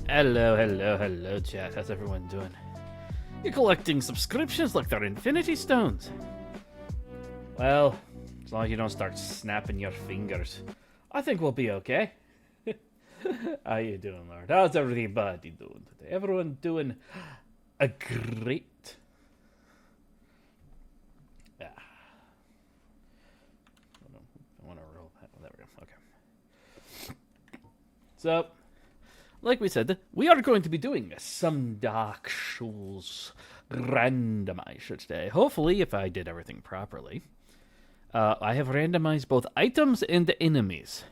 Hello, chat. How's everyone doing? You're collecting subscriptions like they're infinity stones. Well, as long as you don't start snapping your fingers, I think we'll be okay. How you doing, Lord? How's everybody doing today? Everyone doing a great. Yeah. I want to roll that. There we go. Okay. So, like we said, we are going to be doing some Dark Souls randomizer today. Hopefully, if I did everything properly. I have randomized both items and enemies.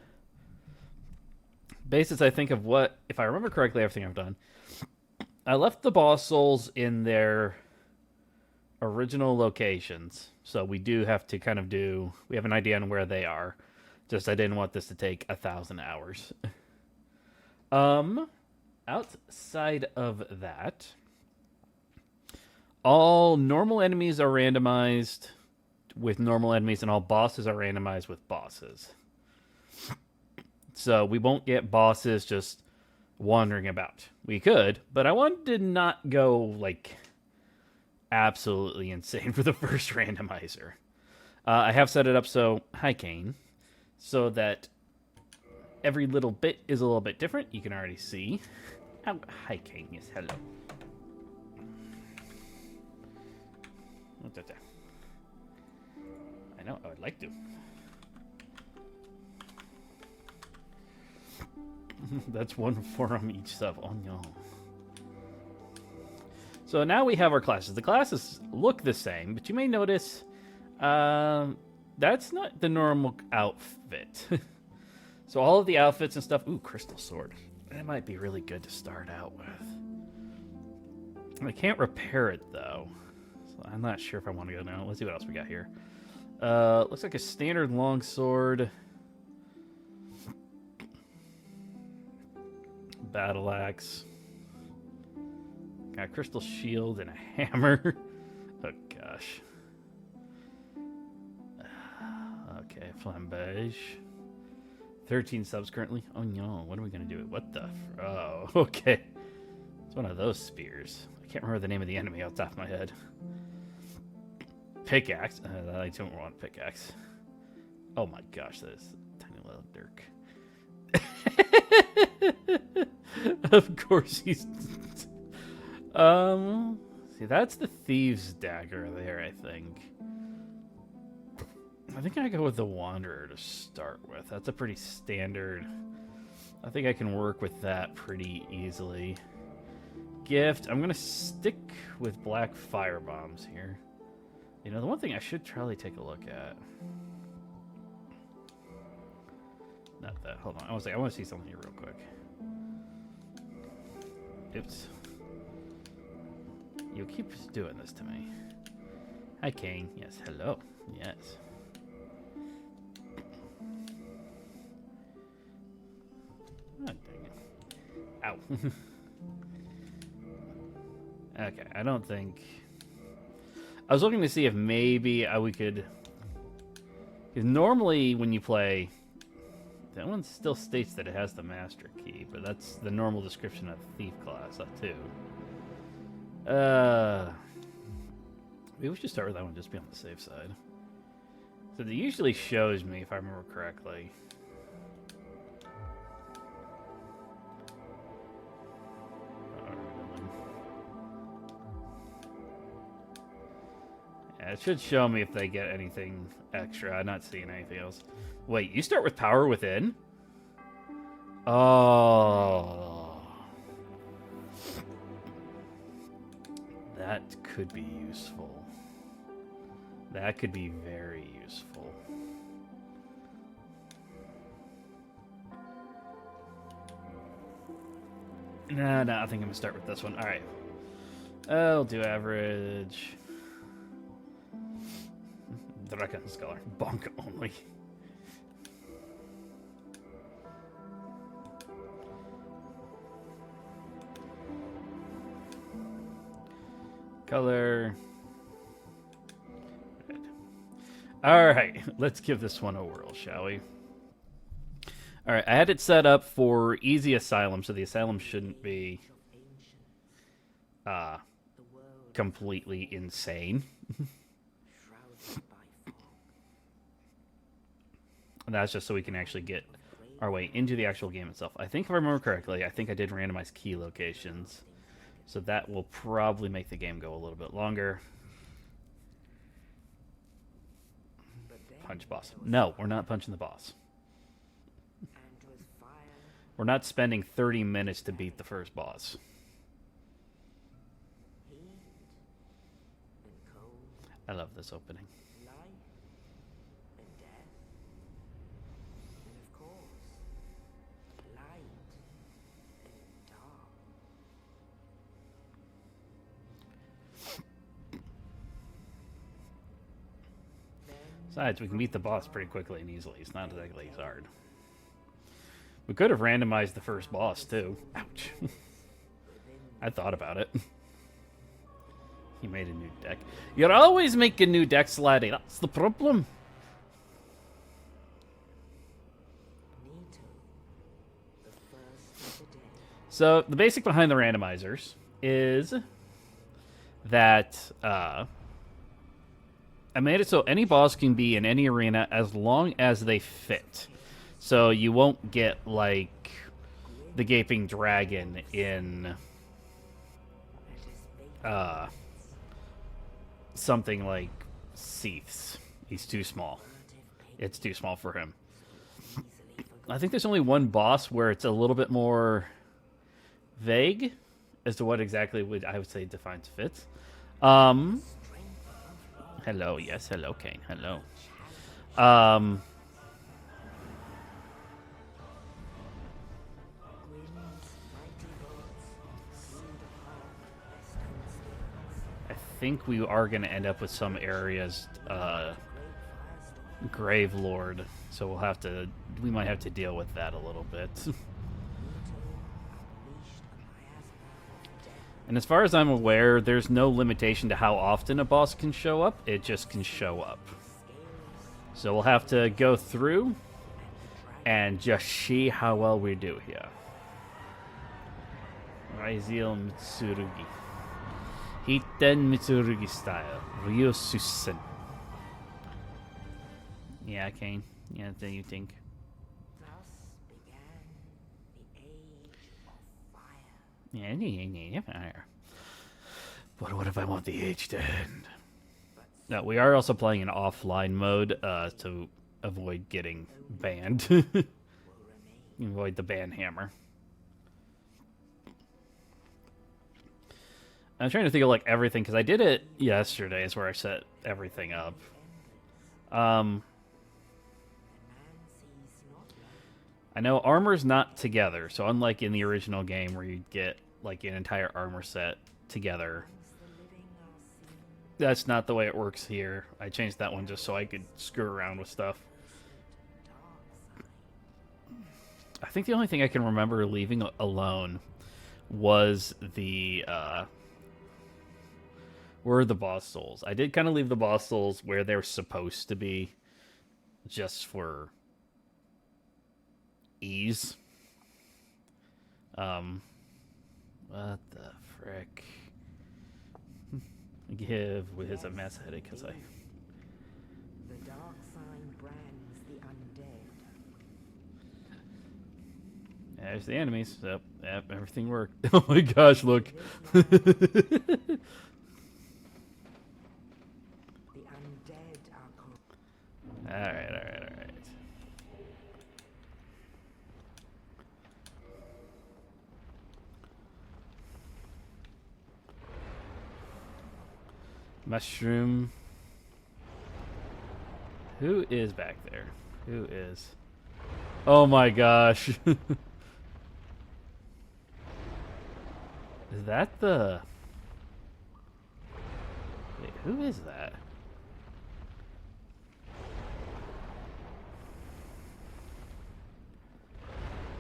Basis, I think, of what, if I remember correctly, everything I've done. I left the boss souls in their original locations. So we do have to kind of we have an idea on where they are. Just I didn't want this to take 1,000 hours. Outside of that, all normal enemies are randomized with normal enemies, and all bosses are randomized with bosses. So we won't get bosses just wandering about. We could, but I wanted to not go, like, absolutely insane for the first randomizer. I have set it up so, hi Kane, so that every little bit is a little bit different. You can already see. Oh, hi, King. Yes, hello. I know, I would like to. That's one from each sub. Oh, no. So now we have our classes. The classes look the same, but you may notice that's not the normal outfit. So all of the outfits and stuff... Ooh, crystal sword. That might be really good to start out with. I can't repair it, though. So I'm not sure if I want to go now. Let's see what else we got here. Looks like a standard longsword. Battle axe. Got a crystal shield and a hammer. Oh, gosh. Okay, flambage. 13 subs currently. Oh no, what are we gonna do? What the? Oh, okay. It's one of those spears. I can't remember the name of the enemy off the top of my head. Pickaxe. I don't want pickaxe. Oh my gosh, that is a tiny little dirk. Of course he's. See, that's the thieves' dagger there. I think I go with the Wanderer to start with. That's a pretty standard. I think I can work with that pretty easily. Gift. I'm going to stick with black fire bombs here. You know, the one thing I should probably take a look at. Not that. Hold on. I want to see something here real quick. Oops. You keep doing this to me. Hi, Kane. Yes, hello. Yes. Oh, dang it. Ow. Okay, I don't think... I was looking to see if maybe we could... Because normally when you play... That one still states that it has the master key, but that's the normal description of thief class, too. Maybe we should start with that one, just to be on the safe side. So it usually shows me, if I remember correctly... Yeah, it should show me if they get anything extra. I'm not seeing anything else. Wait, you start with power within? Oh. That could be useful. That could be very useful. No, I think I'm going to start with this one. All right. I'll do average. Dragon Scholar. Bonk only. Color. Red. Alright, let's give this one a whirl, shall we? Alright, I had it set up for easy asylum, so the asylum shouldn't be completely insane. And that's just so we can actually get our way into the actual game itself. I think if I remember correctly, I think I did randomize key locations. So that will probably make the game go a little bit longer. Punch boss. No, we're not punching the boss. We're not spending 30 minutes to beat the first boss. I love this opening. Besides, we can beat the boss pretty quickly and easily. It's not exactly as hard. We could have randomized the first boss, too. Ouch. I thought about it. He made a new deck. You're always making new decks, laddie. That's the problem. So, the basic behind the randomizers is that I made it so any boss can be in any arena as long as they fit. So you won't get, like, the Gaping Dragon in something like Seath's. He's too small. It's too small for him. I think there's only one boss where it's a little bit more vague as to what exactly I would say defines fits. Hello, yes, hello, Kane, hello. I think we are going to end up with some areas, Grave Lord, so we might have to deal with that a little bit. And as far as I'm aware, there's no limitation to how often a boss can show up. It just can show up. So we'll have to go through and just see how well we do here. Raizel Mitsurugi. Hiten Mitsurugi style. Ryosusen. Yeah, Kane. Yeah, what do you think? Yeah. But what if I want the age to end? No, we are also playing in offline mode to avoid getting banned. Avoid the ban hammer. I'm trying to think of like everything because I did it yesterday. Is where I set everything up. I know armor's not together, so unlike in the original game where you get like an entire armor set together, that's not the way it works here. I changed that one just so I could screw around with stuff. I think the only thing I can remember leaving alone was the boss souls. I did kind of leave the boss souls where they're supposed to be, just for ease. What the frick? Give Wiz a mess headache because I. The dark sign brands the undead. There's the enemies. Yep, everything worked. Oh my gosh, look. The undead are Alright. Mushroom. Who is back there? Who is? Oh my gosh. Is that the... Who is that?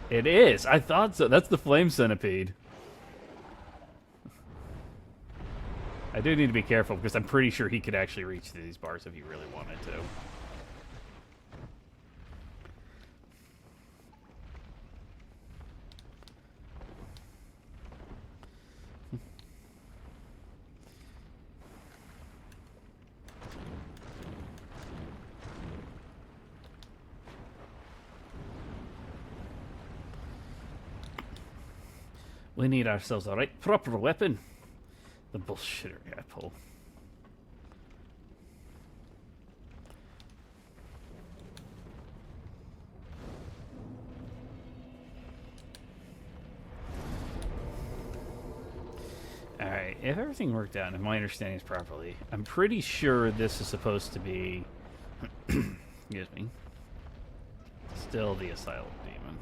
It is. I thought so. That's the flame centipede. I do need to be careful because I'm pretty sure he could actually reach these bars if he really wanted to. We need ourselves a right proper weapon. The bullshitter apple. Alright, if everything worked out and if my understanding is properly, I'm pretty sure this is supposed to be excuse me. Still the asylum demon.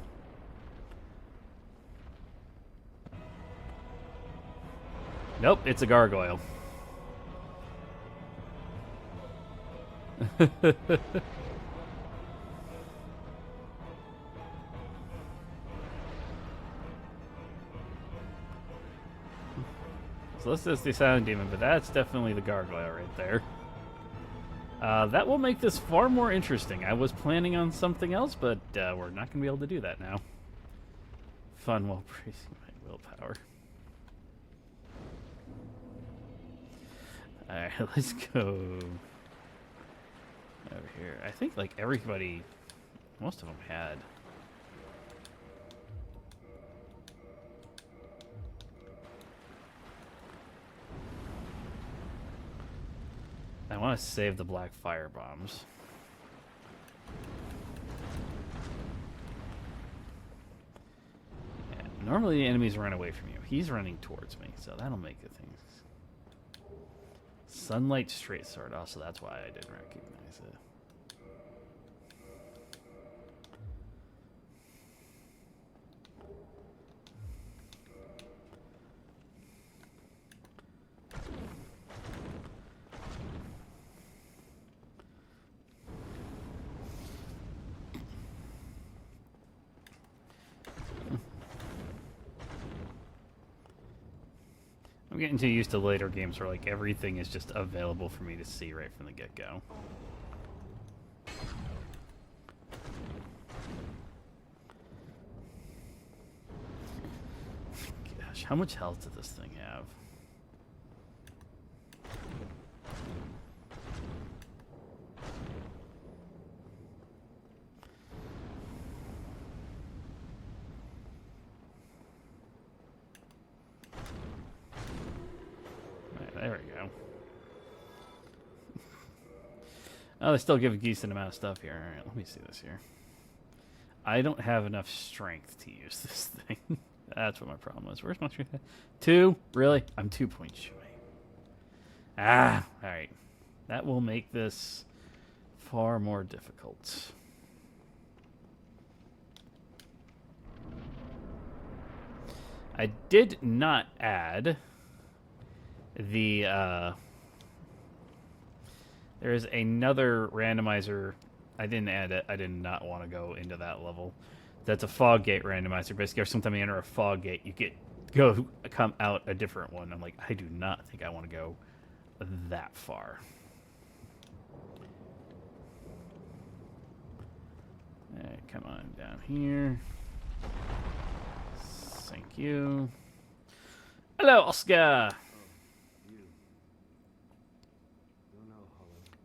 Nope, it's a gargoyle. So this is the asylum demon, but that's definitely the gargoyle right there. That will make this far more interesting. I was planning on something else, but we're not going to be able to do that now. Fun while praising my willpower. Alright, let's go over here. I think, like, everybody, most of them had. I want to save the black fire bombs. Yeah, normally the enemies run away from you. He's running towards me, so that'll make the things. Sunlight straight sword. Also, that's why I didn't recognize it. I'm getting too used to later games where like everything is just available for me to see right from the get-go. Gosh, how much health does this thing have? There we go. Oh, they still give a decent amount of stuff here. Alright, let me see this here. I don't have enough strength to use this thing. That's what my problem was. Where's my strength? 2? Really? I'm 2 points shy. Ah, alright. That will make this far more difficult. I did not add the there is another randomizer. I didn't add it. I did not want to go into that level. That's a fog gate randomizer. Basically, every time you enter a fog gate, you come out a different one. I'm like, I do not think I want to go that far. Alright, come on down here. Thank you. Hello, Oscar.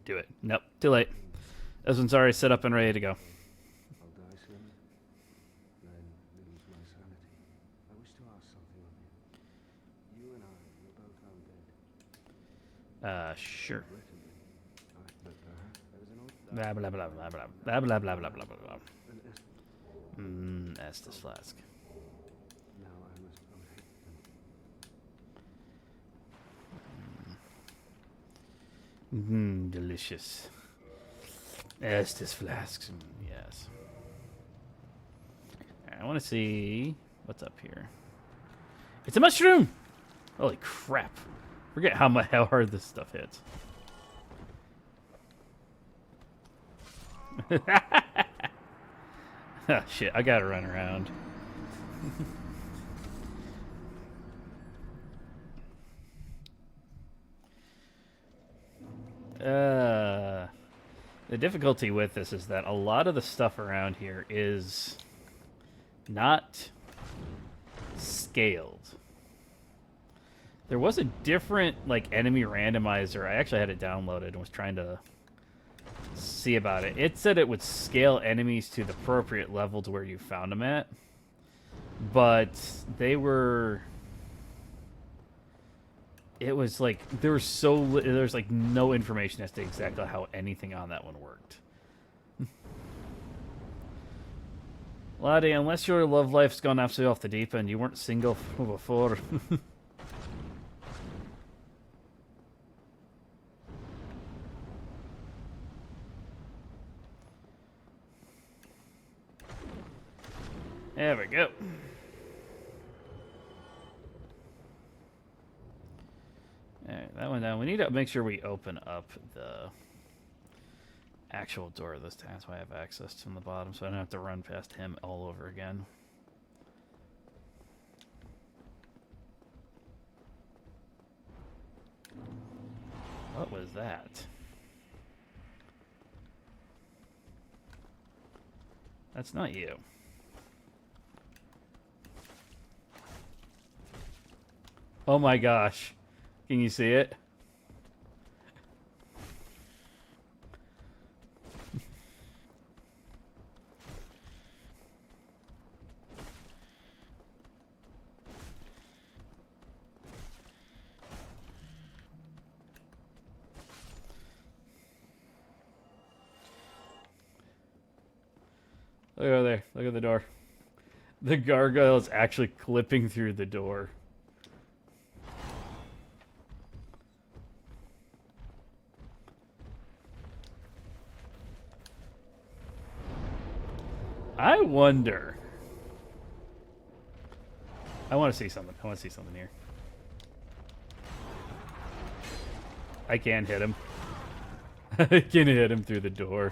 Do it. Nope. Too late. This one's already set up and ready to go. I'll die soon, then lose my sanity. I wish to ask something of you. You and I, we're both undead. Sure. But perhaps there was an old... Blah blah blah blah blah blah blah blah blah blah blah. Estus flask. Now I must unpick them. Delicious. Estus flasks. Yes. Right, I want to see what's up here. It's a mushroom! Holy crap. Forget how hard this stuff hits. Oh, shit, I gotta run around. The difficulty with this is that a lot of the stuff around here is not scaled. There was a different, like, enemy randomizer. I actually had it downloaded and was trying to see about it. It said it would scale enemies to the appropriate level to where you found them at. But they were... It was like, there's like no information as to exactly how anything on that one worked. Laddie, unless your love life's gone absolutely off the deep end, you weren't single before. There we go. Alright, that one down. We need to make sure we open up the actual door this time, so I have access from the bottom, so I don't have to run past him all over again. What was that? That's not you. Oh my gosh. Can you see it? Look over there. Look at the door. The gargoyle is actually clipping through the door. I wonder. I want to see something. I want to see something here. I can hit him. I can hit him through the door.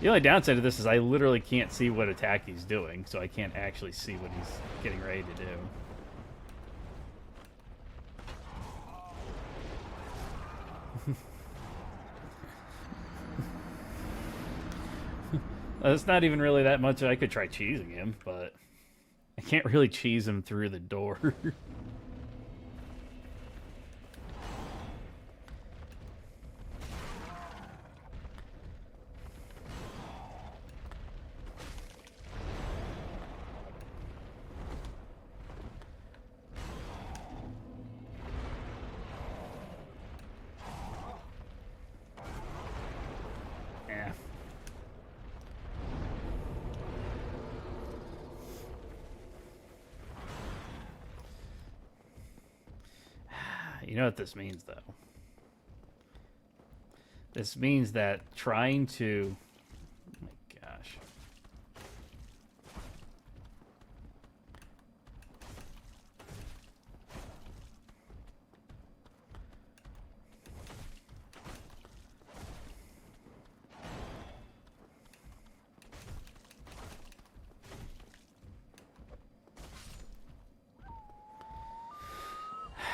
The only downside of this is I literally can't see what attack he's doing, so I can't actually see what he's getting ready to do. It's not even really that much. I could try cheesing him, but I can't really cheese him through the door. You know what this means, though? This means that trying to... Oh my gosh.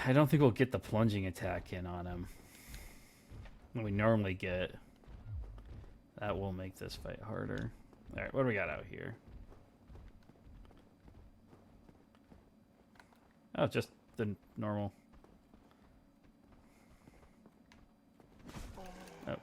I don't think we'll get the plunging attack in on him that we normally get. That will make this fight harder. Alright, what do we got out here? Oh, just the normal. Oh.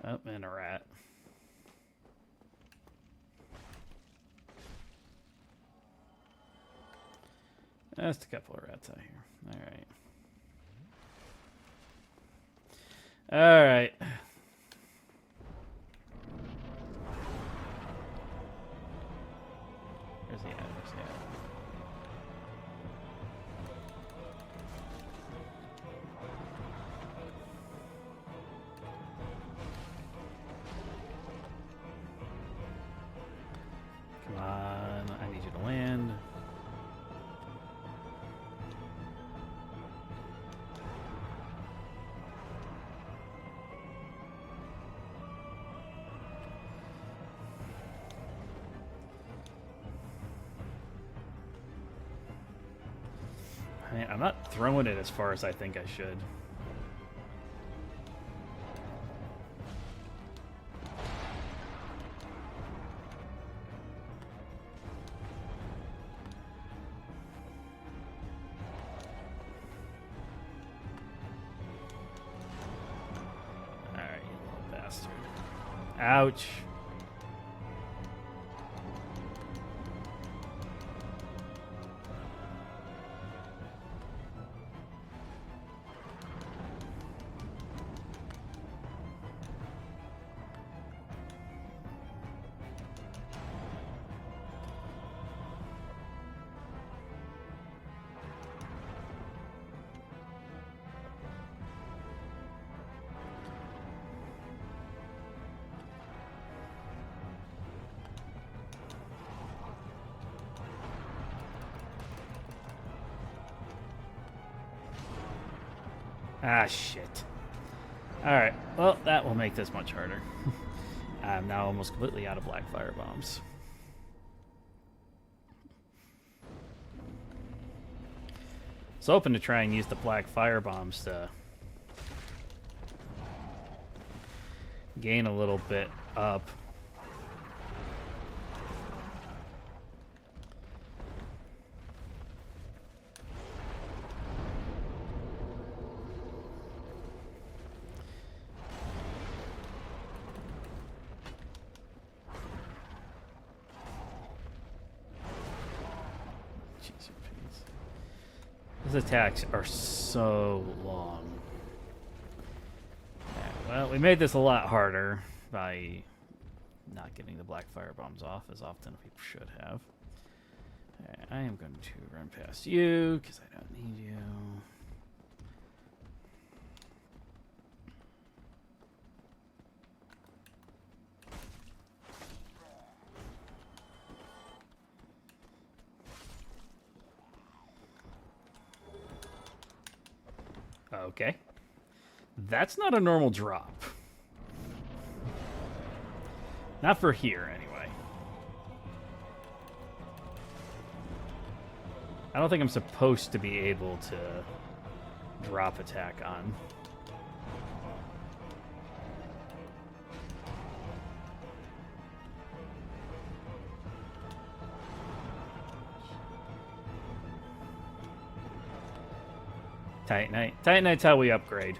Oh, and a rat. Just a couple of rats out here. Alright. Where's he at? I'm not throwing it as far as I think I should. Alright, you little bastard. Ouch. Ah, shit. Alright, well, that will make this much harder. I'm now almost completely out of black fire bombs. So hoping to try and use the black fire bombs to gain a little bit up. His attacks are so long. Yeah, well, we made this a lot harder by not getting the black fire bombs off as often as we should have. Right, I am going to run past you because I don't need you. Okay. That's not a normal drop. Not for here, anyway. I don't think I'm supposed to be able to drop attack on. Titanite. Titanite's how we upgrade.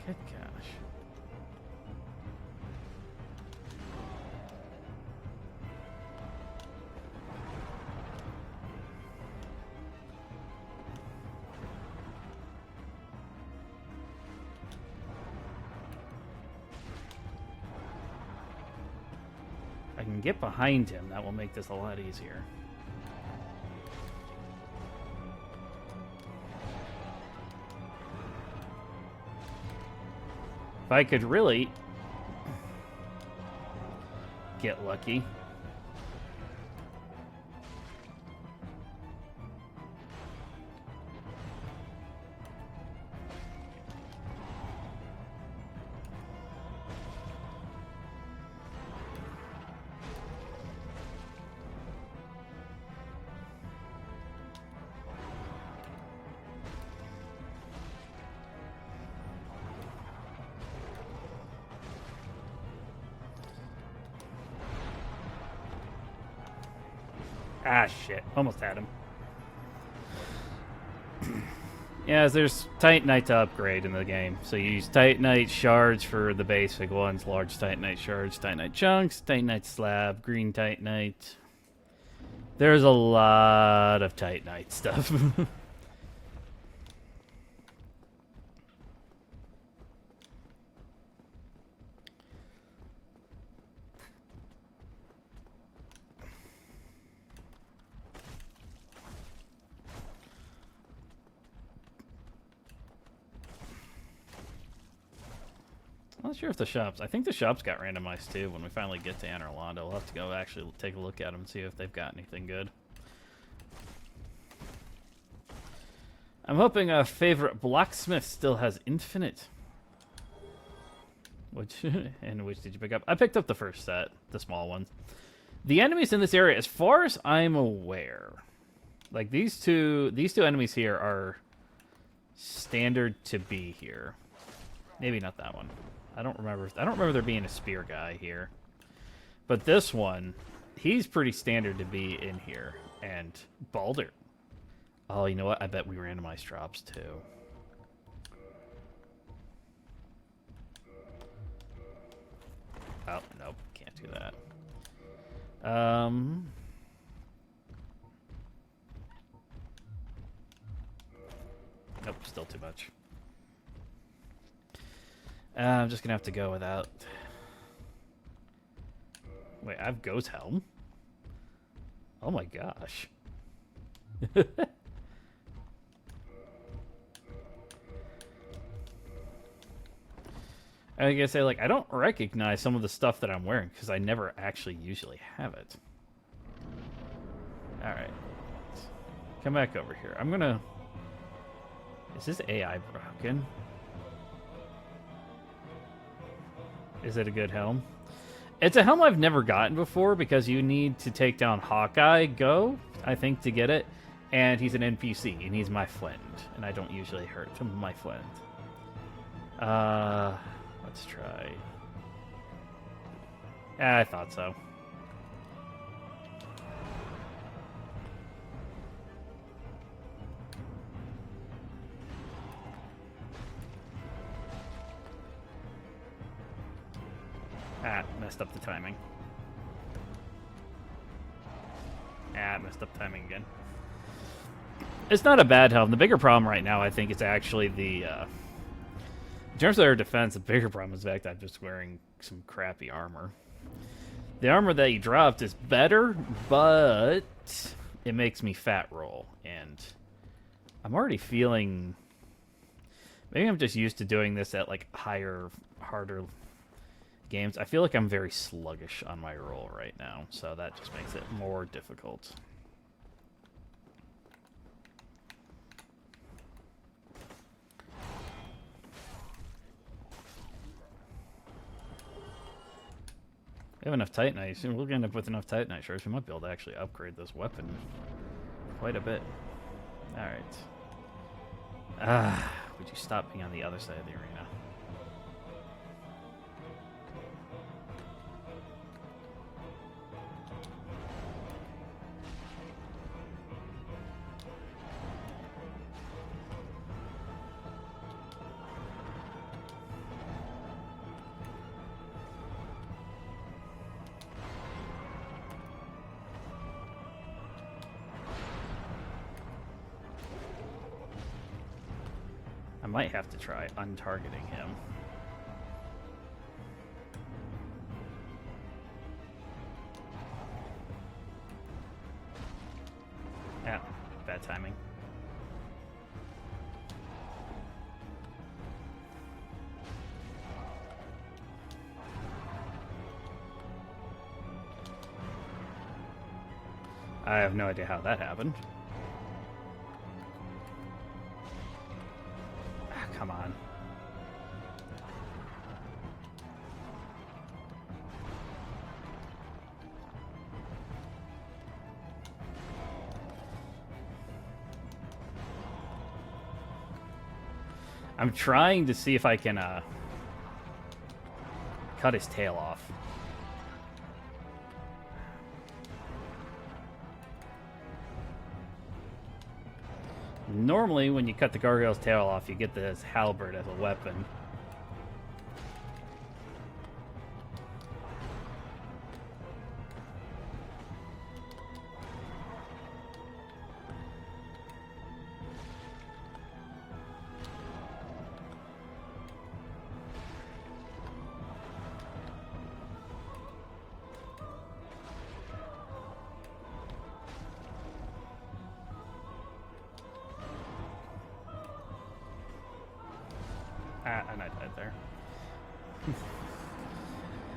Good gosh. I can get behind him. That will make this a lot easier. If I could really get lucky. Ah, shit. Almost had him. Yeah, there's Titanite to upgrade in the game. So you use Titanite shards for the basic ones, large Titanite shards, Titanite chunks, Titanite slab, green Titanite. There's a lot of Titanite stuff. I'm not sure if the shops... I think the shops got randomized too when we finally get to Anor Londo. We'll have to go actually take a look at them and see if they've got anything good. I'm hoping a favorite blacksmith still has infinite. Which... and which did you pick up? I picked up the first set, the small one. The enemies in this area, as far as I'm aware, like these two enemies here are standard to be here. Maybe not that one. I don't remember there being a spear guy here. But this one, he's pretty standard to be in here. And Baldur. Oh, you know what? I bet we randomized drops too. Oh, nope. Can't do that. Nope, still too much. I'm just gonna have to go without. Wait, I have Ghost Helm? Oh my gosh. I gotta say, like, I don't recognize some of the stuff that I'm wearing because I never actually usually have it. Alright. Come back over here. I'm gonna... Is this AI broken? Is it a good helm? It's a helm I've never gotten before because you need to take down Hawkeye I think, to get it. And he's an NPC, and he's my friend. And I don't usually hurt my friend. Let's try. I thought so. Messed up the timing. Messed up timing again. It's not a bad helm. The bigger problem right now, I think, is actually the... in terms of their defense, the bigger problem is the fact that I'm just wearing some crappy armor. The armor that you dropped is better, but it makes me fat roll. And I'm already feeling... Maybe I'm just used to doing this at, like, higher, harder games. I feel like I'm very sluggish on my roll right now, so that just makes it more difficult. We have enough Titanite. Soon we'll end up with enough Titanite shards. We might be able to actually upgrade this weapon quite a bit. Alright. Would you stop being on the other side of the arena? I might have to try untargeting him. Yeah, bad timing. I have no idea how that happened. Come on. I'm trying to see if I can cut his tail off. Normally, when you cut the gargoyle's tail off, you get this halberd as a weapon. And I died there.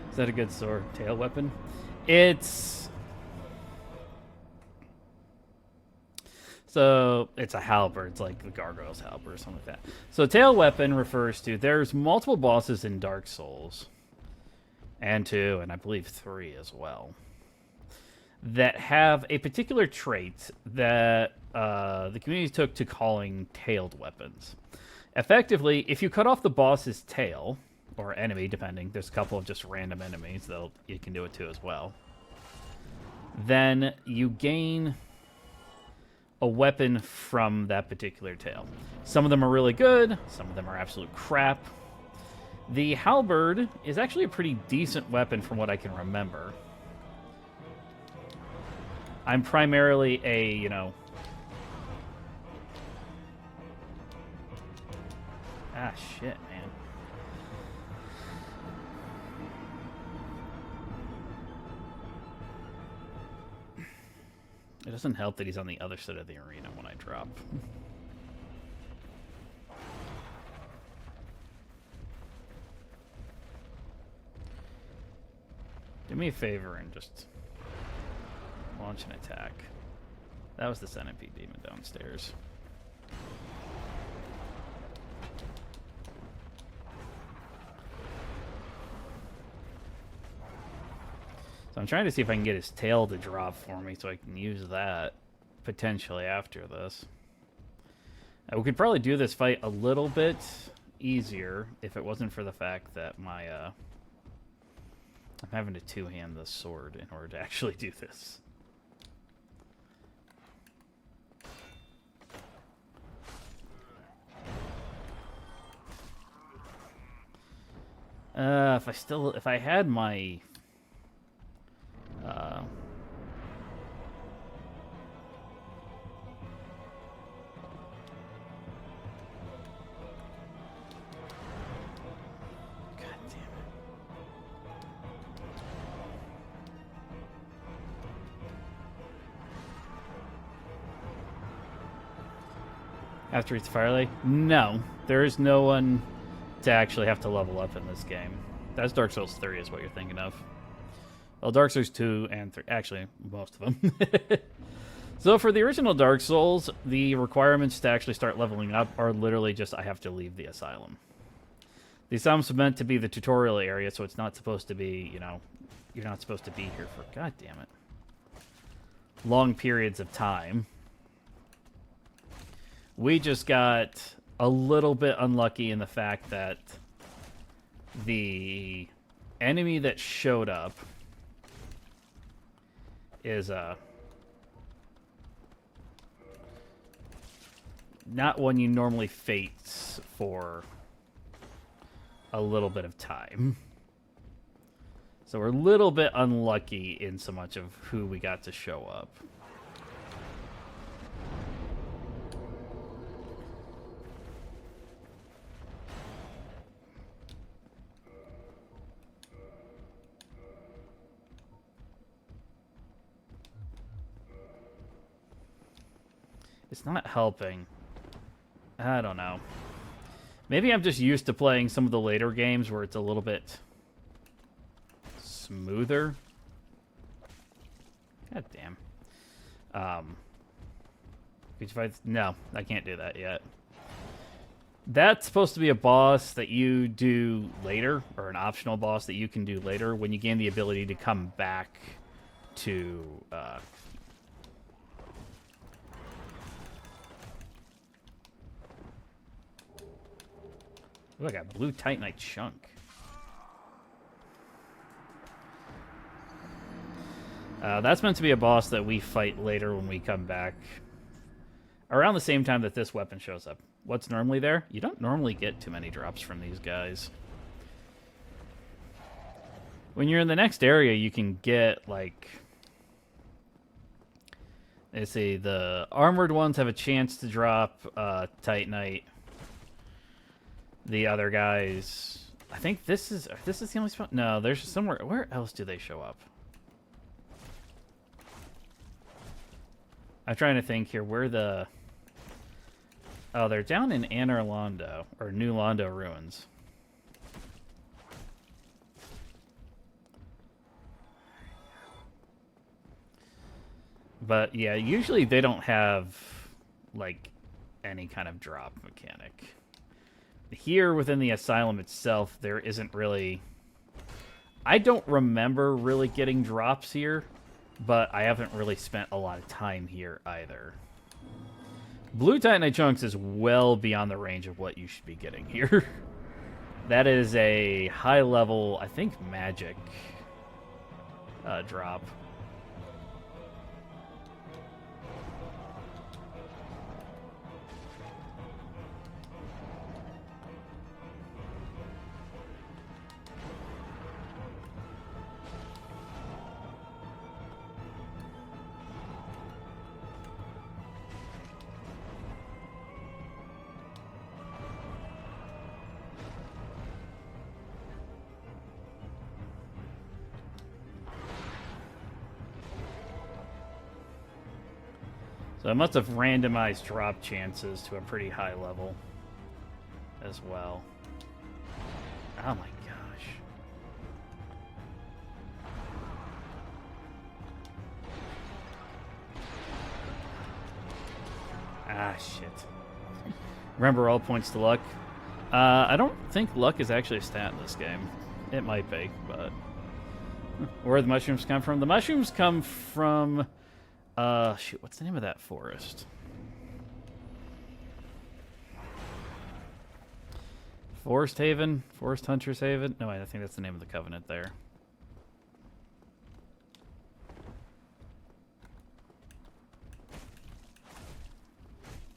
Is that a good sword tail weapon? It's... So, it's a halberd. It's like the gargoyle's halberd or something like that. So, tail weapon refers to... There's multiple bosses in Dark Souls. And 2, and I believe 3 as well. that have a particular trait that the community took to calling tailed weapons. Effectively, if you cut off the boss's tail, or enemy, depending, there's a couple of just random enemies, though you can do it too as well, then you gain a weapon from that particular tail. Some of them are really good, some of them are absolute crap. The halberd is actually a pretty decent weapon from what I can remember. I'm primarily a, you know... Ah, shit, man. It doesn't help that he's on the other side of the arena when I drop. Do me a favor and just launch an attack. That was the centipede demon downstairs. So I'm trying to see if I can get his tail to drop for me so I can use that potentially after this. We could probably do this fight a little bit easier if it wasn't for the fact that my I'm having to two-hand the sword in order to actually do this. If I had my after it's Firelight? No. There is no one to actually have to level up in this game. That's Dark Souls 3 is what you're thinking of. Well, Dark Souls 2 and 3. Actually, most of them. So for the original Dark Souls, the requirements to actually start leveling up are literally just I have to leave the asylum. The asylum's meant to be the tutorial area, so it's not supposed to be, you know, you're not supposed to be here for, god damn it, long periods of time. We just got a little bit unlucky in the fact that the enemy that showed up is not one you normally face for a little bit of time. So we're a little bit unlucky in so much of who we got to show up. It's not helping. I don't know. Maybe I'm just used to playing some of the later games where it's a little bit smoother. God damn. No, I can't do that yet. That's supposed to be a boss that you do later, or an optional boss that you can do later when you gain the ability to come back to... Ooh, I got blue Titanite chunk. That's meant to be a boss that we fight later when we come back. Around the same time that this weapon shows up. What's normally there? You don't normally get too many drops from these guys. When you're in the next area, you can get, like... Let's see, the armored ones have a chance to drop Titanite. The other guys, I think this is the only spot. No, there's somewhere. Where else do they show up? I'm trying to think here. Where the? Oh, they're down in Anor Londo or New Londo Ruins. But yeah, usually they don't have like any kind of drop mechanic. Here within the asylum itself, there isn't really... I don't remember really getting drops here. but I haven't really spent a lot of time here either. Blue Titanite Chunks is well beyond the range of what you should be getting here. That is a high level, I think, magic drop. So I must have randomized drop chances to a pretty high level as well. Oh my gosh. Ah, shit. Remember, all points to luck. I don't think luck is actually a stat in this game. It might be, but... Where the mushrooms come from? The mushrooms come from... shoot, what's the name of that forest? Forest Haven? Forest Hunter's Haven? No, wait, I think that's the name of the covenant there.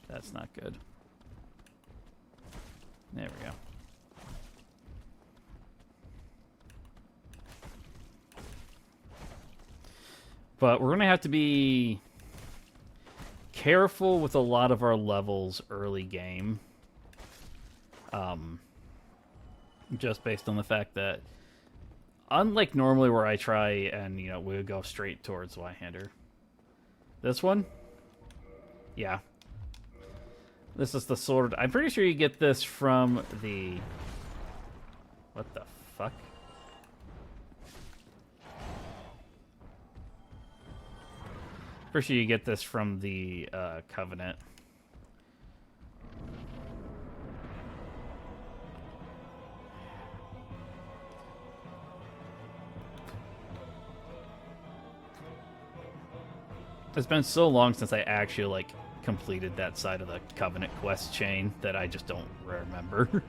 That's not good. There we go. But we're going to have to be careful with a lot of our levels early game. Just based on the fact that, unlike normally where I try and, you know, we would go straight towards Y-hander. This one? Yeah. This is the sword. I'm pretty sure you get this from the... What the fuck? Pretty sure you get this from the Covenant. It's been so long since I actually, like, completed that side of the Covenant quest chain that I just don't remember.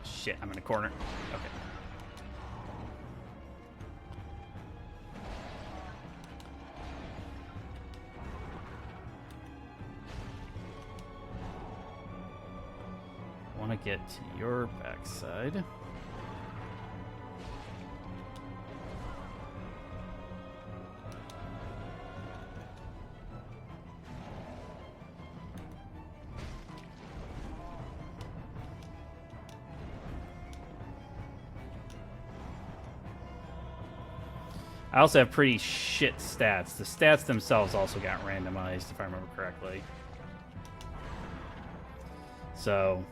Shit, I'm in a corner. Okay. I want to get to your backside. I also have pretty shit stats. The stats themselves also got randomized, if I remember correctly. So...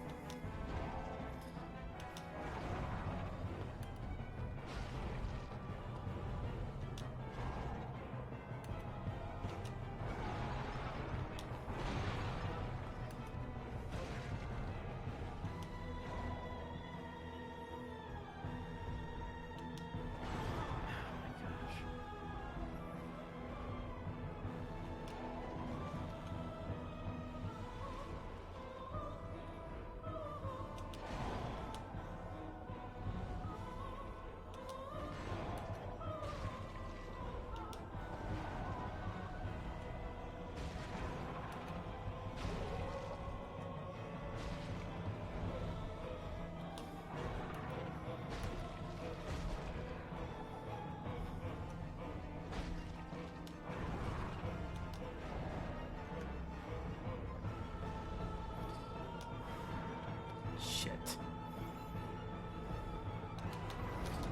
Shit.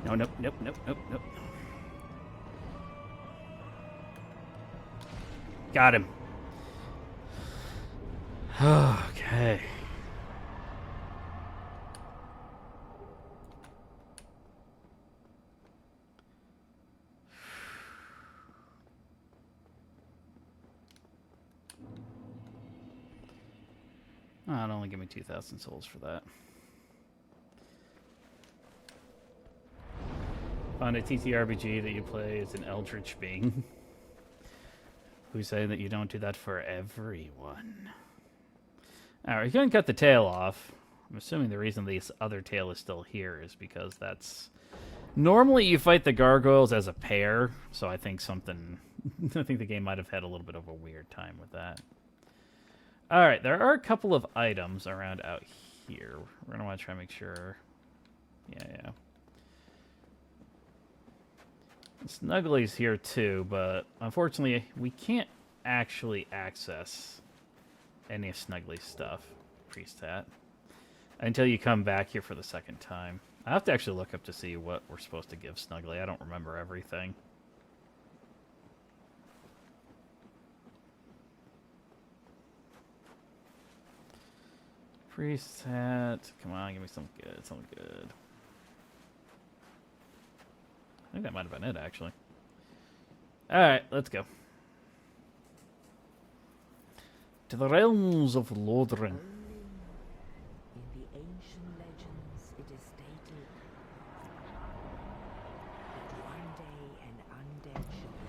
No, nope, nope, nope, nope, nope. Got him. Okay. Oh, it'll only give me 2,000 souls for that. Find a TTRPG that you play as an eldritch being. Who's saying that you don't do that for everyone? Alright, you can cut the tail off. I'm assuming the reason this other tail is still here is because that's... Normally you fight the gargoyles as a pair, so I think something... I think the game might have had a little bit of a weird time with that. Alright, there are a couple of items around out here. We're going to want to try and make sure... Yeah. Snuggly's here too, but unfortunately we can't actually access any of Snuggly's stuff, Priest Hat, until you come back here for the second time. I have to actually look up to see what we're supposed to give Snuggly. I don't remember everything. Priest Hat. Come on, give me something good. Something good. I think that might have been it, actually. Alright, let's go. To the realms of Lodrin. In the ancient legends, it is stated that one day an undead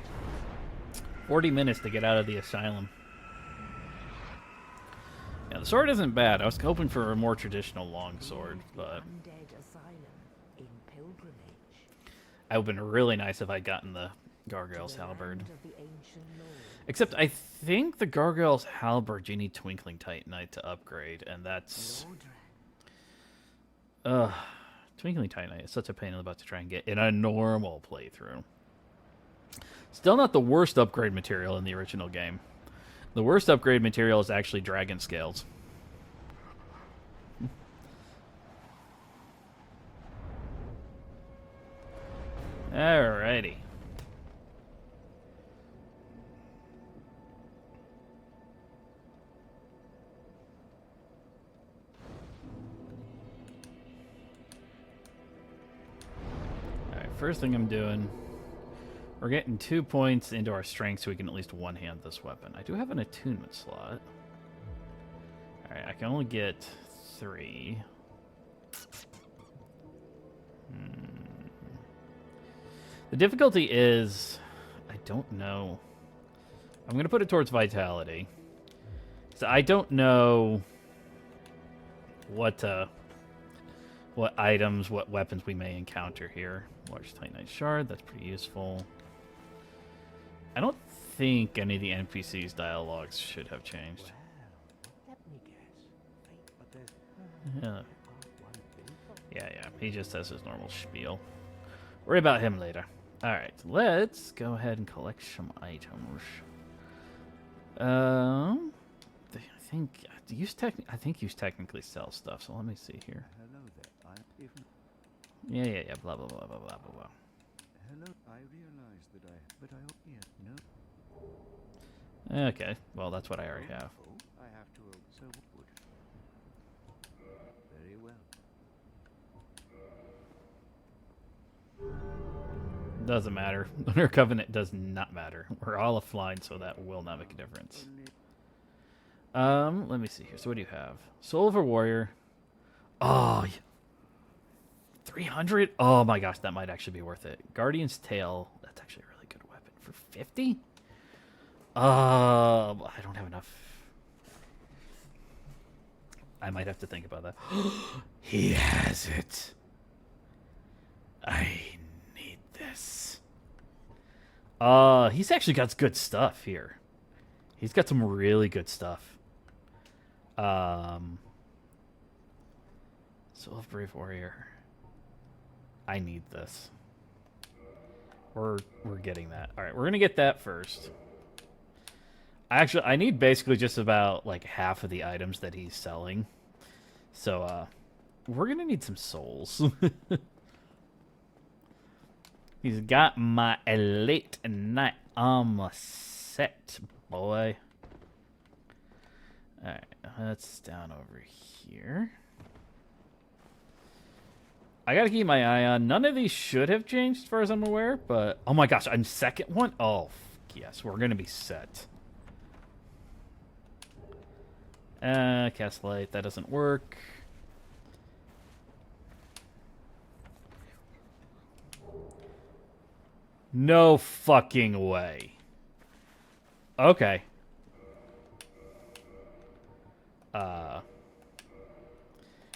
shall be 40 minutes to get out of the asylum. Yeah, the sword isn't bad. I was hoping for a more traditional longsword, but... undead asylum in pilgrimage. It would have been really nice if I'd gotten the Gargoyle's Halberd. Land of the ancient lords. Except I think the Gargoyle's Halberd you need Twinkling Titanite to upgrade, and that's... Twinkling Titanite is such a pain in the butt to try and get in a normal playthrough. Still not the worst upgrade material in the original game. The worst upgrade material is actually Dragon Scales. Alrighty. Alright, first thing I'm doing, we're getting 2 points into our strength so we can at least one-hand this weapon. I do have an attunement slot. Alright, I can only get 3. The difficulty is, I don't know. I'm going to put it towards Vitality. So I don't know what items, what weapons we may encounter here. Large Titanite Shard, that's pretty useful. I don't think any of the NPCs' dialogues should have changed. Let me guess. But there's Yeah, he just has his normal spiel. Worry about him later. Alright, let's go ahead and collect some items. I think use technically sell stuff, so let me see here. hello there. Yeah, blah blah blah blah blah blah. Hello. I realized that but I no. Okay, well that's what I already have. Oh, I have to. So wood. Very well. Doesn't matter. Lunar Covenant does not matter. We're all offline, so that will not make a difference. Let me see here. So what do you have? Soul of a Warrior. Oh, 300? Oh my gosh, that might actually be worth it. Guardian's Tail. That's actually a really good weapon. For 50? I don't have enough. I might have to think about that. He has it. I need this. He's actually got good stuff here. He's got some really good stuff. Soul of Brave Warrior. I need this. We're getting that. All right, we're gonna get that first. Actually, I need basically just about like half of the items that he's selling. So, we're gonna need some souls. He's got my elite knight armor set, boy. Alright, that's down over here. I gotta keep my eye on. None of these should have changed as far as I'm aware, but... Oh my gosh, on second one? Oh, yes, we're gonna be set. Cast light, that doesn't work. No fucking way. Okay.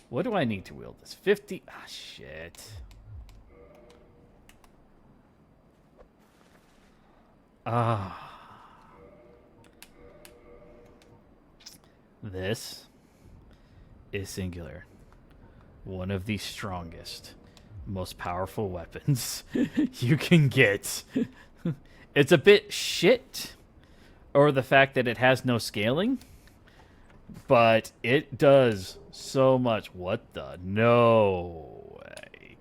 What do I need to wield this? 50. Ah, shit. Ah. This is singular. One of the strongest, most powerful weapons you can get. It's a bit shit, or the fact that it has no scaling, but it does so much. What the? No way.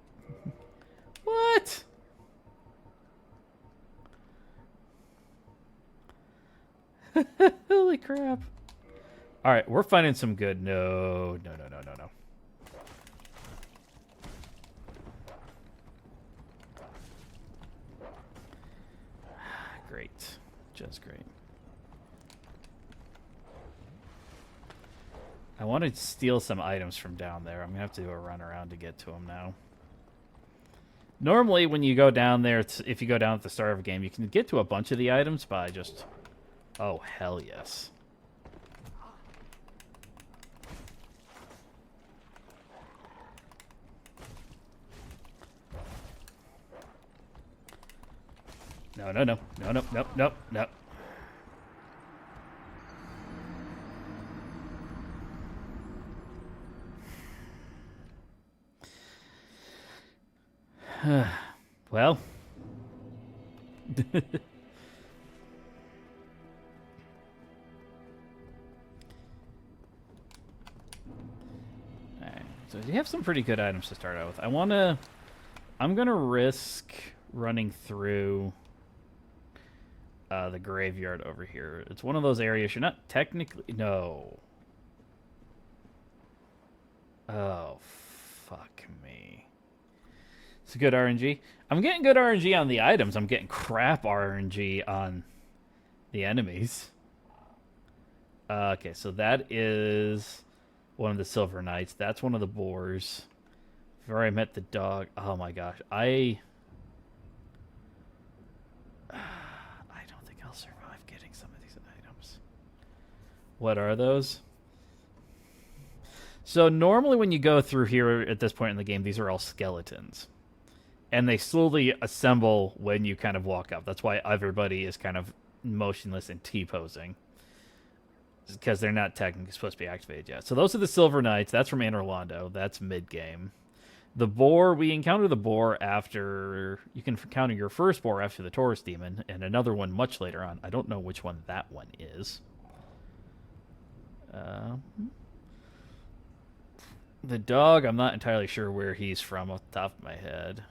What? Holy crap. Alright, we're finding some good. No. Great. Just great. I want to steal some items from down there. I'm going to have to do a run around to get to them now. Normally, when you go down there, if you go down at the start of a game, you can get to a bunch of the items by just... Oh, hell yes. No. Well. Alright, so you have some pretty good items to start out with. I'm gonna risk running through the graveyard over here. It's one of those areas you're not technically... No. Oh, fuck me. It's good RNG. I'm getting good RNG on the items. I'm getting crap RNG on the enemies. Okay, so that is one of the Silver Knights. That's one of the boars. I've already met the dog. Oh my gosh. I don't think I'll survive getting some of these items. What are those? So normally when you go through here at this point in the game, these are all skeletons. And they slowly assemble when you kind of walk up. That's why everybody is kind of motionless and T-posing. Because they're not technically supposed to be activated yet. So those are the Silver Knights. That's from Anor Londo. That's mid-game. The boar, we encounter the boar after... You can encounter your first boar after the Taurus Demon, and another one much later on. I don't know which one that one is. The dog, I'm not entirely sure where he's from off the top of my head.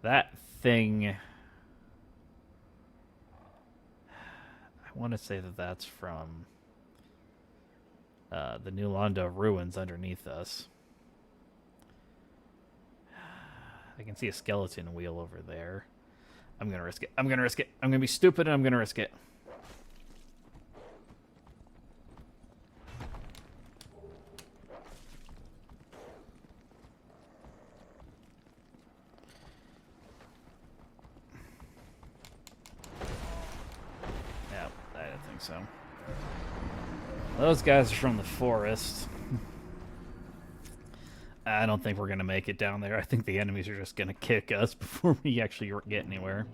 That thing... I want to say that that's from the New Londo ruins underneath us. I can see a skeleton wheel over there. I'm going to risk it. I'm going to be stupid and I'm going to risk it. So those guys are from the forest. I don't think we're gonna make it down there. I think the enemies are just gonna kick us before we actually get anywhere.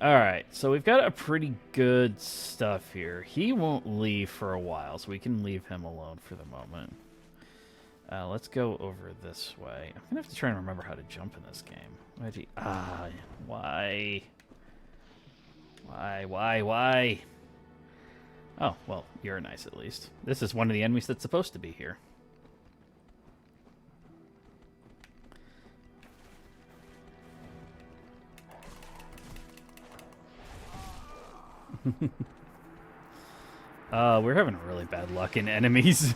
Alright, so we've got a pretty good stuff here. He won't leave for a while, so we can leave him alone for the moment. Let's go over this way. I'm gonna have to try and remember how to jump in this game. Why? Why? Oh, well, you're nice at least. This is one of the enemies that's supposed to be here. We're having really bad luck in enemies.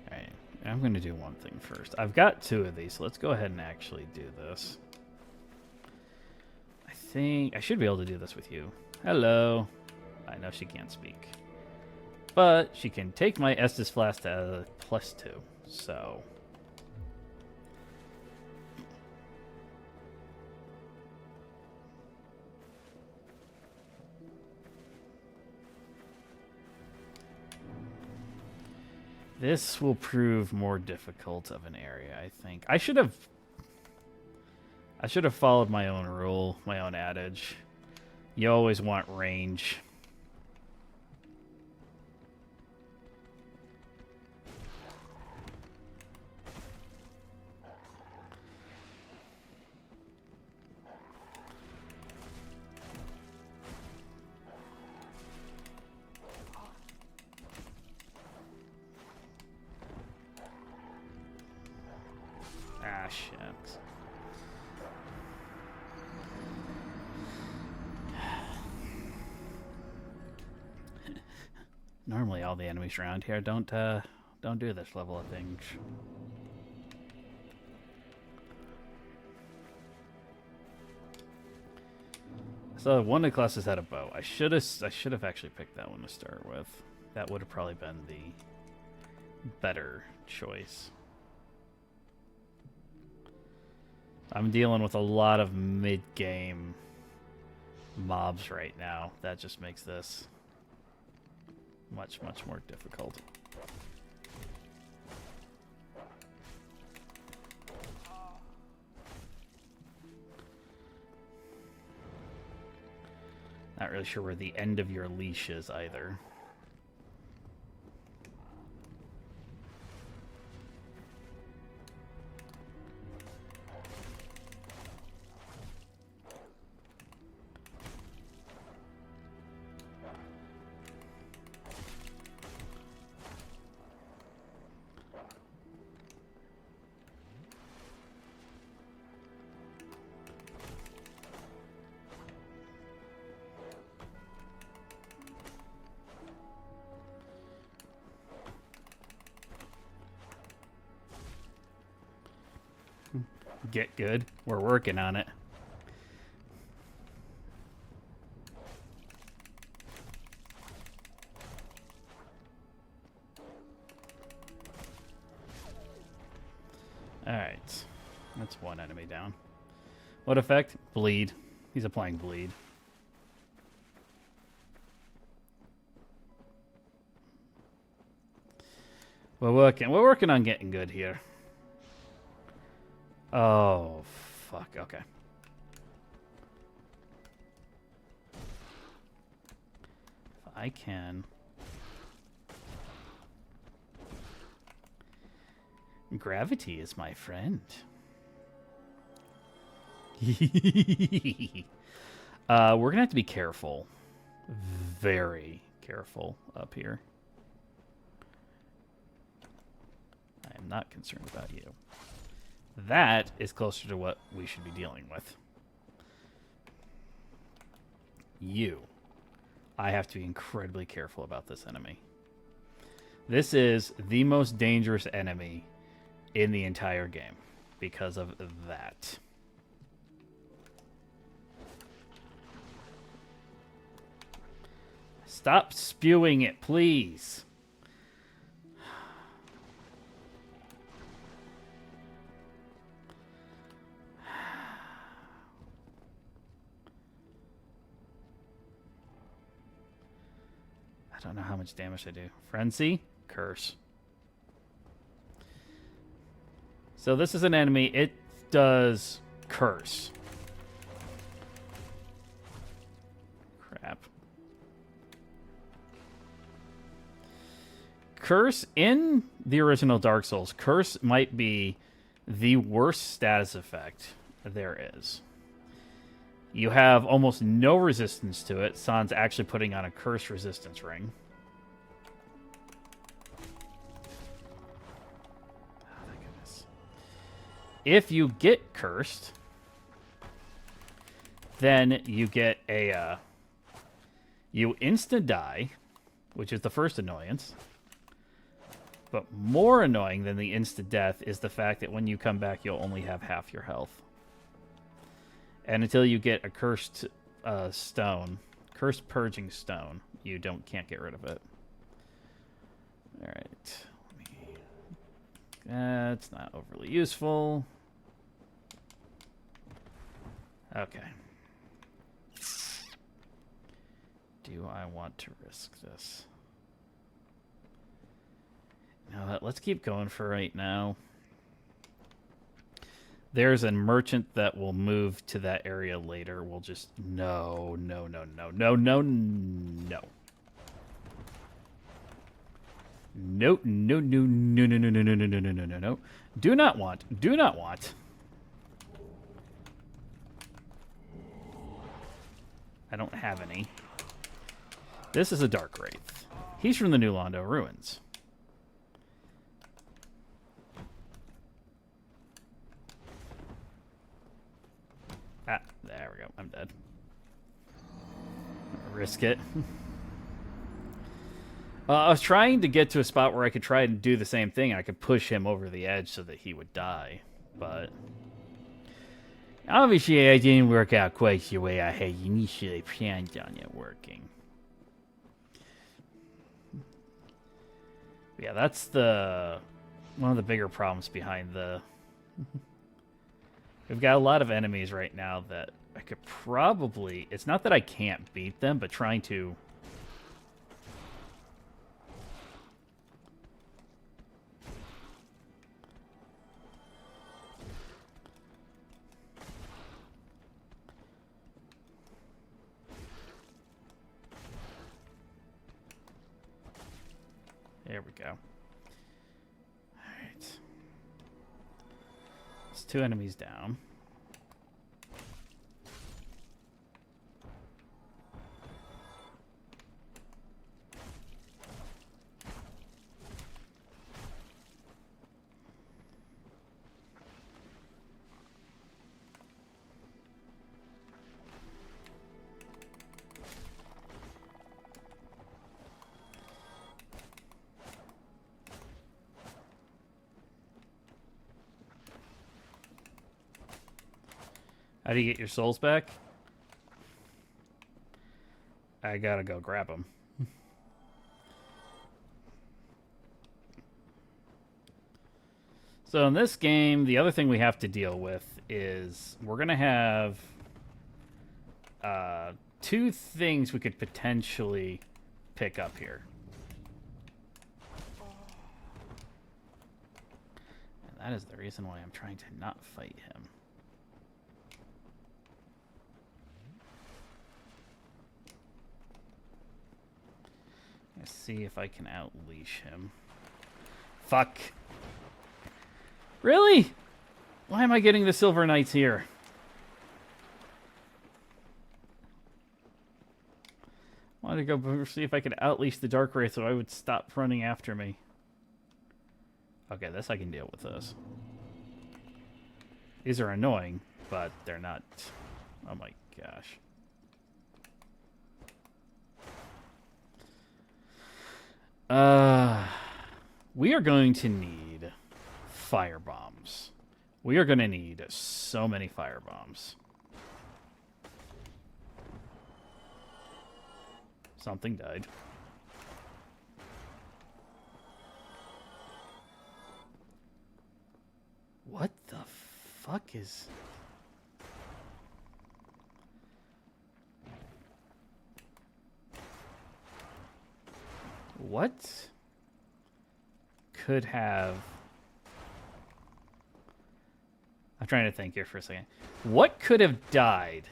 Alright, I'm going to do one thing first. I've got 2 of these, so let's go ahead and actually do this. I think I should be able to do this with you. Hello. I know she can't speak. But she can take my Estus Flask to +2, so... This will prove more difficult of an area, I think. I should have followed my own rule, my own adage. You always want range. Ah, shit. Normally all the enemies around here don't do this level of things. So one of the classes had a bow. I should have actually picked that one to start with. That would have probably been the better choice. I'm dealing with a lot of mid-game mobs right now. That just makes this much, much more difficult. Not really sure where the end of your leash is either. Get good. We're working on it. Alright. That's one enemy down. What effect? Bleed. He's applying bleed. We're working on getting good here. Oh, fuck. Okay. If I can... Gravity is my friend. We're gonna have to be careful. Very careful up here. I am not concerned about you. That is closer to what we should be dealing with. You. I have to be incredibly careful about this enemy. This is the most dangerous enemy in the entire game because of that. Stop spewing it, please. I don't know how much damage I do. Frenzy, curse. So this is an enemy. It does curse. Crap. Curse in the original Dark Souls, curse might be the worst status effect there is. You have almost no resistance to it. San's actually putting on a curse resistance ring. if you get cursed, then you get a you insta die, which is the first annoyance. But more annoying than the insta death is the fact that when you come back, you'll only have half your health. And until you get a cursed stone, cursed purging stone, you can't get rid of it. All right. That's not overly useful. Okay. Do I want to risk this? No, let's keep going for right now. There's a merchant that will move to that area later. We'll just... No. No. No. No. No. No. No. No. No. No. No. No. No. No. No. No. No. No. No. Do not want. Do not want. I don't have any. This is a Dark Wraith. He's from the New Londo Ruins. Ah, there we go. I'm dead. Risk it. I was trying to get to a spot where I could try and do the same thing. I could push him over the edge so that he would die. But obviously it didn't work out quite the way I had initially planned on it working. Yeah, that's one of the bigger problems behind the... We've got a lot of enemies right now that I could probably... It's not that I can't beat them, but trying to... There we go. Alright. It's 2 enemies down. How do you get your souls back? I gotta go grab them. So in this game, the other thing we have to deal with is we're gonna have 2 things we could potentially pick up here. And that is the reason why I'm trying to not fight him. Let's see if I can outleash him. Fuck. Really? Why am I getting the Silver Knights here? I wanted to go see if I could outleash the Dark Wraith so I would stop running after me. Okay, this I can deal with this. These are annoying, but they're not... Oh my gosh. We are going to need fire bombs. We are going to need so many fire bombs. Something died. What the fuck is... What could have... I'm trying to think here for a second. What could have died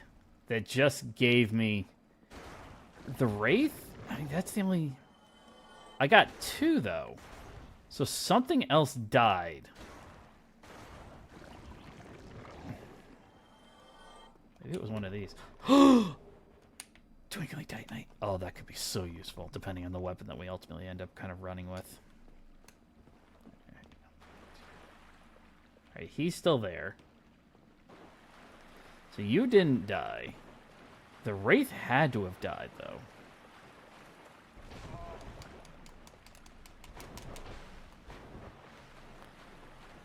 that just gave me the Wraith? I mean, that's the only... I got 2, though. So something else died. Maybe it was one of these. Twinkling Titanite. Oh, that could be so useful, depending on the weapon that we ultimately end up kind of running with. Alright, he's still there. So you didn't die. The Wraith had to have died, though.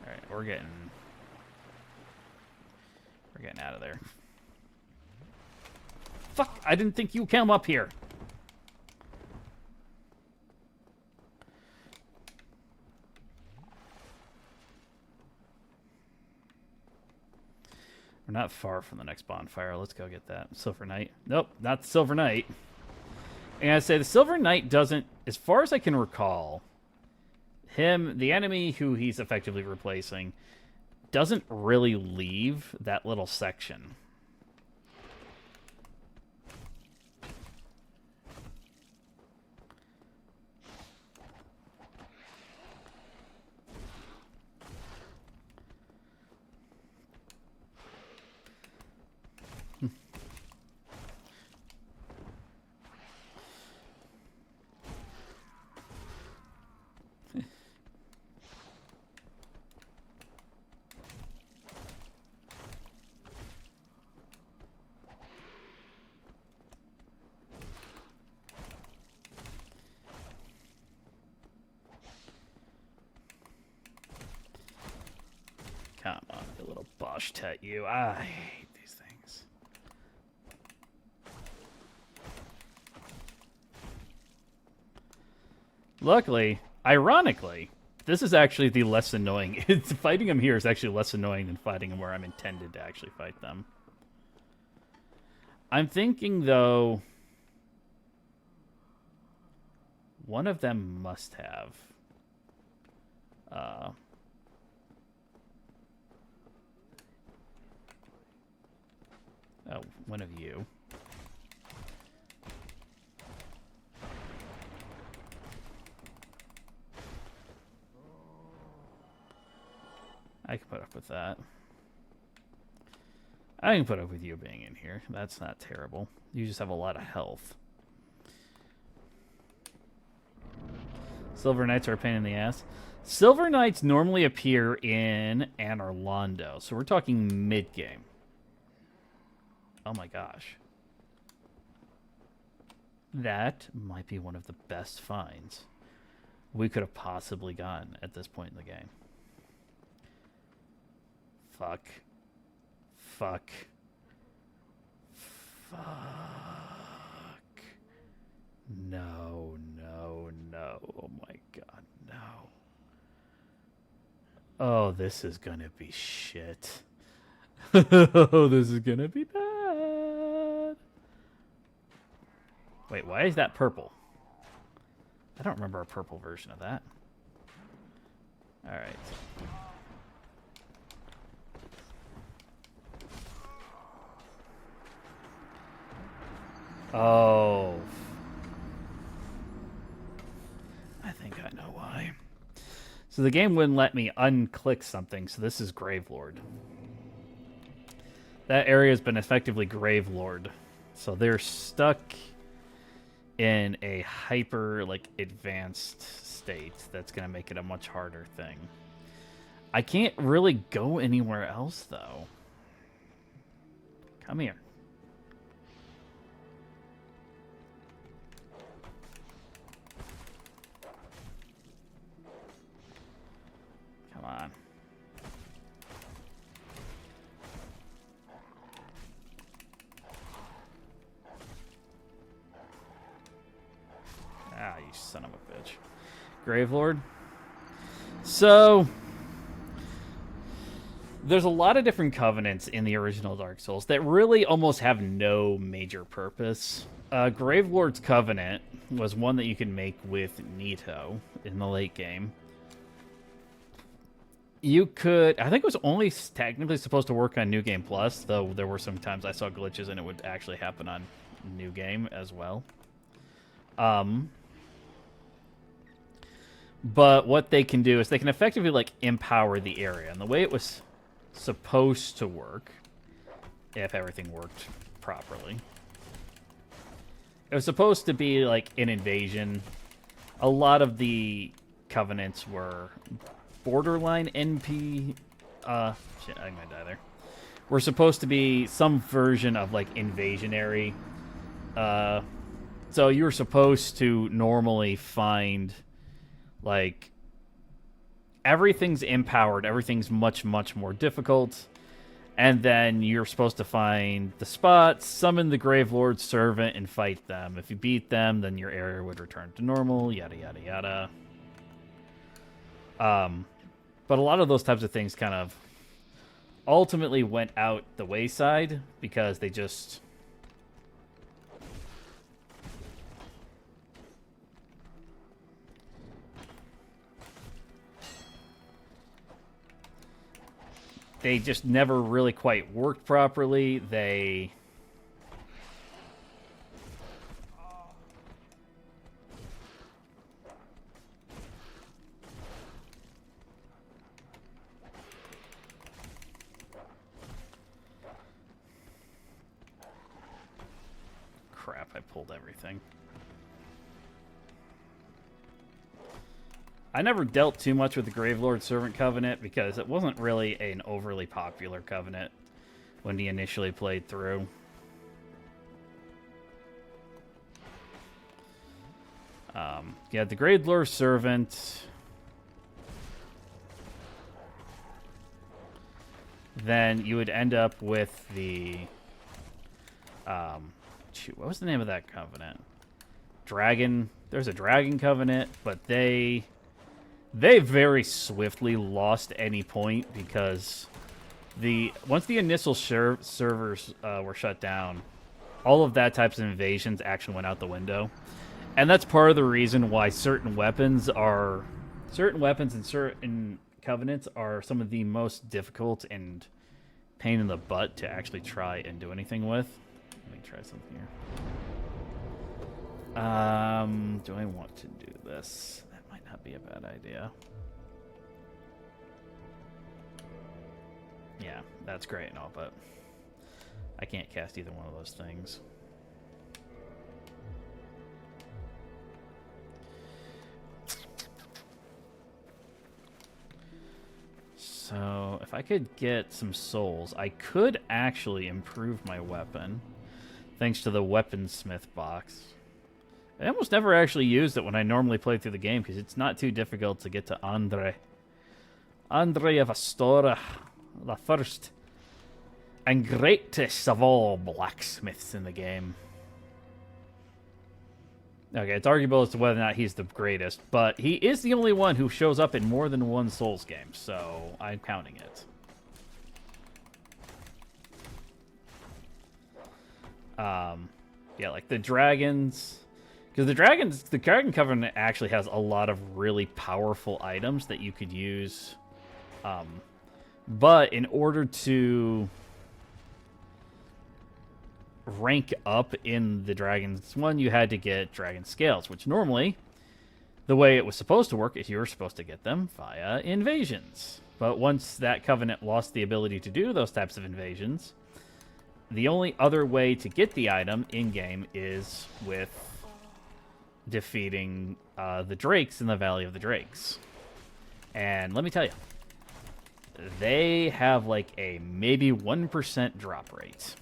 Alright, we're getting out of there. Fuck! I didn't think you came up here! We're not far from the next bonfire. Let's go get that. Silver Knight. Nope, not the Silver Knight. And I say the Silver Knight doesn't, as far as I can recall, the enemy who he's effectively replacing, doesn't really leave that little section. Come on, you little Bosch tet, you. I hate these things. Luckily, ironically, this is actually the less annoying. Fighting them here is actually less annoying than fighting them where I'm intended to actually fight them. I'm thinking, though, one of them must have... Oh, one of you. I can put up with that. I can put up with you being in here. That's not terrible. You just have a lot of health. Silver Knights are a pain in the ass. Silver Knights normally appear in Anor Londo, so we're talking mid-game. Oh my gosh. That might be one of the best finds we could have possibly gotten at this point in the game. Fuck. Fuck. Fuck. No, no, no. Oh my god, no. Oh, this is gonna be shit. Oh, this is gonna be bad. Wait, why is that purple? I don't remember a purple version of that. Alright. Oh. I think I know why. So the game wouldn't let me unclick something, so this is Gravelord. That area has been effectively Gravelord. So they're stuck in a hyper, advanced state that's going to make it a much harder thing. I can't really go anywhere else, though. Come here. Come on. Ah, you son of a bitch. Gravelord. So, there's a lot of different covenants in the original Dark Souls that really almost have no major purpose. Gravelord's Covenant was one that you can make with Nito in the late game. You could... I think it was only technically supposed to work on New Game Plus, though there were some times I saw glitches and it would actually happen on New Game as well. But what they can do is they can effectively, empower the area. And the way it was supposed to work, if everything worked properly, it was supposed to be, an invasion. A lot of the covenants were borderline NP Shit, I'm gonna die there. We're supposed to be some version of, like, invasionary. So you're supposed to normally find, like, everything's empowered, everything's much, much more difficult. And then you're supposed to find the spots, summon the Grave Lord's servant, and fight them. If you beat them, then your area would return to normal, yada, yada, yada. But a lot of those types of things kind of ultimately went out the wayside because they just... They just never really quite worked properly. They... Crap, I pulled everything. I never dealt too much with the Gravelord Servant Covenant because it wasn't really an overly popular covenant when he initially played through. Yeah, the Gravelord Servant. Then you would end up with the... shoot, what was the name of that covenant? Dragon. There's a Dragon Covenant, but they very swiftly lost any point because once the initial servers were shut down, all of that types of invasions action went out the window. And that's part of the reason why certain weapons and certain covenants are some of the most difficult and pain in the butt to actually try and do anything with. Let me try something here. Do I want to do this? That might not be a bad idea. Yeah, that's great and all, but I can't cast either one of those things. So, if I could get some souls, I could actually improve my weapon, thanks to the weaponsmith box. I almost never actually used it when I normally play through the game, because it's not too difficult to get to Andre. Andre of Astora, the first and greatest of all blacksmiths in the game. Okay, it's arguable as to whether or not he's the greatest, but he is the only one who shows up in more than one Souls game, so I'm counting it. Yeah, like the dragons, because the Dragon Covenant actually has a lot of really powerful items that you could use, but in order to rank up in the Dragon's one, you had to get Dragon Scales, which normally, the way it was supposed to work is you were supposed to get them via invasions. But once that Covenant lost the ability to do those types of invasions, the only other way to get the item in-game is with defeating the Drakes in the Valley of the Drakes. And let me tell you, they have like a maybe 1% drop rate.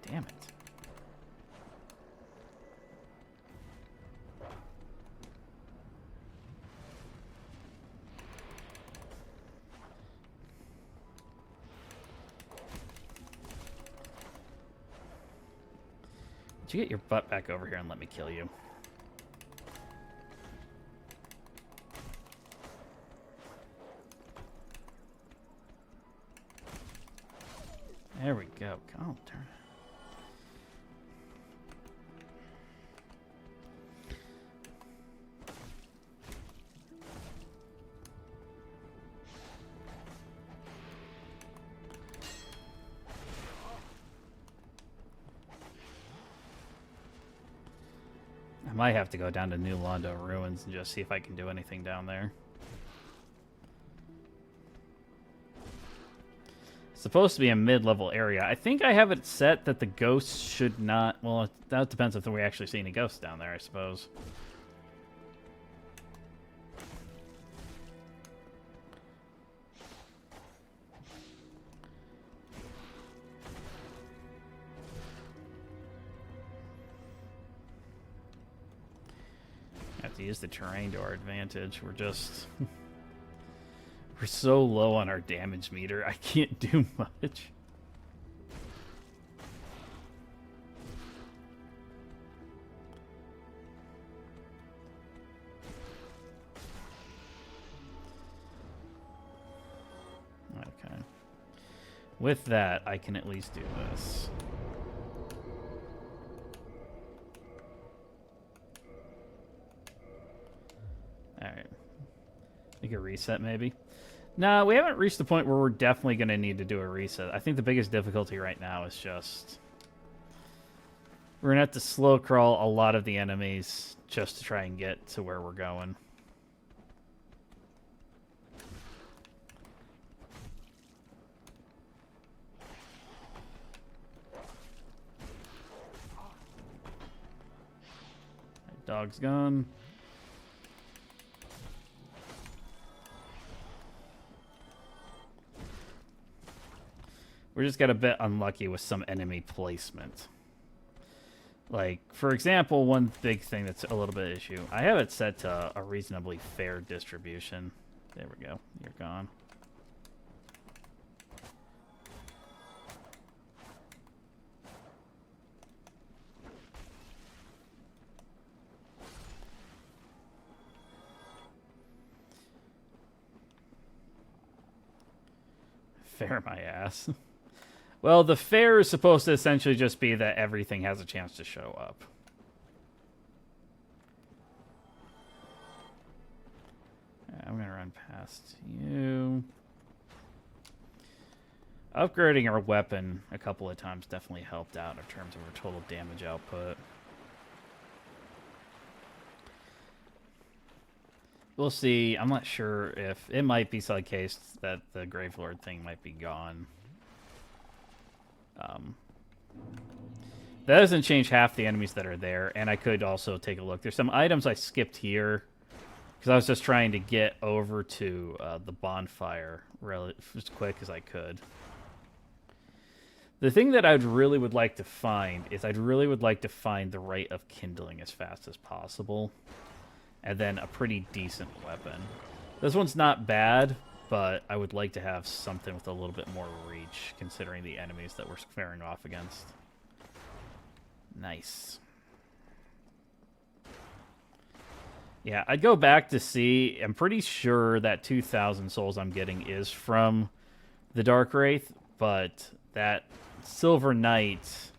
Damn it. Would you get your butt back over here and let me kill you? There we go. Oh, darn it. I might have to go down to New Londo Ruins and just see if I can do anything down there. It's supposed to be a mid-level area. I think I have it set that the ghosts should not... Well, that depends if we actually see any ghosts down there, I suppose. to use the terrain to our advantage. We're just... we're so low on our damage meter, I can't do much. Okay. With that, I can at least do this. Alright. Make a reset, maybe? No, we haven't reached the point where we're definitely going to need to do a reset. I think the biggest difficulty right now is just... we're going to have to slow crawl a lot of the enemies just to try and get to where we're going. Dog's gone. We just got a bit unlucky with some enemy placement. Like, for example, one big thing that's a little bit issue. I have it set to a reasonably fair distribution. There we go. You're gone. Fair my ass. Well, the fair is supposed to essentially just be that everything has a chance to show up. I'm going to run past you. Upgrading our weapon a couple of times definitely helped out in terms of our total damage output. We'll see. I'm not sure if... it might be the case that the Gravelord thing might be gone. That doesn't change half the enemies that are there, and I could also take a look. There's some items I skipped here because I was just trying to get over to the bonfire as quick as I could. The thing that I'd really would like to find is I'd really would like to find the rate of kindling as fast as possible, and then a pretty decent weapon. This one's not bad, but I would like to have something with a little bit more reach, considering the enemies that we're squaring off against. Nice. Yeah, I'd go back to see. I'm pretty sure that 2,000 souls I'm getting is from the Dark Wraith, but that Silver Knight...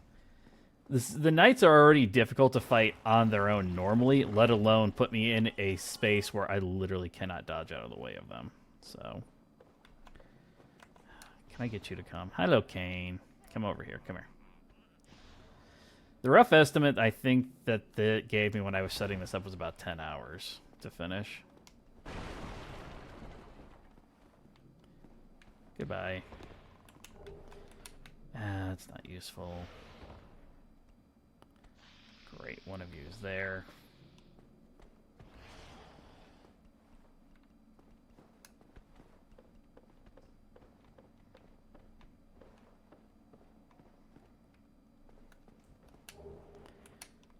the Knights are already difficult to fight on their own normally, let alone put me in a space where I literally cannot dodge out of the way of them. So, can I get you to come? Hello, Kane. Come over here. Come here. The rough estimate I think that it gave me when I was setting this up was about 10 hours to finish. Goodbye. That's not useful. Great, one of you is there.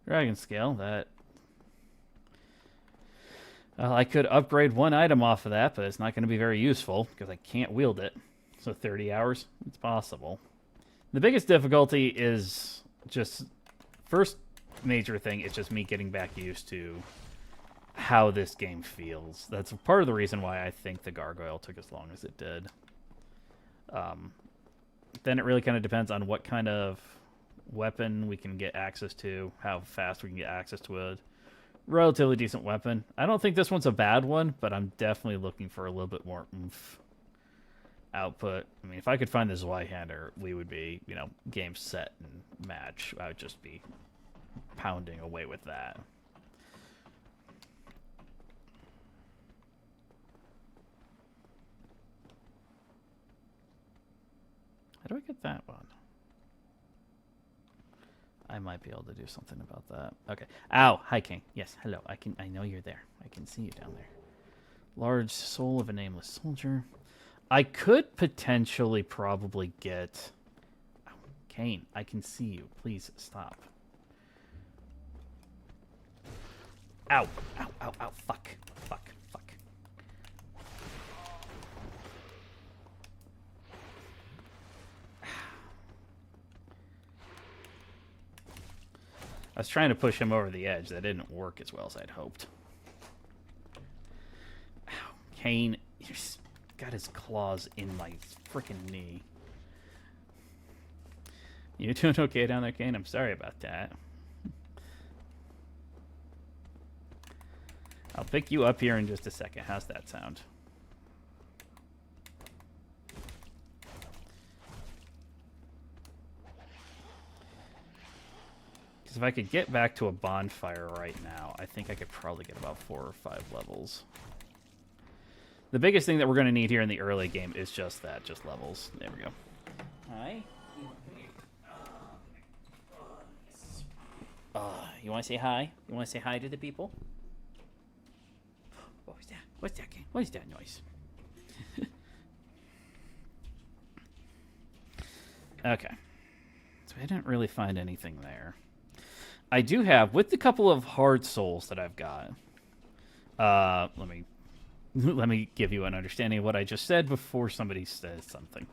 Dragon scale, that... well, I could upgrade one item off of that, but it's not going to be very useful because I can't wield it. So 30 hours, it's possible. The biggest difficulty is just... first major thing is just me getting back used to how this game feels. That's part of the reason why I think the Gargoyle took as long as it did. Then it really kind of depends on what kind of weapon we can get access to, how fast we can get access to a relatively decent weapon. I don't think this one's a bad one, but I'm definitely looking for a little bit more oomph output. I mean, if I could find the Zweihander, we would be, you know, game, set, and match. I would just be pounding away with that. How do I get that one? I might be able to do something about that. Okay. Ow! Hi, King. Yes, hello. I know you're there. I can see you down there. Large soul of a nameless soldier. I could potentially probably get... oh, Kane, I can see you. Please stop. Ow. Ow, ow, ow. Fuck. Fuck. Fuck. I was trying to push him over the edge. That didn't work as well as I'd hoped. Ow. Kane, he's got his claws in my freaking knee. You doing okay down there, Kane? I'm sorry about that. I'll pick you up here in just a second. How's that sound? Because if I could get back to a bonfire right now, I think I could probably get about 4 or 5 levels. The biggest thing that we're going to need here in the early game is just that, just levels. There we go. Hi. You want to say hi? You want to say hi to the people? What was that? What's that? What is that noise? Okay. So I didn't really find anything there. I do have, with the couple of hard souls that I've got, let me give you an understanding of what I just said before somebody says something.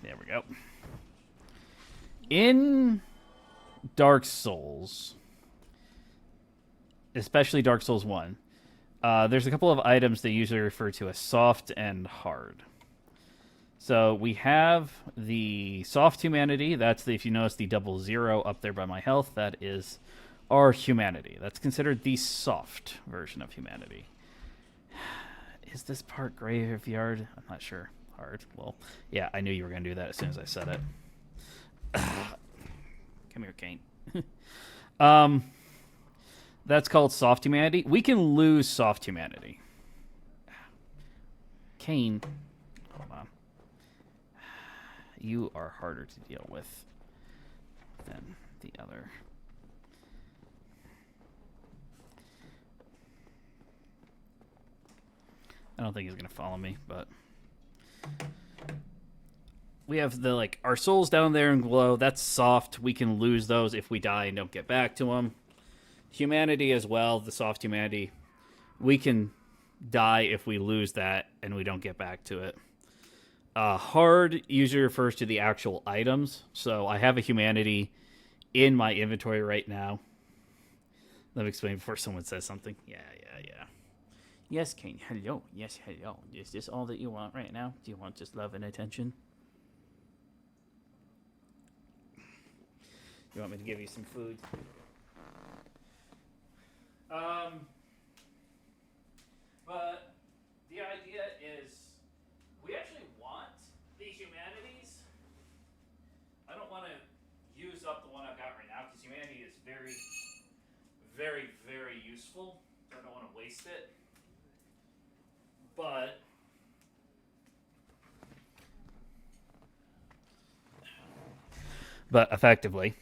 There we go. In Dark Souls, especially Dark Souls 1, there's a couple of items they usually refer to as soft and hard. So we have the soft humanity. That's the, if you notice the 00 up there by my health, that is our humanity. That's considered the soft version of humanity. Is this part graveyard? I'm not sure. Hard. Well, yeah, I knew you were going to do that as soon as I said it. Come here, Kane. That's called soft humanity. We can lose soft humanity. Kane, hold on. You are harder to deal with than the other. I don't think he's going to follow me, but we have the, like, our souls down there in glow. That's soft. We can lose those if we die and don't get back to them. Humanity as well, the soft humanity. We can die if we lose that and we don't get back to it. Hard usually refers to the actual items. So I have a humanity in my inventory right now. Let me explain before someone says something. Yeah. Yes, Kane. Hello. Yes, hello. Is this all that you want right now? Do you want just love and attention? You want me to give you some food? But the idea is we actually want the humanities. I don't want to use up the one I've got right now because humanity is very, very, very useful. So I don't want to waste it. But effectively,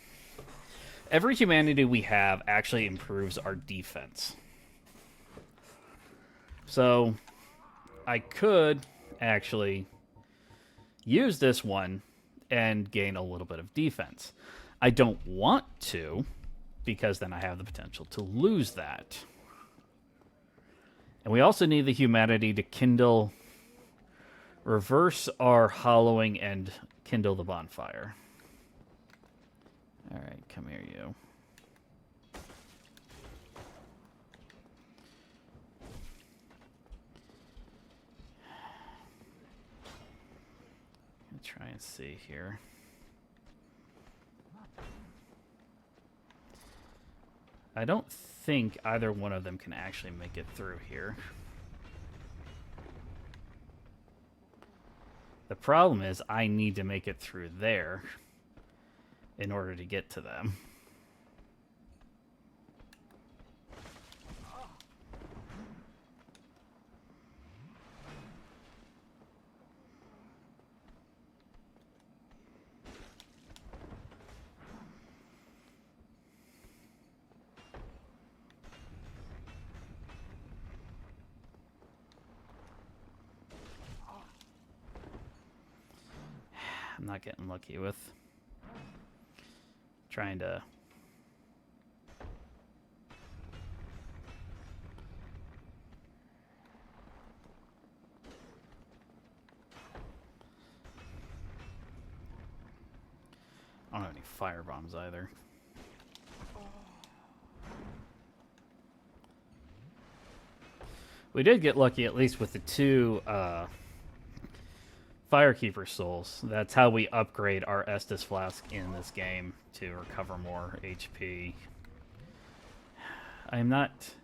every humanity we have actually improves our defense. So I could actually use this one and gain a little bit of defense. I don't want to, because then I have the potential to lose that. And we also need the humanity to kindle, reverse our hollowing, and kindle the bonfire. Alright, come here, you. Let's try and see here. I don't think either one of them can actually make it through here. The problem is I need to make it through there in order to get to them. I'm not getting lucky with trying to I don't have any fire bombs either. We did get lucky, at least with the 2 Firekeeper souls. That's how we upgrade our Estus flask in this game to recover more HP. I'm not...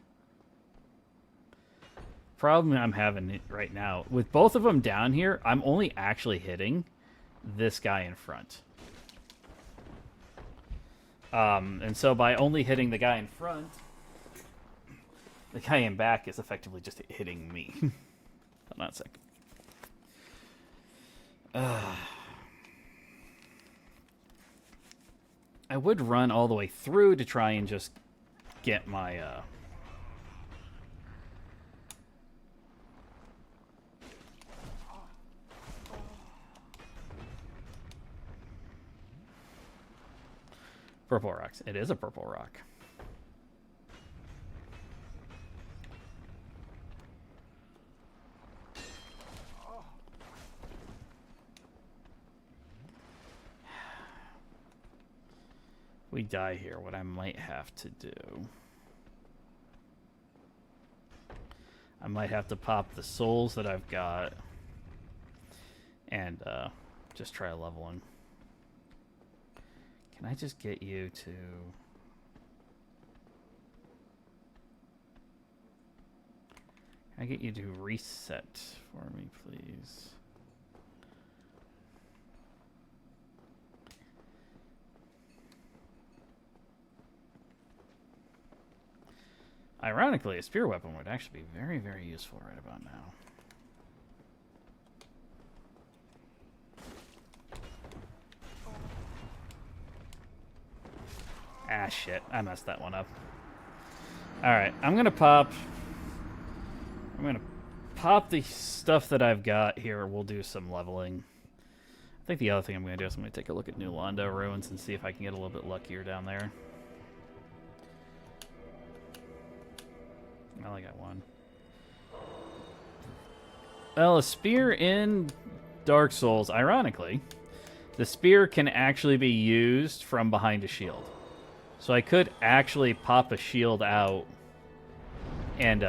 Problem I'm having right now, with both of them down here, I'm only actually hitting this guy in front. And so by only hitting the guy in front, the guy in back is effectively just hitting me. Hold on a second. I would run all the way through to try and just get my... Purple rocks. It is a purple rock. We die here, what I might have to do... I might have to pop the souls that I've got and just try leveling. Can I just get you to... Can I get you to reset for me, please? Ironically, a spear weapon would actually be very, very useful right about now. Ah, shit. I messed that one up. Alright, I'm gonna pop the stuff that I've got here. We'll do some leveling. I think the other thing I'm gonna do is I'm gonna take a look at New Londo ruins and see if I can get a little bit luckier down there. I only got one. Well, a spear in Dark Souls, ironically, the spear can actually be used from behind a shield. So I could actually pop a shield out and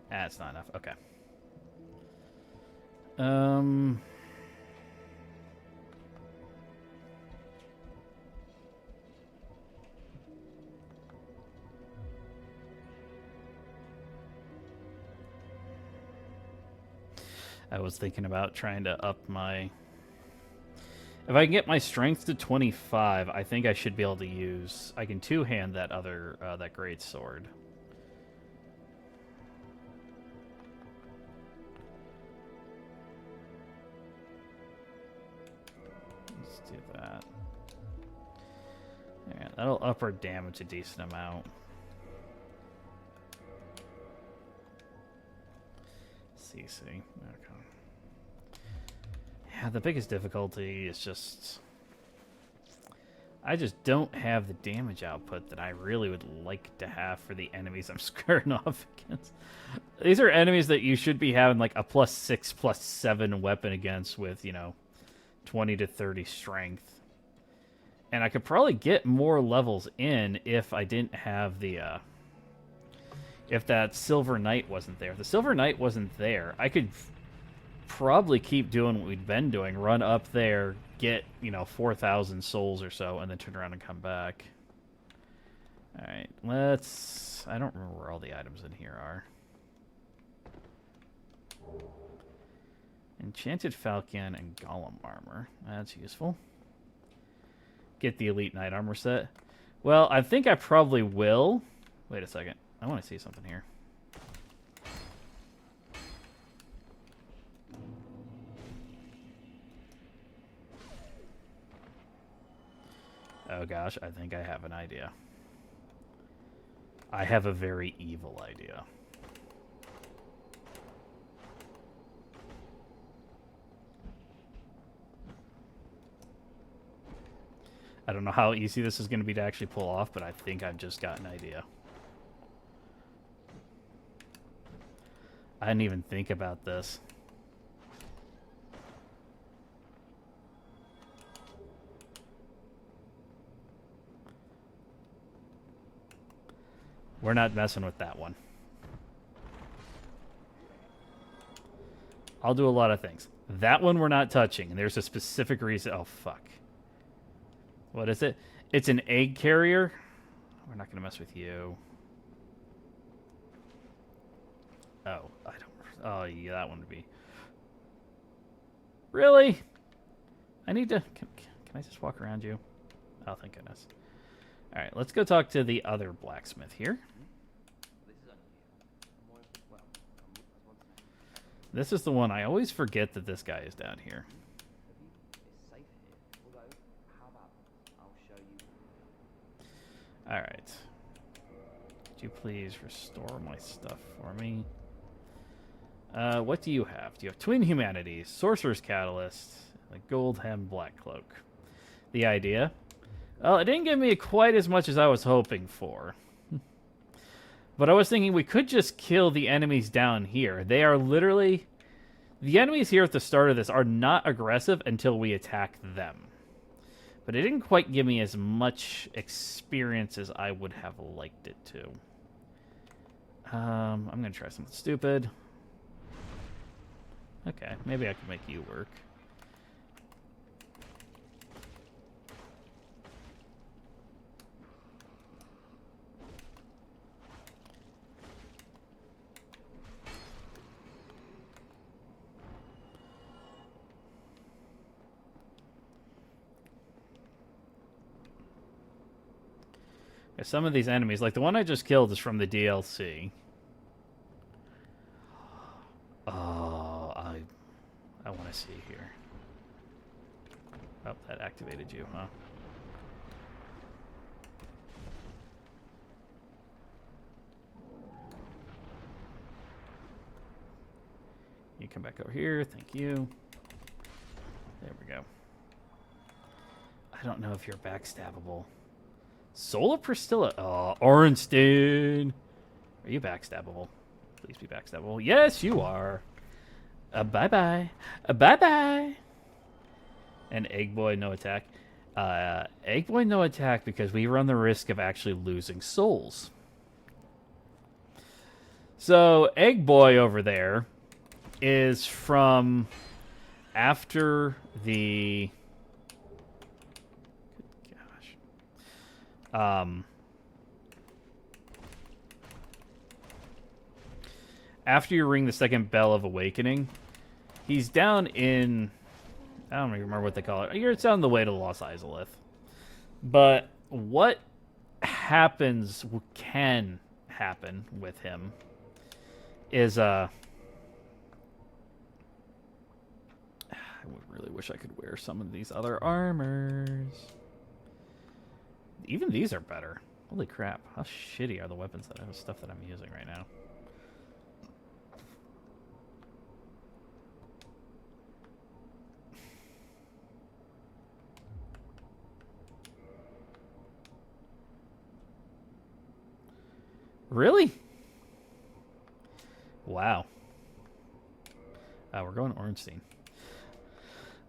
that's not enough. Okay. I was thinking about trying to up my... If I can get my strength to 25, I think I should be able to use... I can two-hand that other, that great sword. Let's do that. Yeah, that'll up our damage a decent amount. CC. Okay. Yeah, the biggest difficulty is just... I just don't have the damage output that I really would like to have for the enemies I'm squaring off against. These are enemies that you should be having like a +6, +7 weapon against with, you know, 20 to 30 strength. And I could probably get more levels in if I didn't have the... if that Silver Knight wasn't there. If the Silver Knight wasn't there, I could probably keep doing what we'd been doing. Run up there, get, you know, 4,000 souls or so, and then turn around and come back. Alright, let's... I don't remember where all the items in here are. Enchanted Falcon and Golem Armor. That's useful. Get the Elite Knight Armor set. Well, I think I probably will. Wait a second. I want to see something here. Oh gosh, I think I have an idea. I have a very evil idea. I don't know how easy this is going to be to actually pull off, but I think I've just got an idea. I didn't even think about this. We're not messing with that one. I'll do a lot of things. That one we're not touching. And there's a specific reason. Oh, fuck. What is it? It's an egg carrier. We're not going to mess with you. Oh, I don't... Oh, yeah, that one would be... Really? I need to... Can I just walk around you? Oh, thank goodness. All right, let's go talk to the other blacksmith here. This is the one. I always forget that this guy is down here. All right. Could you please restore my stuff for me? What do you have? Do you have Twin Humanities, Sorcerer's Catalyst, a Gold Hem Black Cloak? The idea? Well, it didn't give me quite as much as I was hoping for. But I was thinking we could just kill the enemies down here. They are literally... The enemies here at the start of this are not aggressive until we attack them. But it didn't quite give me as much experience as I would have liked it to. I'm going to try something stupid. Okay, maybe I can make you work. Some of these enemies, like the one I just killed, is from the DLC. Oh, I want to see here. Oh, that activated you, huh? You come back over here. Thank you. There we go. I don't know if you're backstabbable. Soul of Priscilla. Oh, Ornstein. Are you backstabbable? Please be backstabbable. Yes, you are. Bye-bye. Bye-bye. And Egg Boy, no attack. Egg Boy, no attack because we run the risk of actually losing souls. So, Egg Boy over there is from after the... after you ring the second bell of awakening, he's down in... I don't even remember what they call it. It's on the way to Los Izalith. But what happens, can happen with him, is... I really wish I could wear some of these other armors. Even these are better. Holy crap. How shitty are the weapons that I have stuff that I'm using right now? Really? Wow. We're going Ornstein.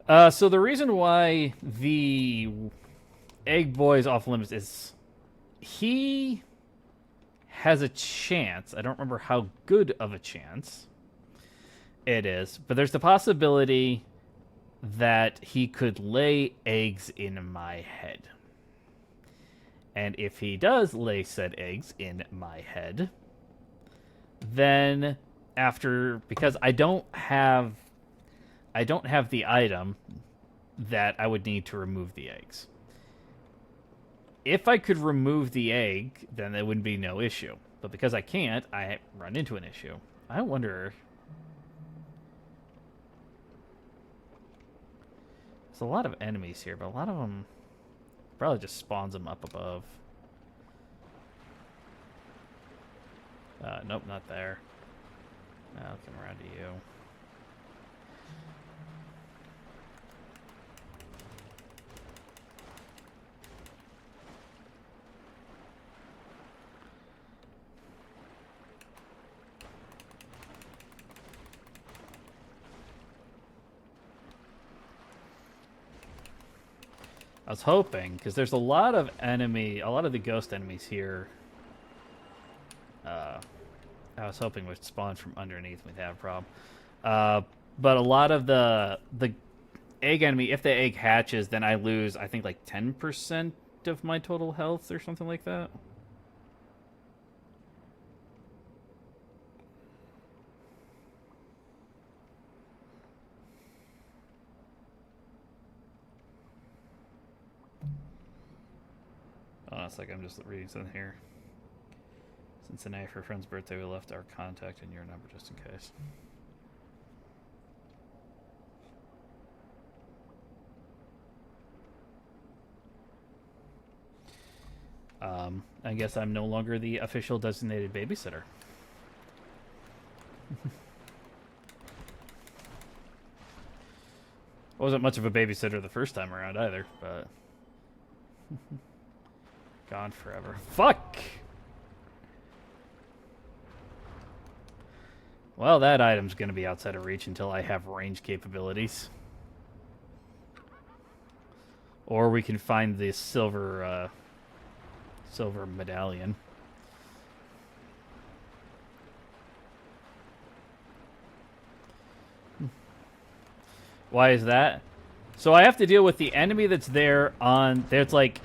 So the reason why the Egg Boy's off limits is he has a chance. I don't remember how good of a chance it is, but there's the possibility that he could lay eggs in my head. And if he does lay said eggs in my head, then because I don't have the item that I would need to remove the eggs. If I could remove the egg, then there wouldn't be no issue. But because I can't, I run into an issue. I wonder... There's a lot of enemies here, but a lot of them... Probably just spawns them up above. Nope, not there. I'll come around to you. I was hoping, because there's a lot of the ghost enemies here. I was hoping would spawn from underneath. We'd have a problem. But a lot of the egg enemy, if the egg hatches, then I lose, I think, like 10% of my total health or something like that. Oh, it's like I'm just reading something here. Cincinnati for a friend's birthday, we left our contact and your number just in case. I guess I'm no longer the official designated babysitter. Wasn't much of a babysitter the first time around either, but gone forever. Fuck! Well, that item's gonna be outside of reach until I have range capabilities. Or we can find the silver medallion. Why is that? So I have to deal with the enemy that's there on... There's like...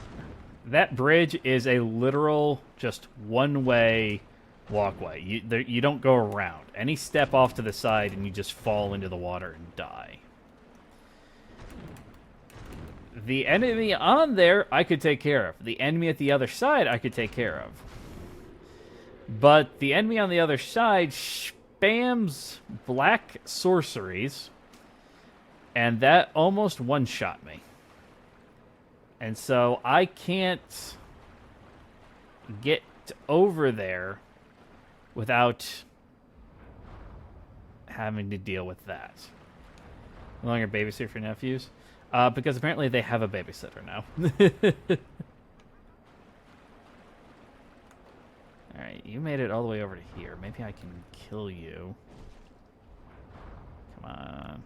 That bridge is a literal, just one-way walkway. You don't go around. Any step off to the side and you just fall into the water and die. The enemy on there, I could take care of. The enemy at the other side, I could take care of. But the enemy on the other side spams black sorceries, and that almost one-shot me. And so I can't get over there without having to deal with that. No longer babysitter for nephews? Because apparently they have a babysitter now. Alright, you made it all the way over to here. Maybe I can kill you. Come on.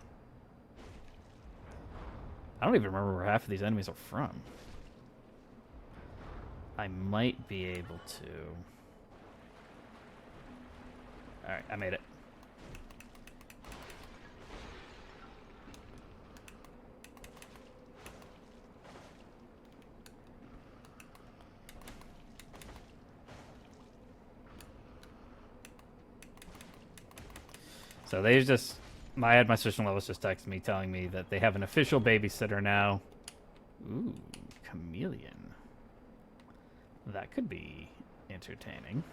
I don't even remember where half of these enemies are from. I might be able to... Alright, I made it. So they just... my sister-in-law was just texting me, telling me that they have an official babysitter now. Ooh, chameleon. That could be entertaining.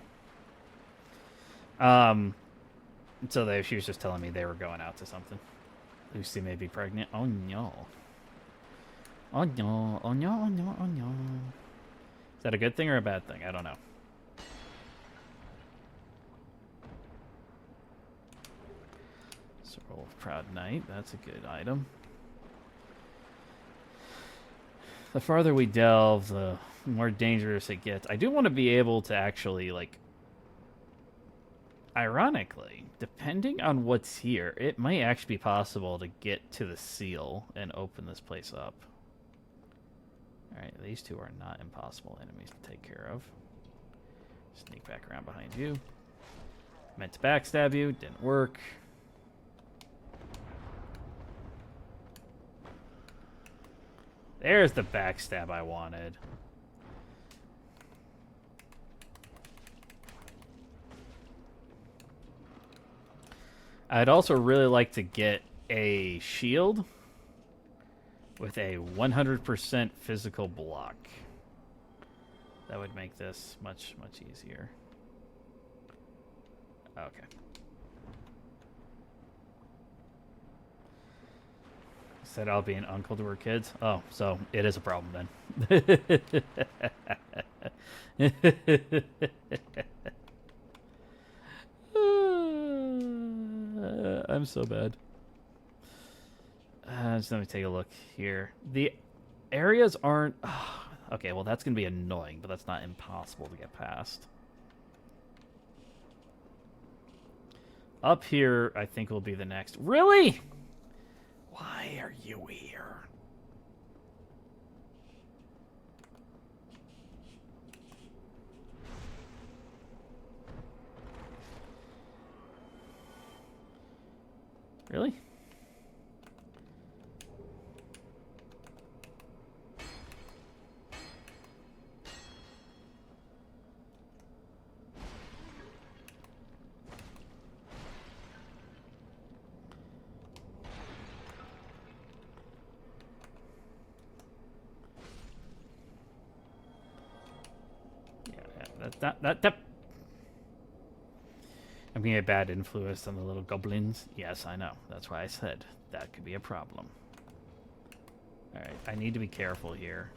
So she was just telling me they were going out to something. Lucy may be pregnant. Oh no. Oh no. Oh no. Oh no. Oh no. Is that a good thing or a bad thing? I don't know. Scroll of Proud Knight. That's a good item. The farther we delve, the more dangerous it gets. I do want to be able to actually, like... Ironically, depending on what's here, it might actually be possible to get to the seal and open this place up. Alright, these two are not impossible enemies to take care of. Sneak back around behind you. Meant to backstab you, didn't work. There's the backstab I wanted. I'd also really like to get a shield with a 100% physical block. That would make this much, much easier. Okay. Said I'll be an uncle to her kids. Oh, so it is a problem then. I'm so bad. Just let me take a look here. The areas aren't... okay, well that's going to be annoying, but that's not impossible to get past. Up here, I think, will be the next... Really? Why are you here? Really? That. I'm being a bad influence on the little goblins. Yes, I know. That's why I said that could be a problem. Alright, I need to be careful here.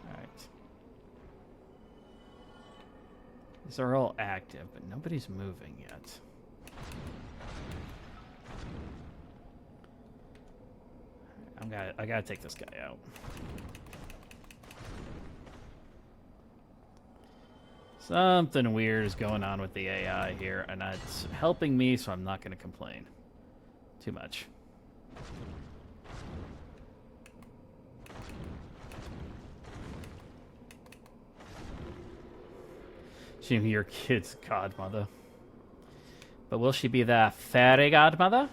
Alright. These are all active, but nobody's moving yet. I gotta take this guy out. Something weird is going on with the AI here, and it's helping me, so I'm not going to complain too much. She be your kid's godmother. But will she be the fairy godmother?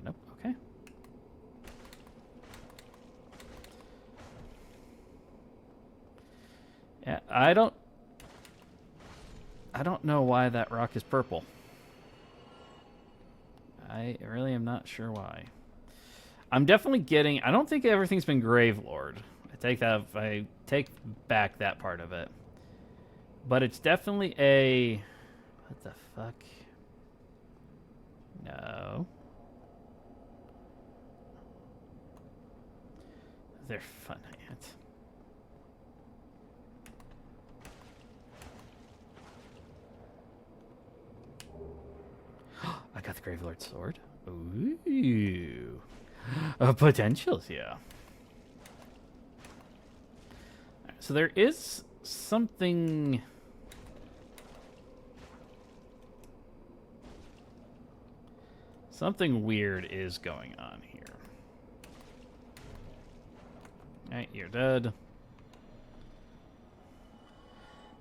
Nope. Okay. Yeah, I don't know why that rock is purple. I really am not sure why. I'm definitely getting... I don't think everything's been Gravelord. I take back that part of it. But it's definitely a... What the fuck? No. They're fun ants. I got the Gravelord sword. Ooh. Potentials, yeah. So there is something... Something weird is going on here. Alright, you're dead.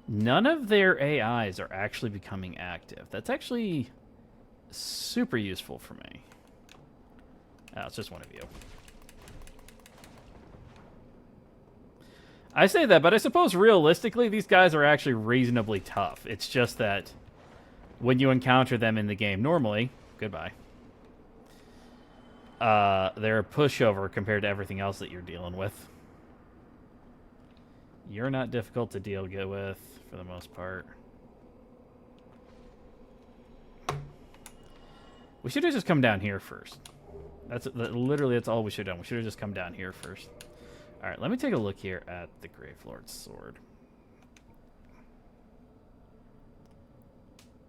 None of their AIs are actually becoming active. That's actually super useful for me. Oh, it's just one of you. I say that, but I suppose realistically, these guys are actually reasonably tough. It's just that when you encounter them in the game normally, goodbye, they're a pushover compared to everything else that you're dealing with. You're not difficult to deal with for the most part. We should have just come down here first. Literally, that's all we should have done. We should have just come down here first. Alright, let me take a look here at the Gravelord's sword.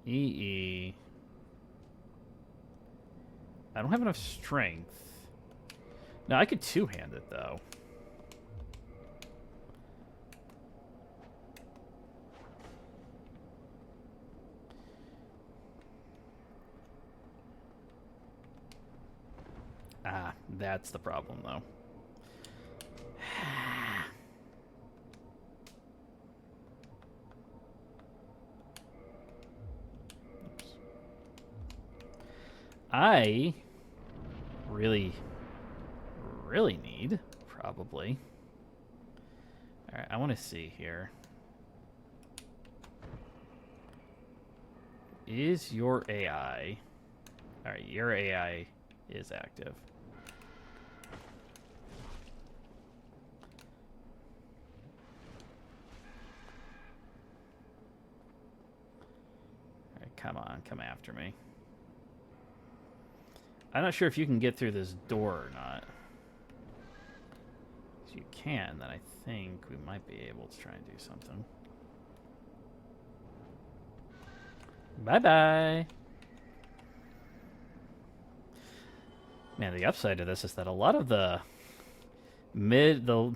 I don't have enough strength. No, I could two-hand it, though. Ah, that's the problem, though. I really need, probably. Alright, I want to see here. Is your AI... Alright, your AI is active. Alright, come on, come after me. I'm not sure if you can get through this door or not. If you can, then I think we might be able to try and do something. Bye-bye. Man, the upside to this is that a lot of the well,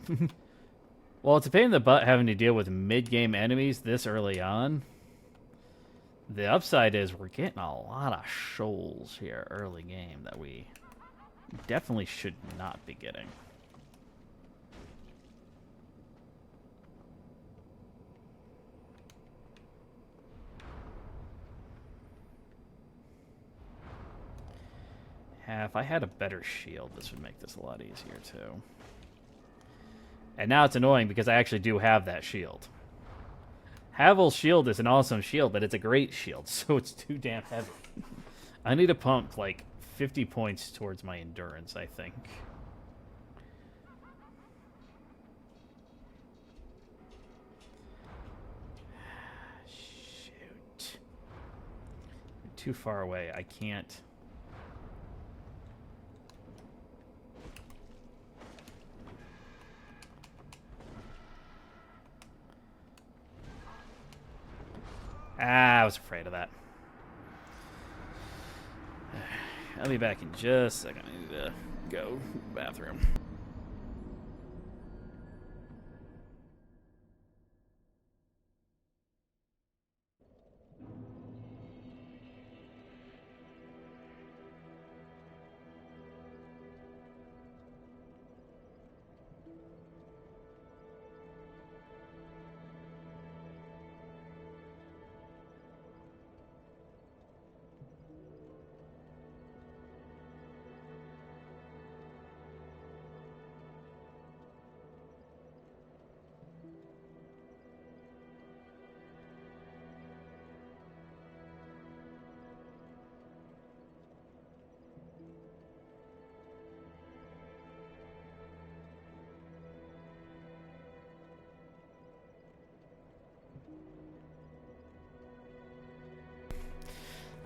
it's a pain in the butt having to deal with mid-game enemies this early on. The upside is we're getting a lot of shoals here early game that we Definitely should not be getting. If I had a better shield, this would make this a lot easier, too. And now it's annoying because I actually do have that shield. Havel's shield is an awesome shield, but it's a great shield, so it's too damn heavy. I need to pump, like, 50 points towards my endurance, I think. Shoot. Too far away. I can't... I was afraid of that. I'll be back in just a second. I need to go to the bathroom.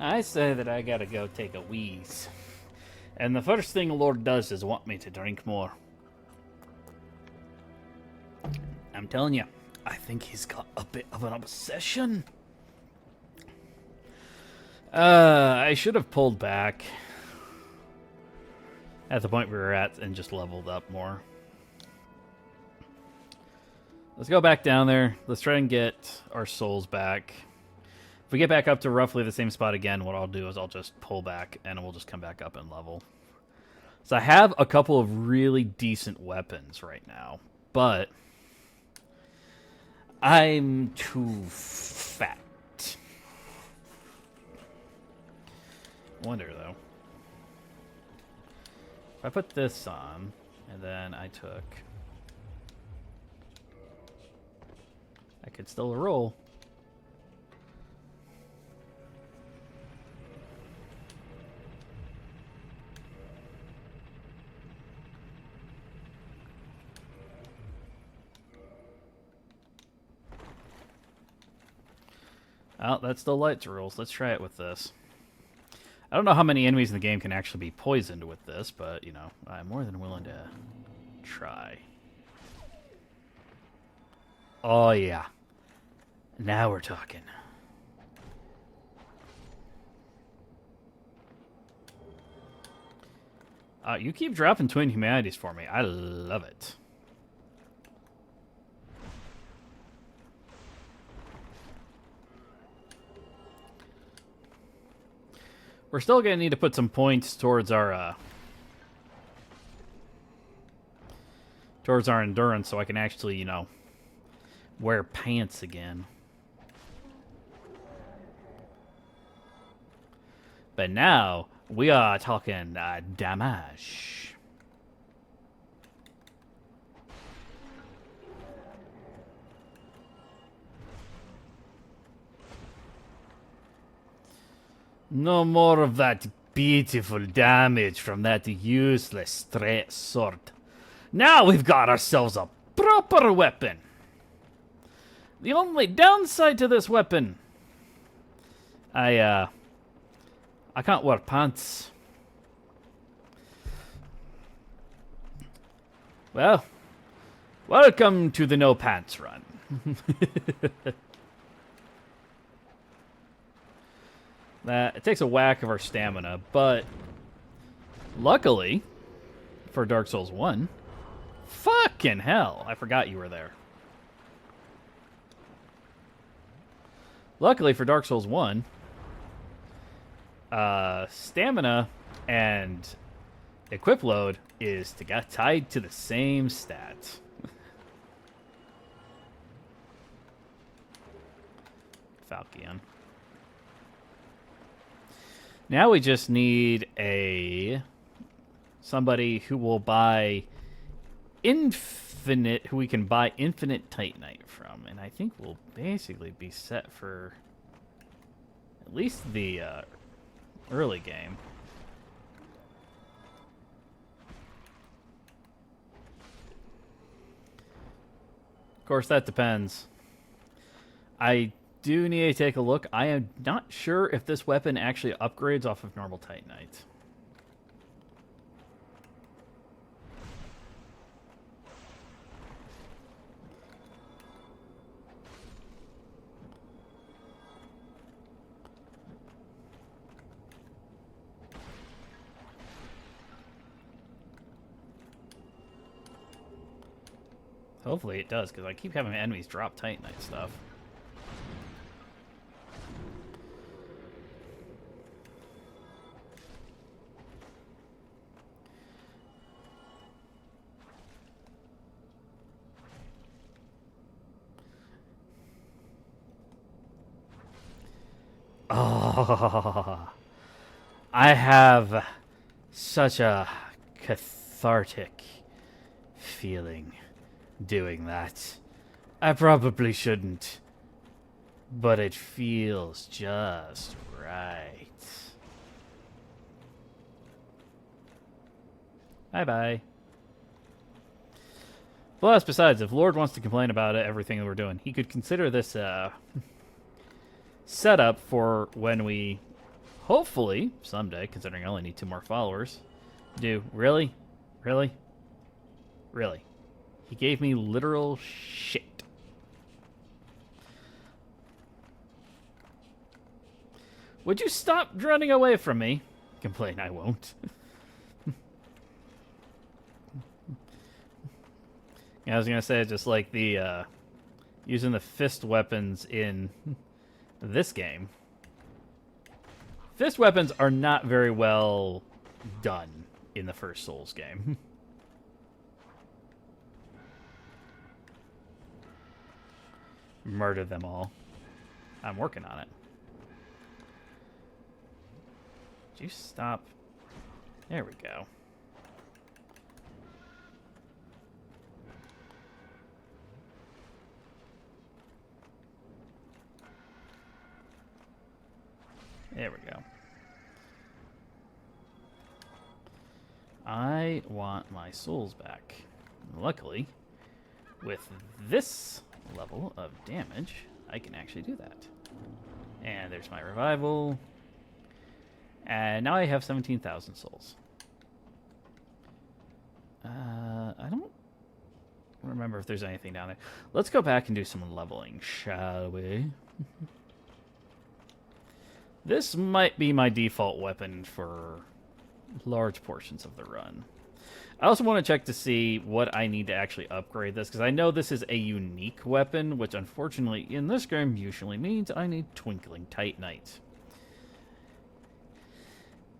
I say that I gotta go take a wheeze. And the first thing the Lord does is want me to drink more. I'm telling you, I think he's got a bit of an obsession. I should have pulled back at the point we were at and just leveled up more. Let's go back down there. Let's try and get our souls back. If we get back up to roughly the same spot again, what I'll do is I'll just pull back and we'll just come back up and level. So I have a couple of really decent weapons right now, but I'm too fat. Wonder though. If I put this on and then I took, I could still roll. Oh, that's the lights rules. Let's try it with this. I don't know how many enemies in the game can actually be poisoned with this, but, you know, I'm more than willing to try. Oh, yeah. Now we're talking. You keep dropping twin humanities for me. I love it. We're still going to need to put some points towards our endurance so I can actually, you know, wear pants again. But now we are talking damage. No more of that beautiful damage from that useless straight sword. Now we've got ourselves a proper weapon. The only downside to this weapon, I can't wear pants. Well, welcome to the no pants run. It takes a whack of our stamina, but luckily for Dark Souls 1, fucking hell, I forgot you were there. Luckily for Dark Souls 1, stamina and Equip load is to get tied to the same stat. Falcon. Now we just need somebody who will buy who we can buy infinite Titanite from, and I think we'll basically be set for at least the early game. Of course, that depends. I do need to take a look. I am not sure if this weapon actually upgrades off of normal Titanite. Hopefully it does, because I keep having enemies drop Titanite stuff. Oh, I have such a cathartic feeling doing that. I probably shouldn't, but it feels just right. Bye-bye. Plus, besides, if Lord wants to complain about everything that we're doing, he could consider this setup for when we, hopefully, someday, considering I only need 2 more followers, do. Really? Really? Really? He gave me literal shit. Would you stop running away from me? Complain, I won't. Yeah, I was gonna say, just like the using the fist weapons in this game. Fist weapons are not very well done in the first Souls game. Murder them all. I'm working on it. Did you stop? There we go. There we go. I want my souls back. Luckily, with this level of damage, I can actually do that. And there's my revival. And now I have 17,000 souls. I don't remember if there's anything down there. Let's go back and do some leveling, shall we? This might be my default weapon for large portions of the run. I also want to check to see what I need to actually upgrade this, because I know this is a unique weapon, which unfortunately in this game usually means I need Twinkling Titanite.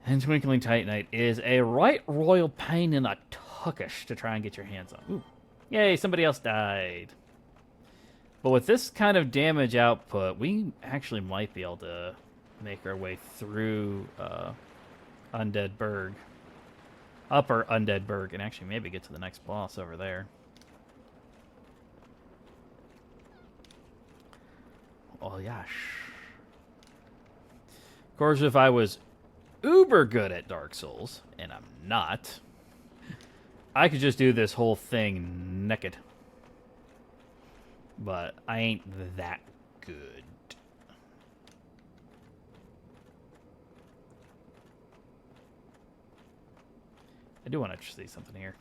And Twinkling Titanite is a right royal pain in the tuckish to try and get your hands on. Ooh. Yay, somebody else died. But with this kind of damage output, we actually might be able to make our way through Undead Burg. Upper Undead Burg, and actually maybe get to the next boss over there. Oh, yash. Of course, if I was uber good at Dark Souls, and I'm not, I could just do this whole thing naked. But I ain't that good. I do want to see something here.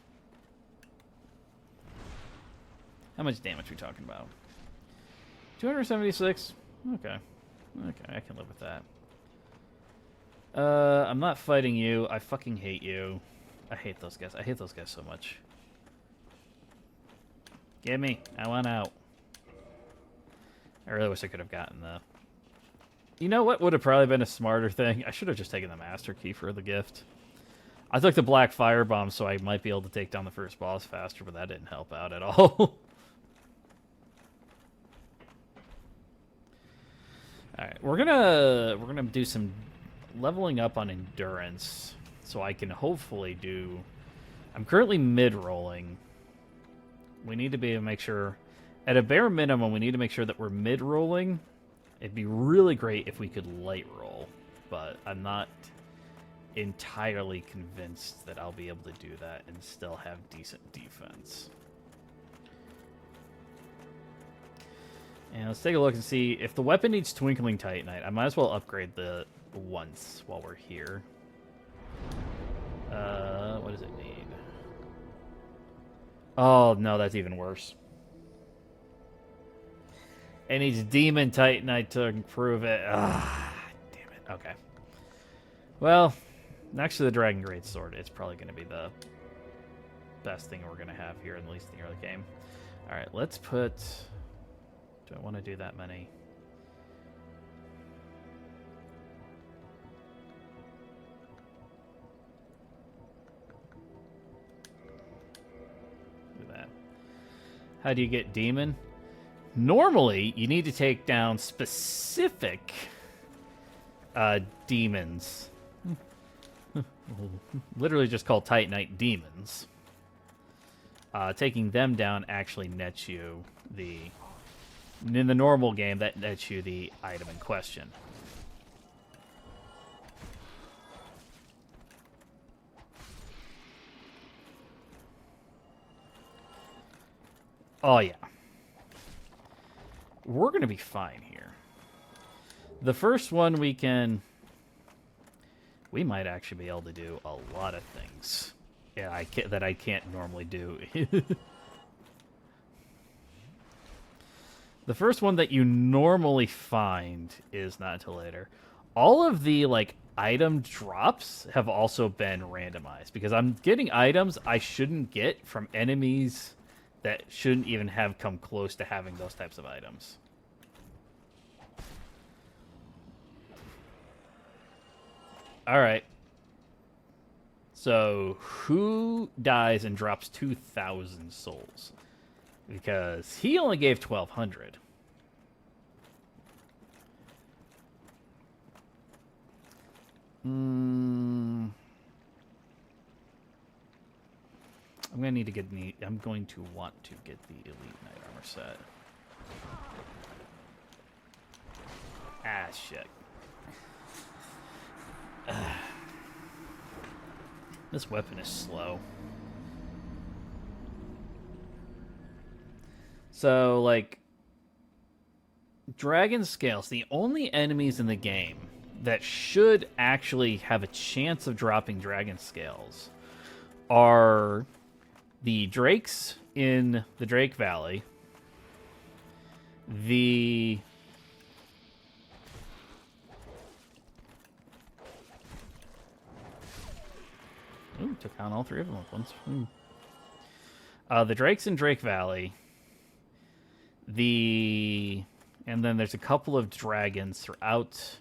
How much damage are we talking about? 276? Okay. Okay, I can live with that. I'm not fighting you. I fucking hate you. I hate those guys. I hate those guys so much. Get me. I want out. I really wish I could have gotten the... You know what would have probably been a smarter thing? I should have just taken the Master Key for the gift. I took the black firebomb so I might be able to take down the first boss faster, but that didn't help out at all. Alright, we're gonna do some leveling up on endurance so I can hopefully do... I'm currently mid-rolling. We need to be able to make sure, at a bare minimum, we need to make sure that we're mid-rolling. It'd be really great if we could light roll, but I'm not entirely convinced that I'll be able to do that and still have decent defense. And let's take a look and see if the weapon needs Twinkling Titanite. I might as well upgrade the once while we're here. What does it need? Oh, no, that's even worse. It needs Demon Titanite to improve it. Ah, damn it. Okay. Well, next to the Dragon Great Sword, it's probably going to be the best thing we're going to have here, at least in the early game. Alright, let's put... Do I want to do that many? Do that. How do you get Demon? Normally, you need to take down specific demons. Literally just called Titanite demons. Taking them down actually nets you the... In the normal game, that nets you the item in question. Oh, yeah. We're going to be fine here. The first one we can... We might actually be able to do a lot of things that I can't normally do. The first one that you normally find is not until later. All of the, like, item drops have also been randomized, because I'm getting items I shouldn't get from enemies that shouldn't even have come close to having those types of items. Alright. So, who dies and drops 2,000 souls? Because he only gave 1,200. I'm gonna need to get the... I'm going to want to get the Elite Knight Armor set. Ah, shit. This weapon is slow. So, like, Dragon Scales, the only enemies in the game that should actually have a chance of dropping Dragon Scales are the Drakes in the Drake Valley, the... Ooh, took down all three of them at once. The Drakes in Drake Valley, and then there's a couple of dragons throughout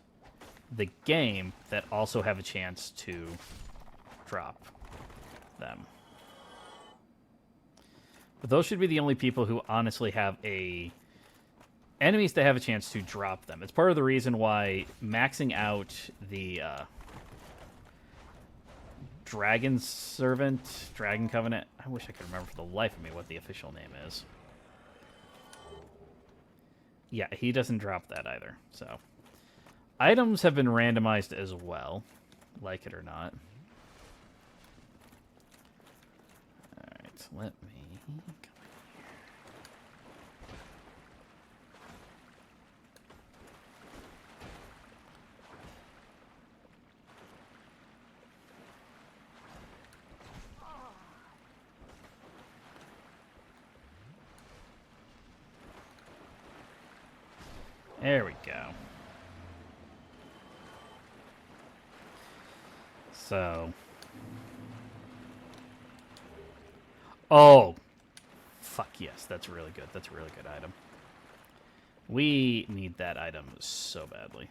the game that also have a chance to drop them. But those should be the only people who honestly have enemies that have a chance to drop them. It's part of the reason why maxing out the Dragon Servant, Dragon Covenant, I wish I could remember for the life of me what the official name is. Yeah, he doesn't drop that either, so... Items have been randomized as well, like it or not. Alright, let me... There we go. So... Oh! Fuck yes, that's really good. That's a really good item. We need that item so badly.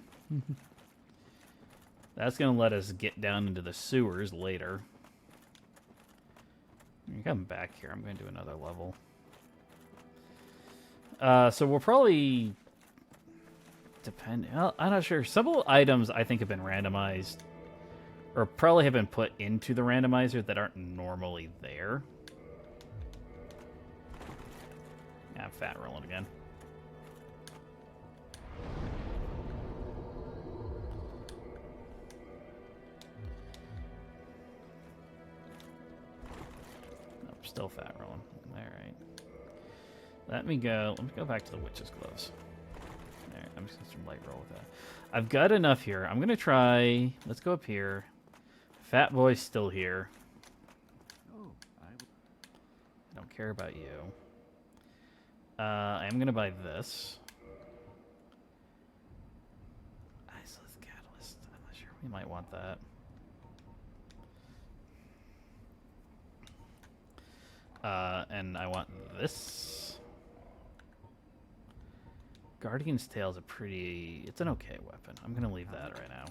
That's going to let us get down into the sewers later. You come back here. I'm going to do another level. So we'll probably depend. Well, I'm not sure. Several items I think have been randomized, or probably have been put into the randomizer that aren't normally there. Yeah, I'm fat rolling again. Nope, still fat rolling. All right. Let me go back to the witch's gloves. All right, I'm just gonna some light roll with that. I've got enough here. I'm gonna try. Let's go up here. Fat boy's still here. Oh, I don't care about you. I am gonna buy this. Iceless catalyst. I'm not sure we might want that. And I want this. Guardian's Tail is it's an okay weapon. I'm gonna leave that right now.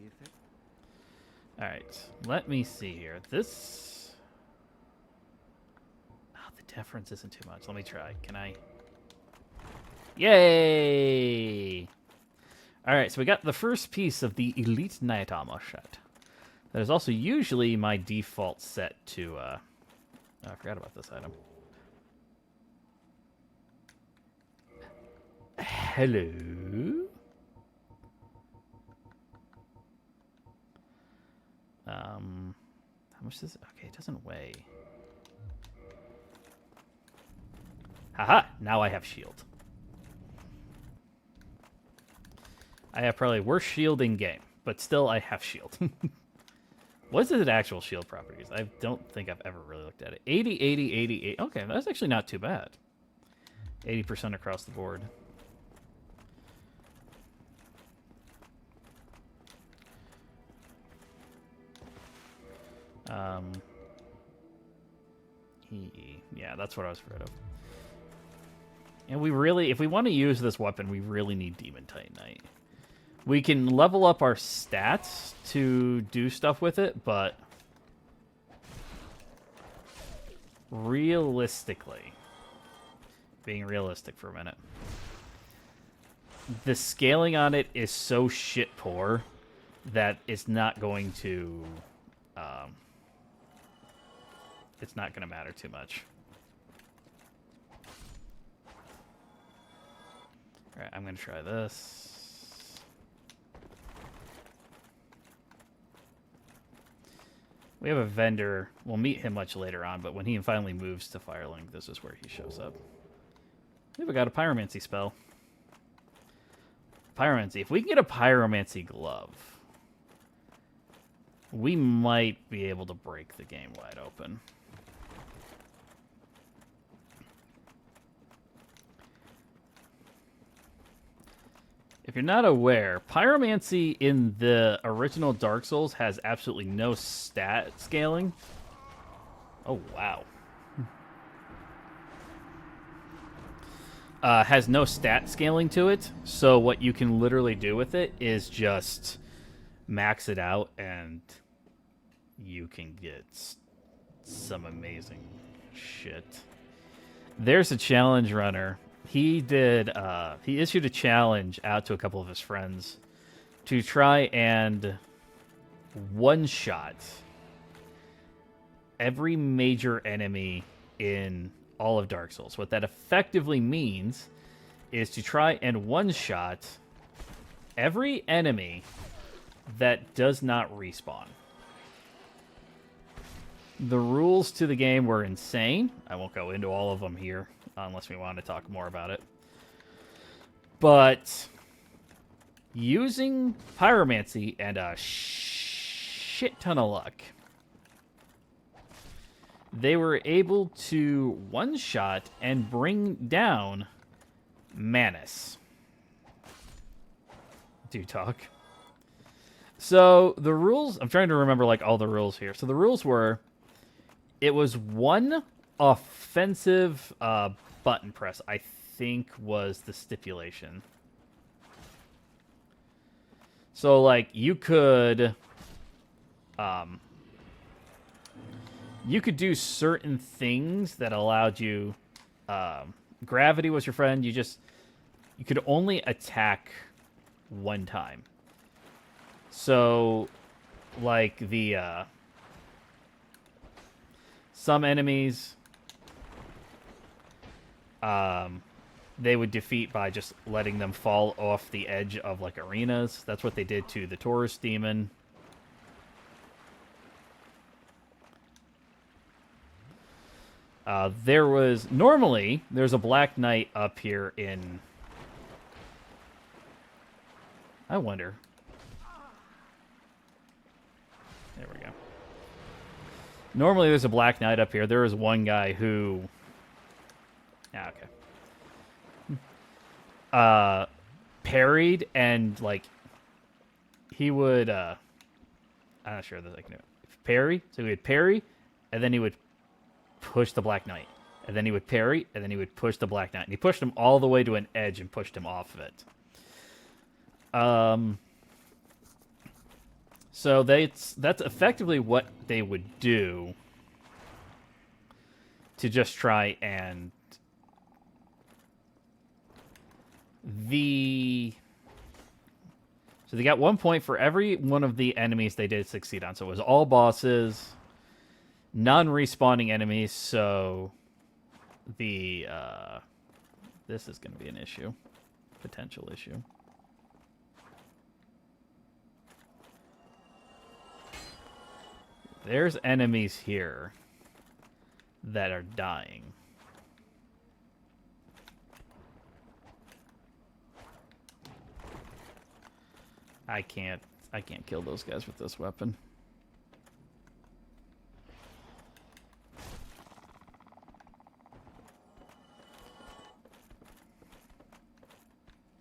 do you think? Alright, let me see here. This... Oh, the difference isn't too much. Let me try. Can I... Yay! Alright, so we got the first piece of the Elite Night Armor set. That is also usually my default set to... Oh, I forgot about this item. Hello? How much does it... Okay, it doesn't weigh. Haha! Now I have shield. I have probably worst shield in game, but still I have shield. What is its actual shield properties? I don't think I've ever really looked at it. 80, 80, 88. Okay, that's actually not too bad. 80% across the board. Yeah, that's what I was afraid of. And we really, if we want to use this weapon, we really need Demon Titanite. We can level up our stats to do stuff with it, but realistically, being realistic for a minute, the scaling on it is so shit poor that it's not going to matter too much. All right, I'm going to try this. We have a vendor. We'll meet him much later on, but when he finally moves to Firelink, this is where he shows up. We got a Pyromancy spell. Pyromancy. If we can get a Pyromancy glove, we might be able to break the game wide open. If you're not aware, Pyromancy in the original Dark Souls has absolutely no stat scaling. Oh, wow. Has no stat scaling to it, so what you can literally do with it is just max it out, and you can get some amazing shit. There's a challenge runner. He issued a challenge out to a couple of his friends to try and one-shot every major enemy in all of Dark Souls. What that effectively means is to try and one-shot every enemy that does not respawn. The rules to the game were insane. I won't go into all of them here unless we want to talk more about it. But using Pyromancy and a shit ton of luck, they were able to one-shot and bring down Manus. Do talk. So the rules, I'm trying to remember like all the rules here. So the rules were, it was one offensive button press, I think was the stipulation. So like you could you could do certain things that allowed you. Gravity was your friend. You could only attack one time. So, like the some enemies, they would defeat by just letting them fall off the edge of like arenas. That's what they did to the Taurus demon. There's a Black Knight up here in. I wonder. There we go. Normally there's a Black Knight up here. There is one guy who. Okay. Parried and like he would. I'm not sure that I can do it. Parry. So he would parry, and then he would push the Black Knight, and then he would parry, and then he would push the Black Knight, and he pushed him all the way to an edge and pushed him off of it. So that's effectively what they would do to just try and so they got 1 point for every one of the enemies they did succeed on. So it was all bosses, non-respawning enemies. So the this is going to be an issue, potential issue. There's enemies here that are dying. I can't kill those guys with this weapon.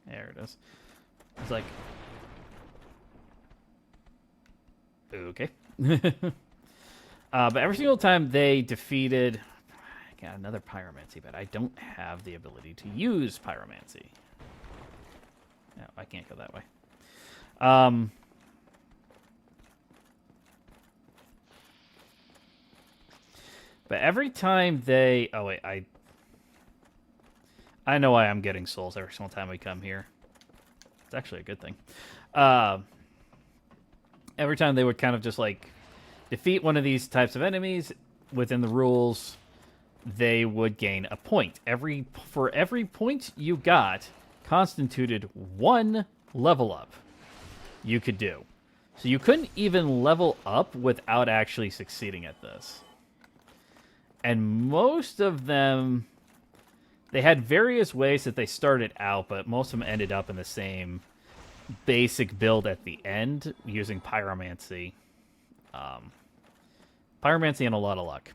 There it is. It's like okay. But every single time they defeated... I got another pyromancy, but I don't have the ability to use pyromancy. No, I can't go that way. But every time they... Oh, wait, I know why I'm getting souls every single time we come here. It's actually a good thing. Every time they would kind of just, like, defeat one of these types of enemies within the rules, they would gain a point. For every point you got constituted one level up you could do. So you couldn't even level up without actually succeeding at this. And most of them, they had various ways that they started out, but most of them ended up in the same basic build at the end using pyromancy. Pyromancy and a lot of luck.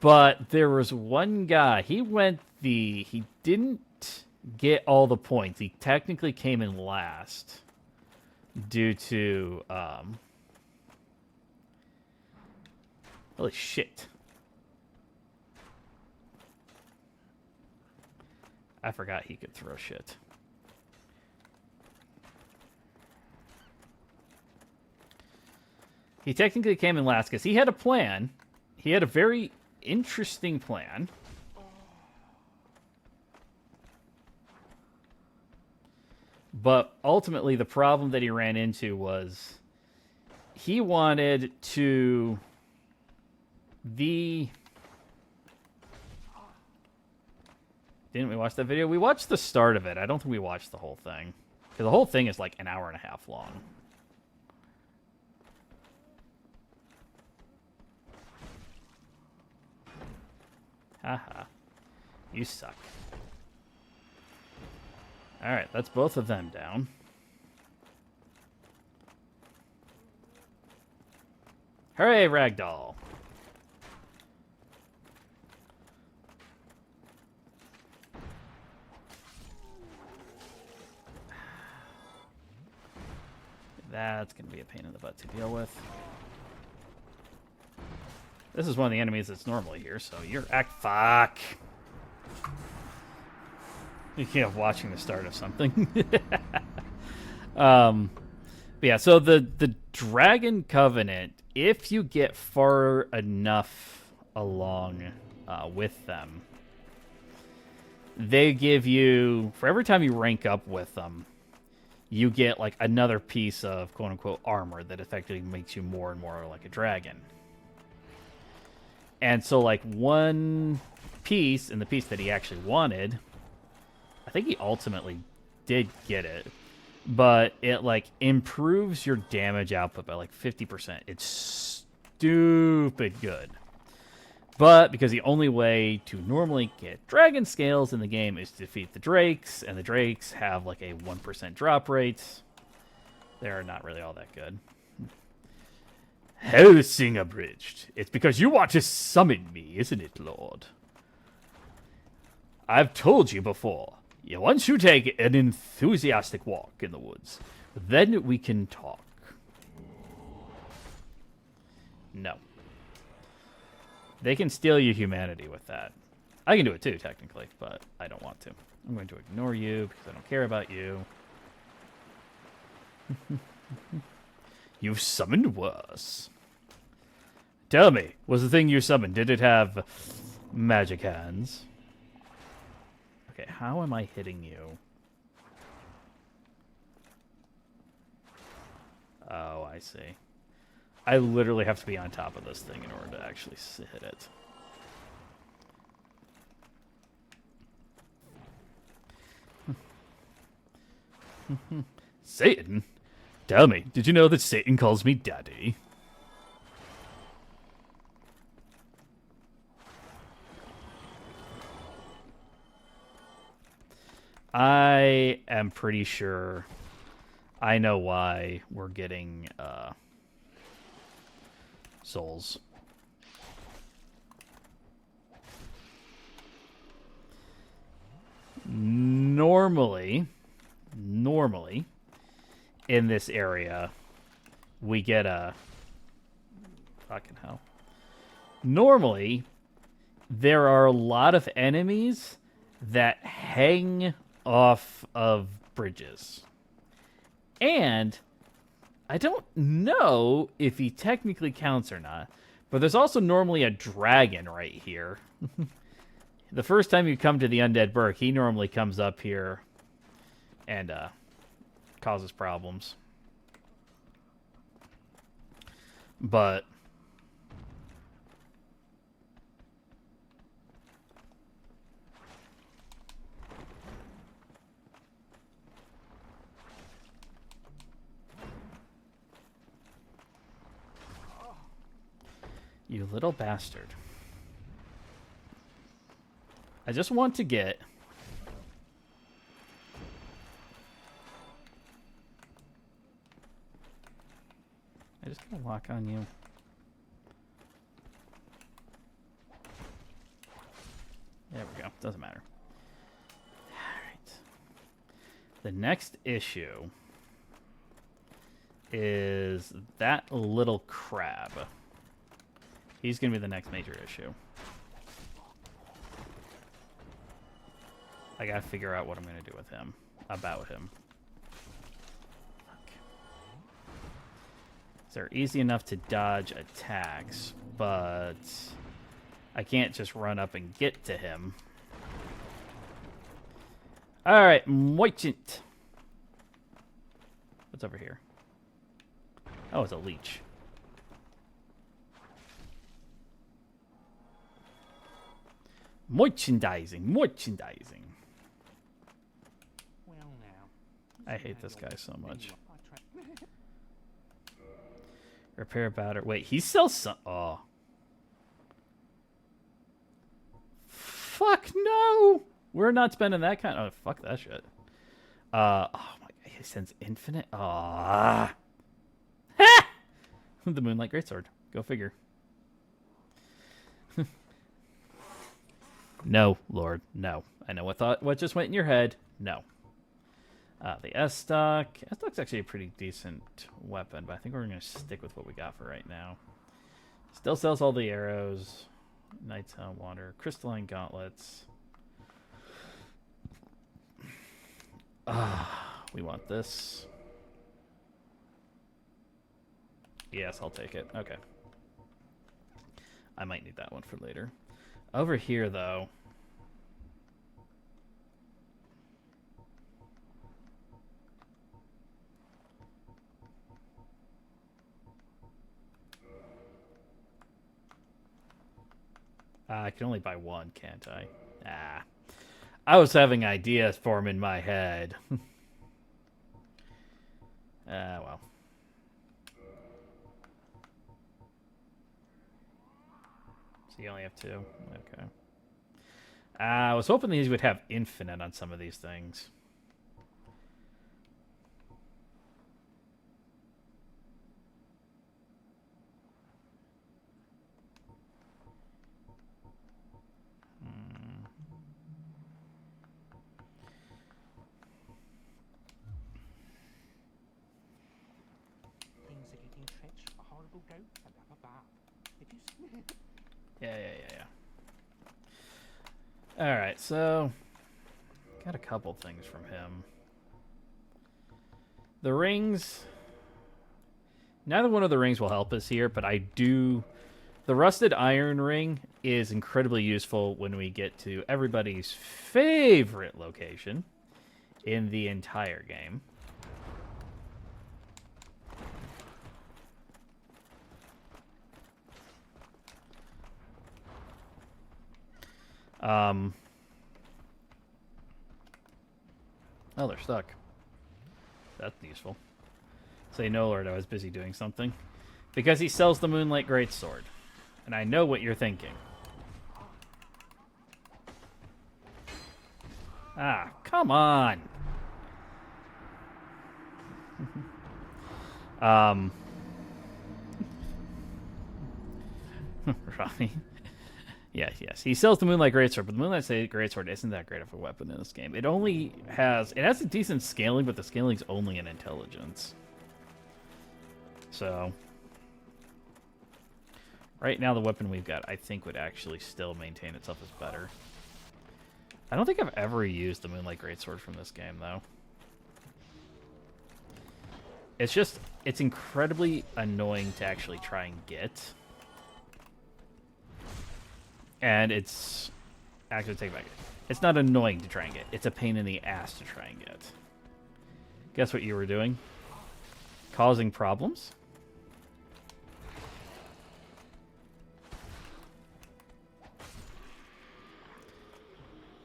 But there was one guy, he didn't get all the points. He technically came in last due to, holy shit. I forgot he could throw shit. He technically came in last because he had a plan. He had a very interesting plan. But ultimately, the problem that he ran into was he wanted to... Didn't we watch that video? We watched the start of it. I don't think we watched the whole thing. Because the whole thing is like an hour and a half long. Haha. You suck. Alright, that's both of them down. Hooray, Ragdoll! That's going to be a pain in the butt to deal with. This is one of the enemies that's normally here, so you're fuck. You can't watching the start of something. But yeah, so the Dragon Covenant if you get far enough along with them, they give you, for every time you rank up with them, you get like another piece of quote unquote armor that effectively makes you more and more like a dragon. And so like one piece, and the piece that he actually wanted, I think he ultimately did get it, but it like improves your damage output by like 50%. It's stupid good. But because the only way to normally get dragon scales in the game is to defeat the drakes, and the drakes have like a 1% drop rate, they're not really all that good. Helsing abridged. It's because you want to summon me, isn't it, Lord? I've told you before. Once you take an enthusiastic walk in the woods, then we can talk. No. They can steal your humanity with that. I can do it too, technically, but I don't want to. I'm going to ignore you because I don't care about you. You've summoned worse. Tell me, was the thing you summoned, did it have magic hands? Okay, how am I hitting you? Oh, I see. I literally have to be on top of this thing in order to actually hit it. Satan? Tell me, did you know that Satan calls me Daddy? I am pretty sure I know why we're getting souls. Normally, in this area, we get a... Fucking hell. Normally, there are a lot of enemies that hang off of bridges. And I don't know if he technically counts or not, but there's also normally a dragon right here. The first time you come to the Undead Burg, he normally comes up here and causes problems. But you little bastard. I just want to get... I just gotta lock on you. There we go. Doesn't matter. Alright. The next issue is that little crab. He's gonna be the next major issue. I gotta figure out what I'm gonna do with him. About him. They're easy enough to dodge attacks, but I can't just run up and get to him. Alright, Moichint. What's over here? Oh, it's a leech. Merchandising. Well now. I hate this guy so much. Repair batter. Wait, he sells some. Oh. Fuck no! We're not spending that kind. Oh, fuck that shit. Oh my god, he sends infinite. Ah. Ha! The Moonlight Greatsword. Go figure. No, Lord, no. I know what just went in your head. No. The S-Stock. S-Stock's actually a pretty decent weapon, but I think we're going to stick with what we got for right now. Still sells all the arrows. Knight's Helm, Water. Crystalline Gauntlets. We want this. Yes, I'll take it. Okay. I might need that one for later. Over here, though. I can only buy one, can't I? Ah. I was having ideas form in my head. Well. So you only have two? Okay. I was hoping these would have infinite on some of these things. Things are getting trenched, a horrible goat, and up a bar. If you Yeah. Alright, so... got a couple things from him. The rings... neither one of the rings will help us here, but I do... the rusted iron ring is incredibly useful when we get to everybody's favorite location in the entire game. Oh, they're stuck. That's useful. Say no, Lord, I was busy doing something. Because he sells the Moonlight Greatsword. And I know what you're thinking. Ah, come on! Ronnie. Yes. He sells the Moonlight Greatsword, but the Moonlight Greatsword isn't that great of a weapon in this game. It has a decent scaling, but the scaling's only in intelligence. So, right now the weapon we've got, I think, would actually still maintain itself as better. I don't think I've ever used the Moonlight Greatsword from this game, though. It's incredibly annoying to actually try and get. And it's... actually, take it back. It's not annoying to try and get. It's a pain in the ass to try and get. Guess what you were doing? Causing problems?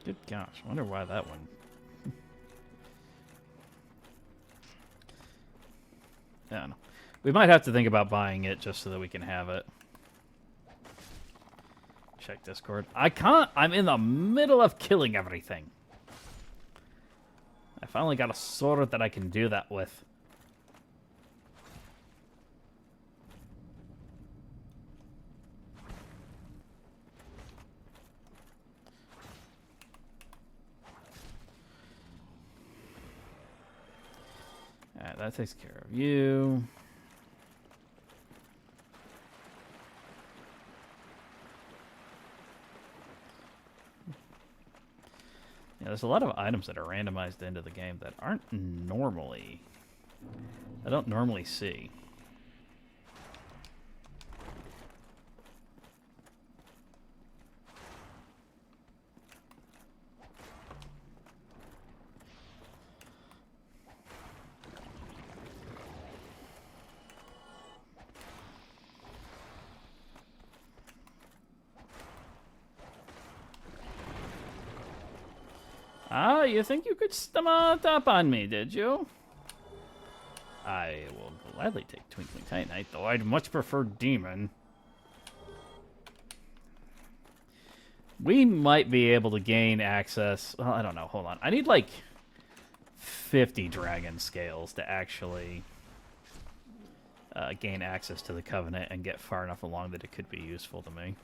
Good gosh, I wonder why that one... I don't know. We might have to think about buying it just so that we can have it. Check Discord. I can't. I'm in the middle of killing everything. I finally got a sword that I can do that with. Alright, that takes care of you. Yeah, there's a lot of items that are randomized into the game that aren't normally... I don't normally see. Ah, you think you could stomach up on me, did you? I will gladly take Twinkling Titanite, though I'd much prefer Demon. We might be able to gain access... well, I don't know. Hold on. I need, like, 50 dragon scales to actually gain access to the Covenant and get far enough along that it could be useful to me.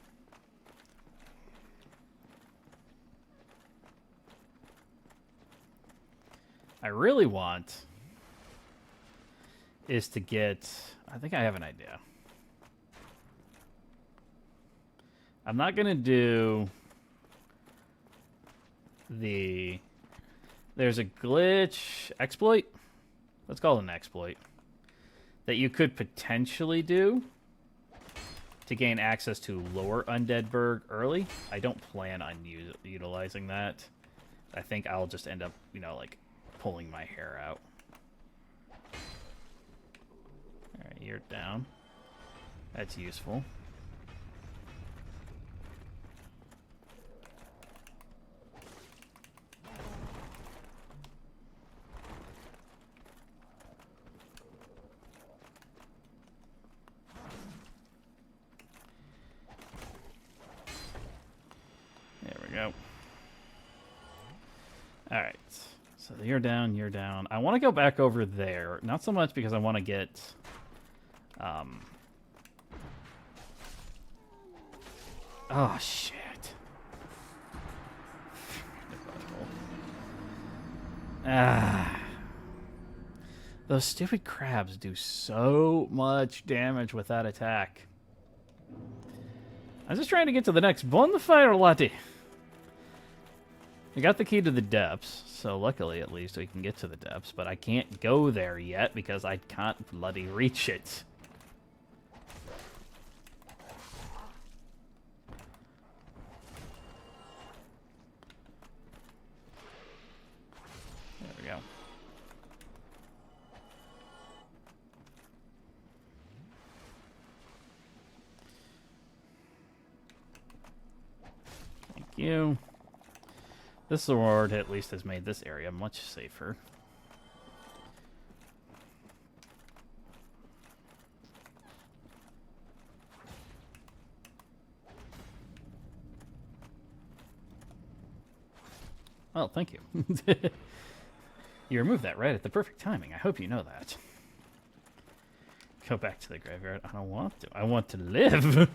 I really want is to get... I think I have an idea. I'm not going to do the... there's a glitch... exploit? Let's call it an exploit. that you could potentially do to gain access to Lower Undeadburg early. I don't plan on utilizing that. I think I'll just end up, you know, like, pulling my hair out. Alright, you're down. That's useful. There we go. Alright. So you're down, you're down. I want to go back over there. Not so much because I want to get... Oh, shit. Those stupid crabs do so much damage with that attack. I'm just trying to get to the next bonfire, laddie. We got the key to the depths, so luckily at least we can get to the depths, but I can't go there yet because I can't bloody reach it. There we go. Thank you. This sword at least has made this area much safer. Oh, thank you. You removed that right at the perfect timing. I hope you know that. Go back to the graveyard. I don't want to. I want to live.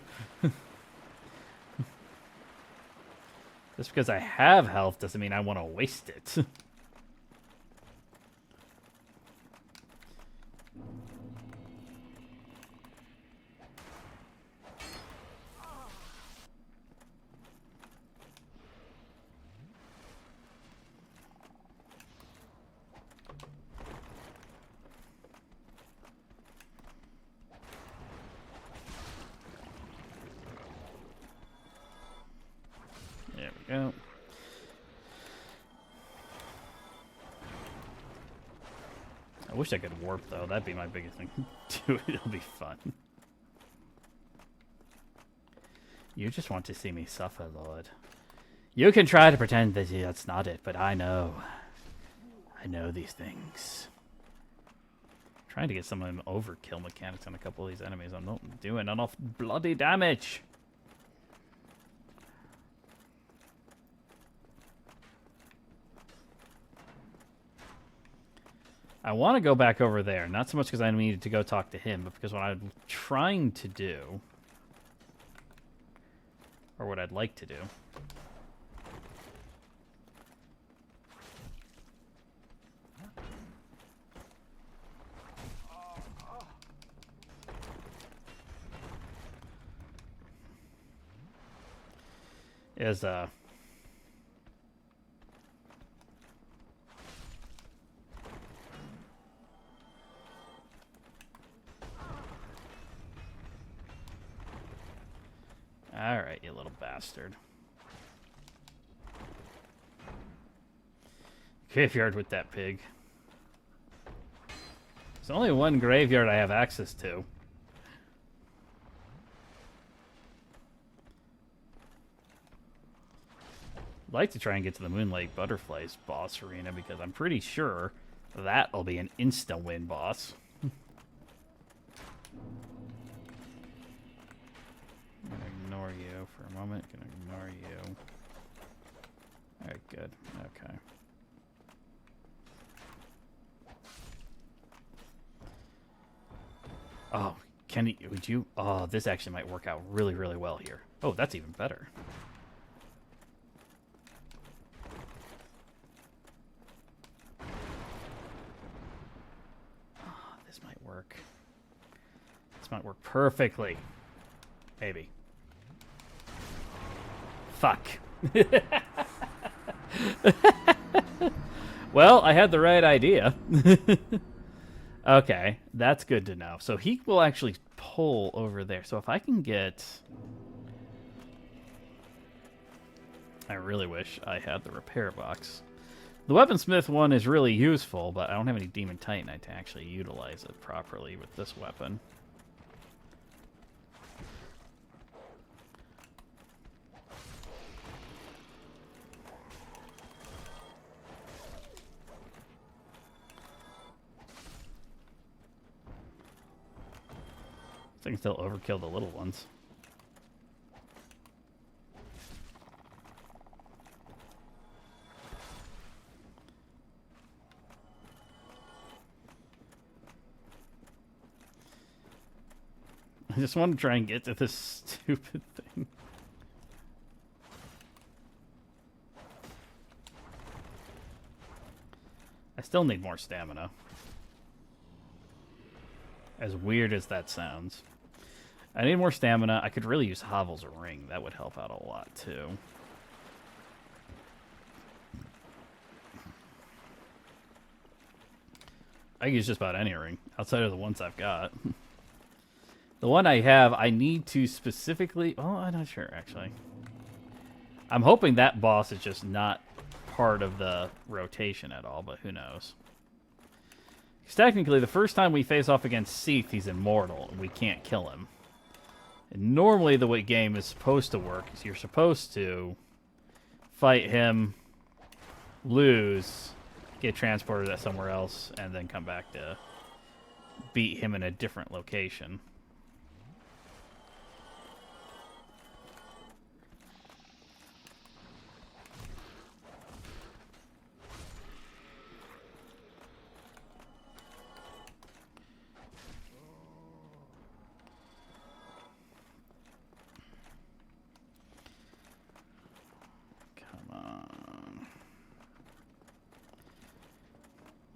Just because I have health doesn't mean I want to waste it. There we go. I wish I could warp, though. That'd be my biggest thing. Dude, it'll be fun. You just want to see me suffer, Lord. You can try to pretend that that's not it, but I know. I know these things. I'm trying to get some of them overkill mechanics on a couple of these enemies. I'm not doing enough bloody damage. I want to go back over there, not so much because I needed to go talk to him, but because what I'm trying to do, or what I'd like to do, is, alright, you little bastard. Graveyard with that pig. There's only one graveyard I have access to. I'd like to try and get to the Moonlight Butterflies boss arena because I'm pretty sure that'll be an insta-win boss. I'm gonna ignore you for a moment. Gonna ignore you. Alright, good. Okay. Oh, Kenny, would you? Oh, this actually might work out really, really well here. Oh, that's even better. Oh, this might work. This might work perfectly. Maybe. Fuck. Well, I had the right idea. Okay, that's good to know. So he will actually pull over there. So if I can get... I really wish I had the repair box. The weaponsmith one is really useful, but I don't have any demon titanite to actually utilize it properly with this weapon. I can still overkill the little ones. I just want to try and get to this stupid thing. I still need more stamina. As weird as that sounds. I need more stamina. I could really use Havel's ring. That would help out a lot, too. I can use just about any ring, outside of the ones I've got. The one I have, I need to specifically... Oh, I'm not sure, actually. I'm hoping that boss is just not part of the rotation at all, but who knows. Because technically, the first time we face off against Seath, he's immortal, and we can't kill him. And normally, the way game is supposed to work is you're supposed to fight him, lose, get transported somewhere else, and then come back to beat him in a different location.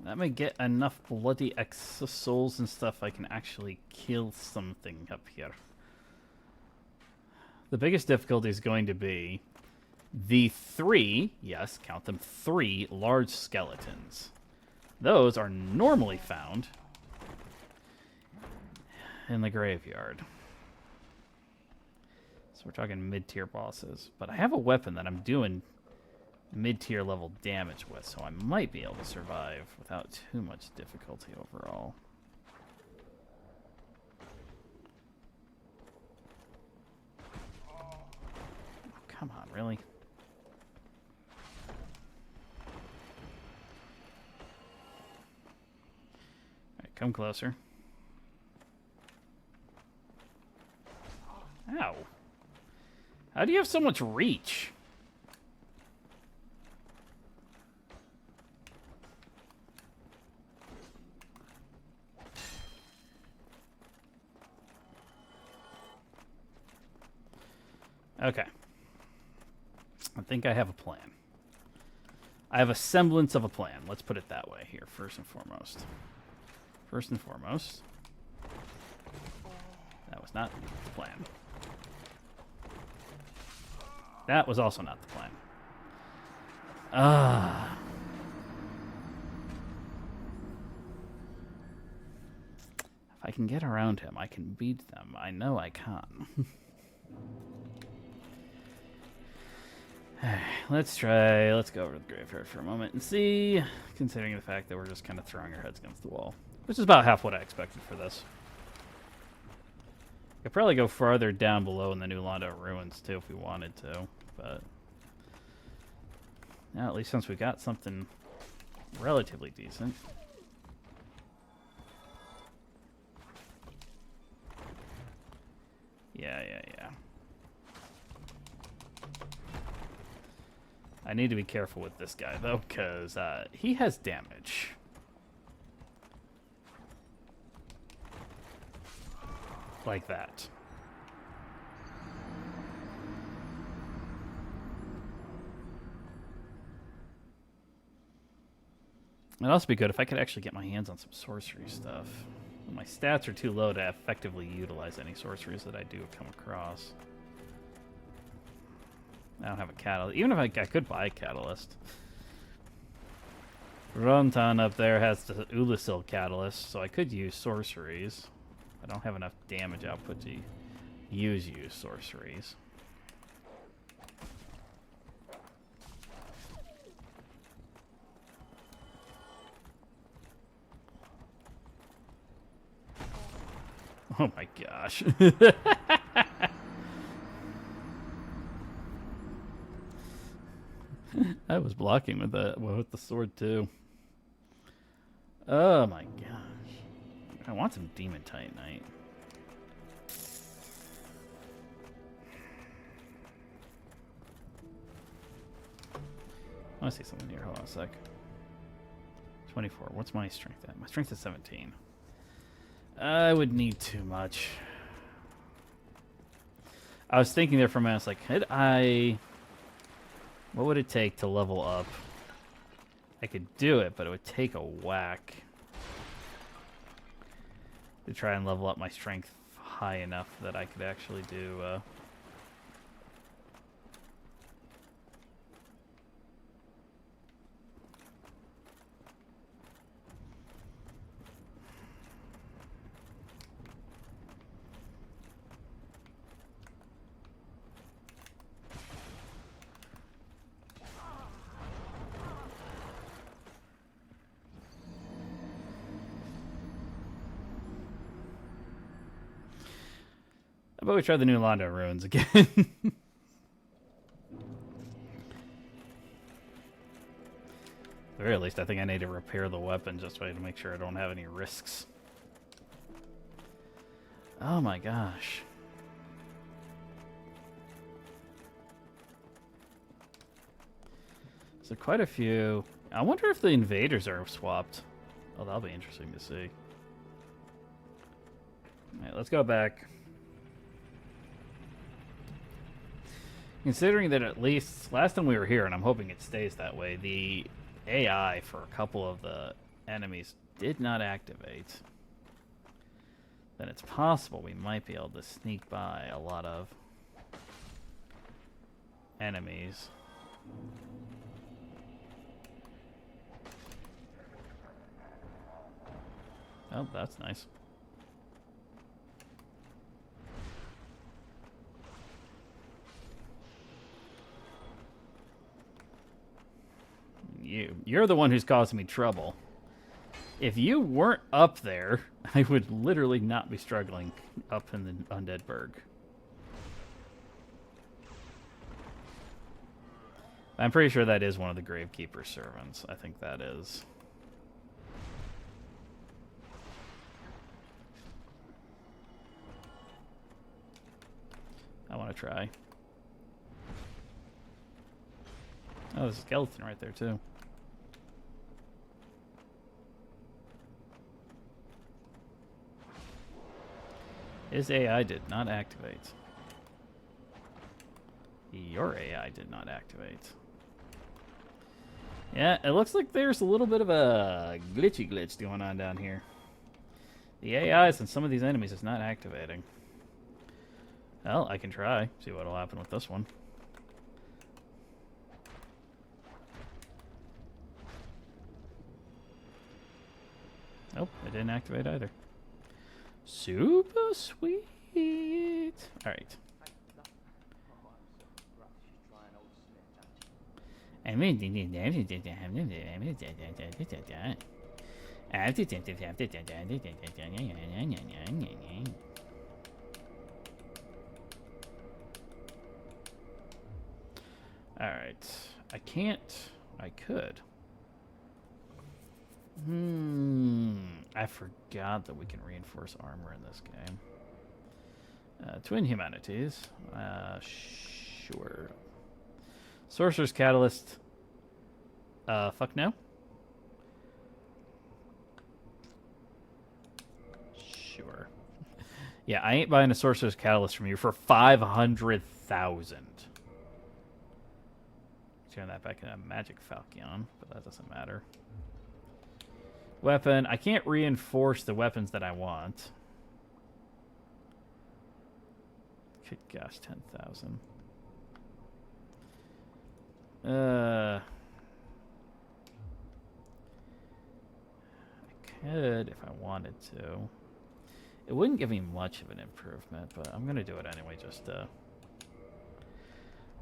Let me get enough bloody extra souls and stuff I can actually kill something up here. The biggest difficulty is going to be the 3, yes, count them, 3 large skeletons. Those are normally found in the graveyard. So we're talking mid-tier bosses. But I have a weapon that I'm doing mid-tier level damage with, so I might be able to survive without too much difficulty overall. Oh, come on, really? Alright, come closer. Ow. How do you have so much reach? Okay. I think I have a plan. I have a semblance of a plan. Let's put it that way here, first and foremost. First and foremost. That was not the plan. That was also not the plan. If I can get around him, I can beat them. I know I can. Let's go over to the graveyard for a moment and see, considering the fact that we're just kind of throwing our heads against the wall. Which is about half what I expected for this. Could probably go farther down below in the New Londo ruins too if we wanted to, but now at least since we got something relatively decent. Yeah. I need to be careful with this guy though, because he has damage. Like that. It'd also be good if I could actually get my hands on some sorcery stuff. My stats are too low to effectively utilize any sorceries that I do come across. I don't have a catalyst. Even if I could buy a catalyst. Rontan up there has the Ulasil catalyst, so I could use sorceries. I don't have enough damage output to use sorceries. Oh my gosh. I was blocking with the sword too. Oh my gosh. I want some Demon Titanite. I want to see something here. Hold on a sec. 24. What's my strength at? My strength is 17. I would need too much. I was thinking there for a minute. I was like, could I... What would it take to level up? I could do it, but it would take a whack to try and level up my strength high enough that I could actually do... How about we try the new Londo ruins again? At the very least, I think I need to repair the weapon just to make sure I don't have any risks. Oh my gosh. So quite a few. I wonder if the invaders are swapped. Oh, that'll be interesting to see. Alright, let's go back. Considering that at least last time we were here, and I'm hoping it stays that way, the AI for a couple of the enemies did not activate, then it's possible we might be able to sneak by a lot of enemies. Oh, that's nice. You're the one who's causing me trouble. If you weren't up there, I would literally not be struggling up in the Undead Burg. I'm pretty sure that is one of the Gravekeeper's servants. I think that is. I want to try. Oh, there's a skeleton right there, too. His AI did not activate. Your AI did not activate. Yeah, it looks like there's a little bit of a glitch going on down here. The AIs and some of these enemies is not activating. Well, I can try. See what will happen with this one. Nope, it didn't activate either. Super sweet. Alright. Alright. I can't. I could. I forgot that we can reinforce armor in this game. Twin Humanities. Sure. Sorcerer's Catalyst. Fuck no. Sure. Yeah, I ain't buying a Sorcerer's Catalyst from you for 500,000. Turn that back into a Magic Falcon, but that doesn't matter. Weapon. I can't reinforce the weapons that I want. Good gosh, 10,000. could if I wanted to. It wouldn't give me much of an improvement, but I'm gonna do it anyway, just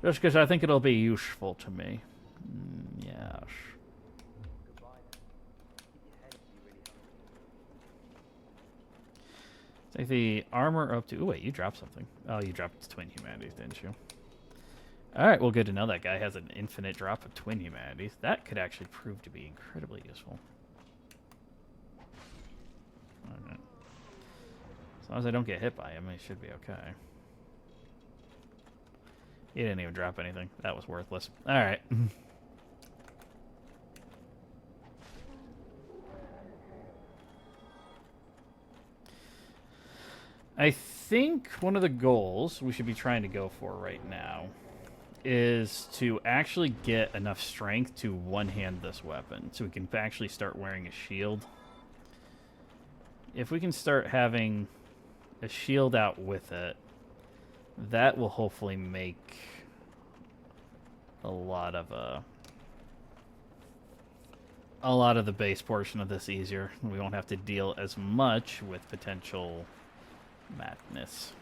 because I think it'll be useful to me. Yes. Take the armor up to... Oh, wait, you dropped something. Oh, you dropped Twin Humanities, didn't you? Alright, well, good to know that guy has an infinite drop of Twin Humanities. That could actually prove to be incredibly useful. Alright. As long as I don't get hit by him, it should be okay. He didn't even drop anything. That was worthless. Alright. I think one of the goals we should be trying to go for right now is to actually get enough strength to one-hand this weapon so we can actually start wearing a shield. If we can start having a shield out with it, that will hopefully make a lot of the base portion of this easier. We won't have to deal as much with potential madness.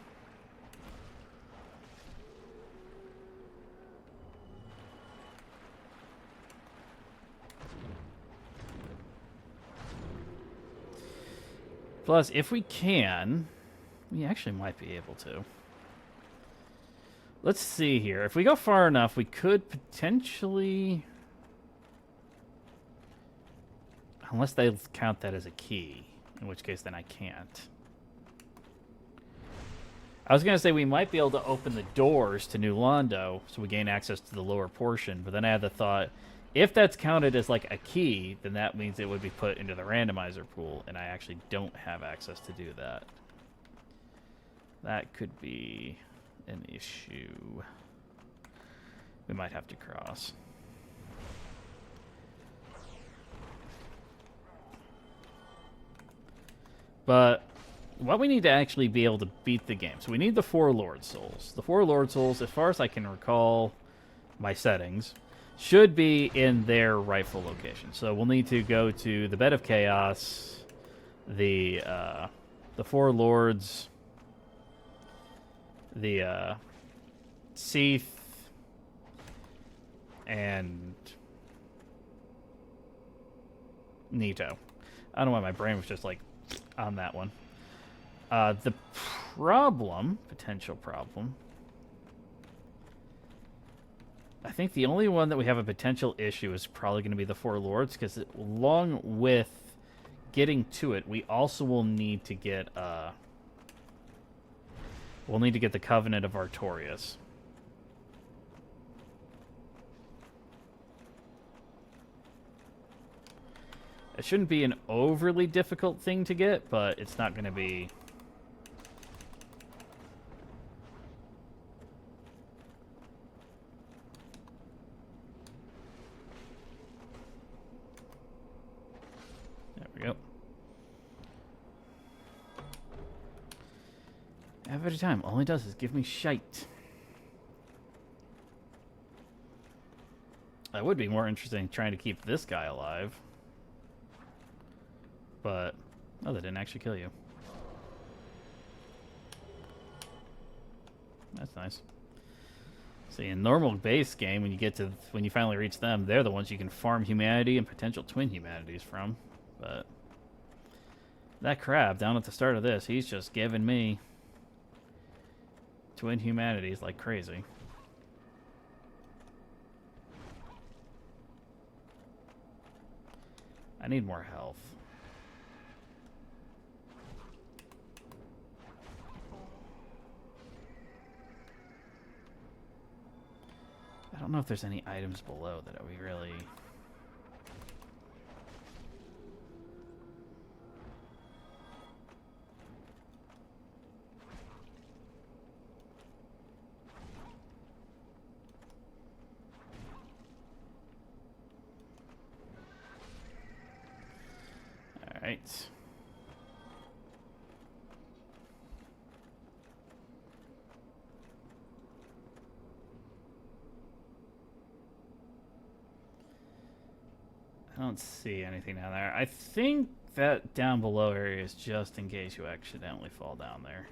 Plus, if we can, we actually might be able to. Let's see here. If we go far enough, we could potentially... Unless they count that as a key, in which case then I can't. I was going to say we might be able to open the doors to New Londo so we gain access to the lower portion, but then I had the thought, if that's counted as like a key, then that means it would be put into the randomizer pool, and I actually don't have access to do that. That could be an issue. We might have to cross. But what we need to actually be able to beat the game. So we need the 4 Lord Souls. The 4 Lord Souls, as far as I can recall my settings, should be in their rightful location. So we'll need to go to the Bed of Chaos, the 4 Lords, the Seath, and Nito. I don't know why my brain was just like on that one. The potential problem, I think the only one that we have a potential issue is probably going to be the 4 Lords, because along with getting to it, we also will need to get the Covenant of Artorias. It shouldn't be an overly difficult thing to get, but it's not going to be... There we go. Every time, all it does is give me shite. I would be more interested in trying to keep this guy alive. But, oh, that didn't actually kill you. That's nice. See, in normal base game, when you finally reach them, they're the ones you can farm humanity and potential twin humanities from. But that crab down at the start of this, he's just giving me twin humanities like crazy. I need more health. I don't know if there's any items below that we really... All right. I don't see anything down there. I think that down below area is just in case you accidentally fall down there.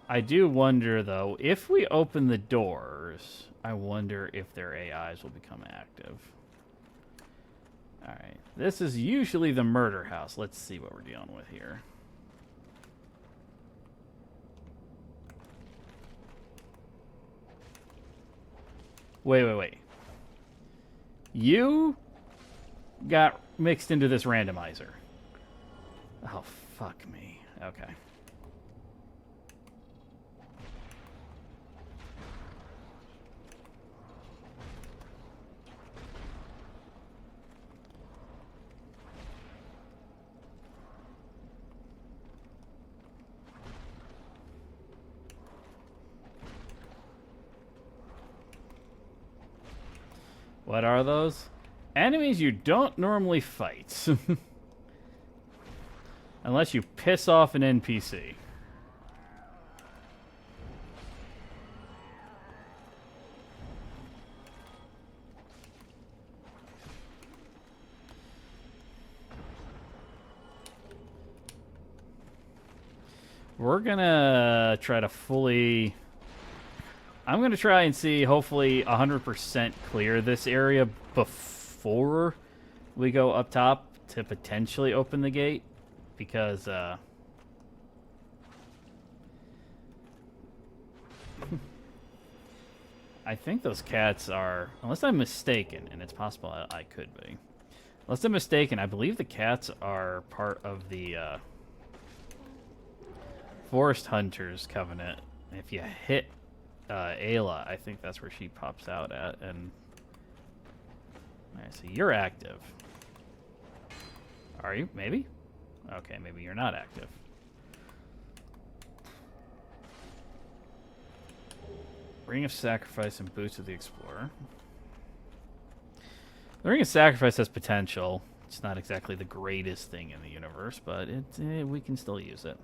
I do wonder, though, if we open the doors, I wonder if their AIs will become active. Alright, this is usually the murder house. Let's see what we're dealing with here. Wait. You got mixed into this randomizer. Oh, fuck me. Okay. What are those? Enemies you don't normally fight. Unless you piss off an NPC. We're gonna try to fully... I'm going to try and see, hopefully, 100% clear this area before we go up top to potentially open the gate. Because, I think those cats are... Unless I'm mistaken, and it's possible I could be. Unless I'm mistaken, I believe the cats are part of the, Forest Hunters Covenant. If you hit... Ayla, I think that's where she pops out at, and alright, so you're active. Are you? Maybe? Okay, maybe you're not active. Ring of Sacrifice and Boots of the Explorer. The Ring of Sacrifice has potential. It's not exactly the greatest thing in the universe, but we can still use it.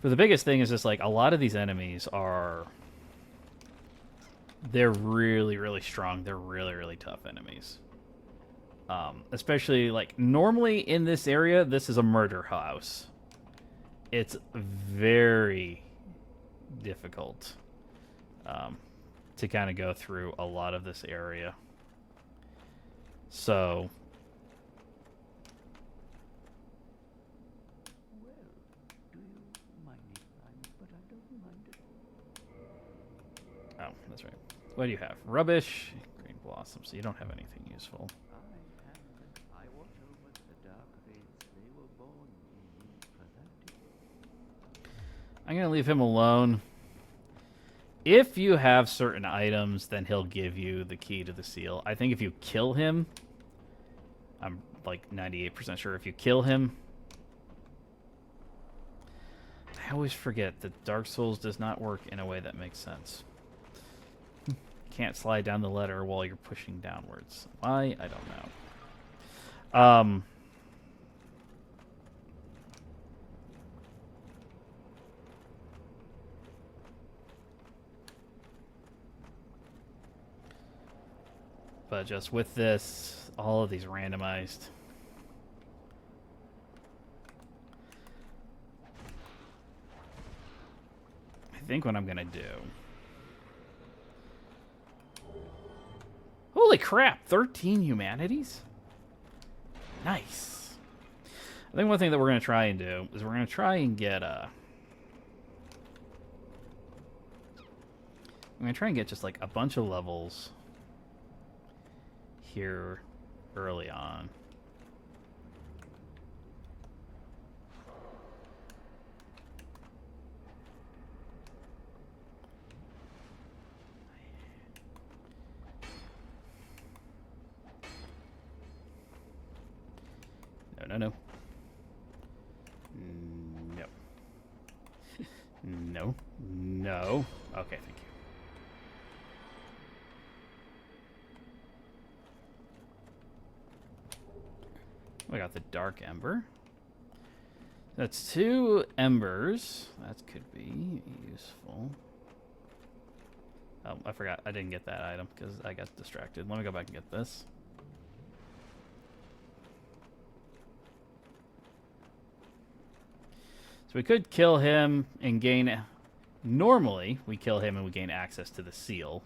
But the biggest thing is just, like, a lot of these enemies are... They're really, really strong. They're really, really tough enemies. Especially, like, normally in this area, this is a murder house. It's very difficult to kind of go through a lot of this area. So... Oh, that's right. What do you have? Rubbish, green blossom, so you don't have anything useful. I watch over the dark faiths. They were born in me for that. I'm going to leave him alone. If you have certain items, then he'll give you the key to the seal. I think if you kill him, I'm like 98% sure if you kill him... I always forget that Dark Souls does not work in a way that makes sense. Can't slide down the ladder while you're pushing downwards. Why? I don't know. But just with this, all of these randomized. I think what I'm gonna do... Holy crap, 13 humanities? Nice. I think one thing that we're going to try and do is we're going to try and get I'm going to try and get just like a bunch of levels here early on. No. No. No. No. Okay, thank you. We got the Dark Ember. That's 2 embers. That could be useful. Oh, I forgot. I didn't get that item because I got distracted. Let me go back and get this. So we could kill him and gain... Normally, we kill him and we gain access to the seal.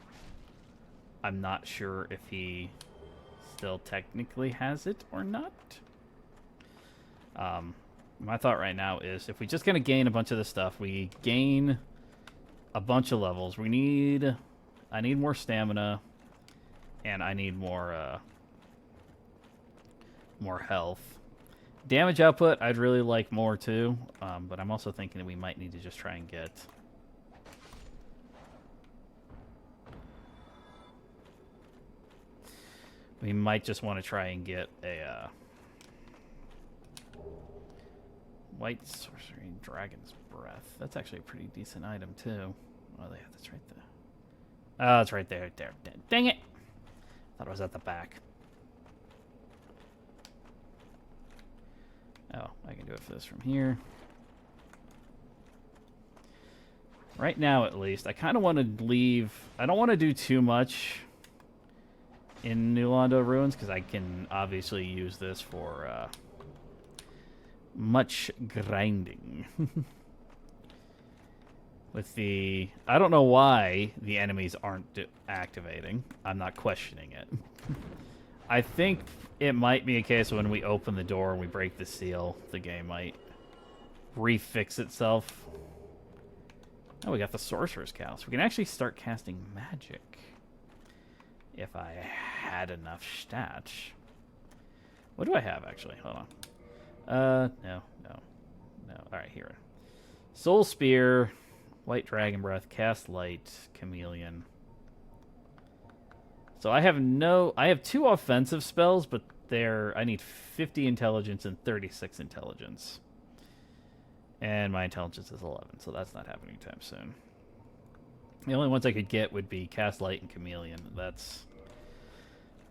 I'm not sure if he still technically has it or not. My thought right now is if we're just going to gain a bunch of this stuff, we gain a bunch of levels. I need more stamina, and I need more health. Damage output, I'd really like more too, but I'm also thinking that we might need to just try and get... We might just want to try and get a White Sorcery Dragon's Breath. That's actually a pretty decent item too. Oh, yeah, that's right there. Oh, it's right there. There. Dang it! Thought it was at the back. Oh, I can do it for this from here. Right now, at least, I kind of want to leave... I don't want to do too much in New Londo Ruins, because I can obviously use this for much grinding. With the... I don't know why the enemies aren't activating. I'm not questioning it. I think it might be a case when we open the door and we break the seal, the game might refix itself. Oh, we got the Sorcerer's Callus. We can actually start casting magic. If I had enough stats. What do I have, actually? Hold on. No. Alright, here. Soul Spear, White Dragon Breath, Cast Light, Chameleon. So I have 2 offensive spells, but I need 50 intelligence and 36 intelligence. And my intelligence is 11, so that's not happening anytime soon. The only ones I could get would be Cast Light and Chameleon.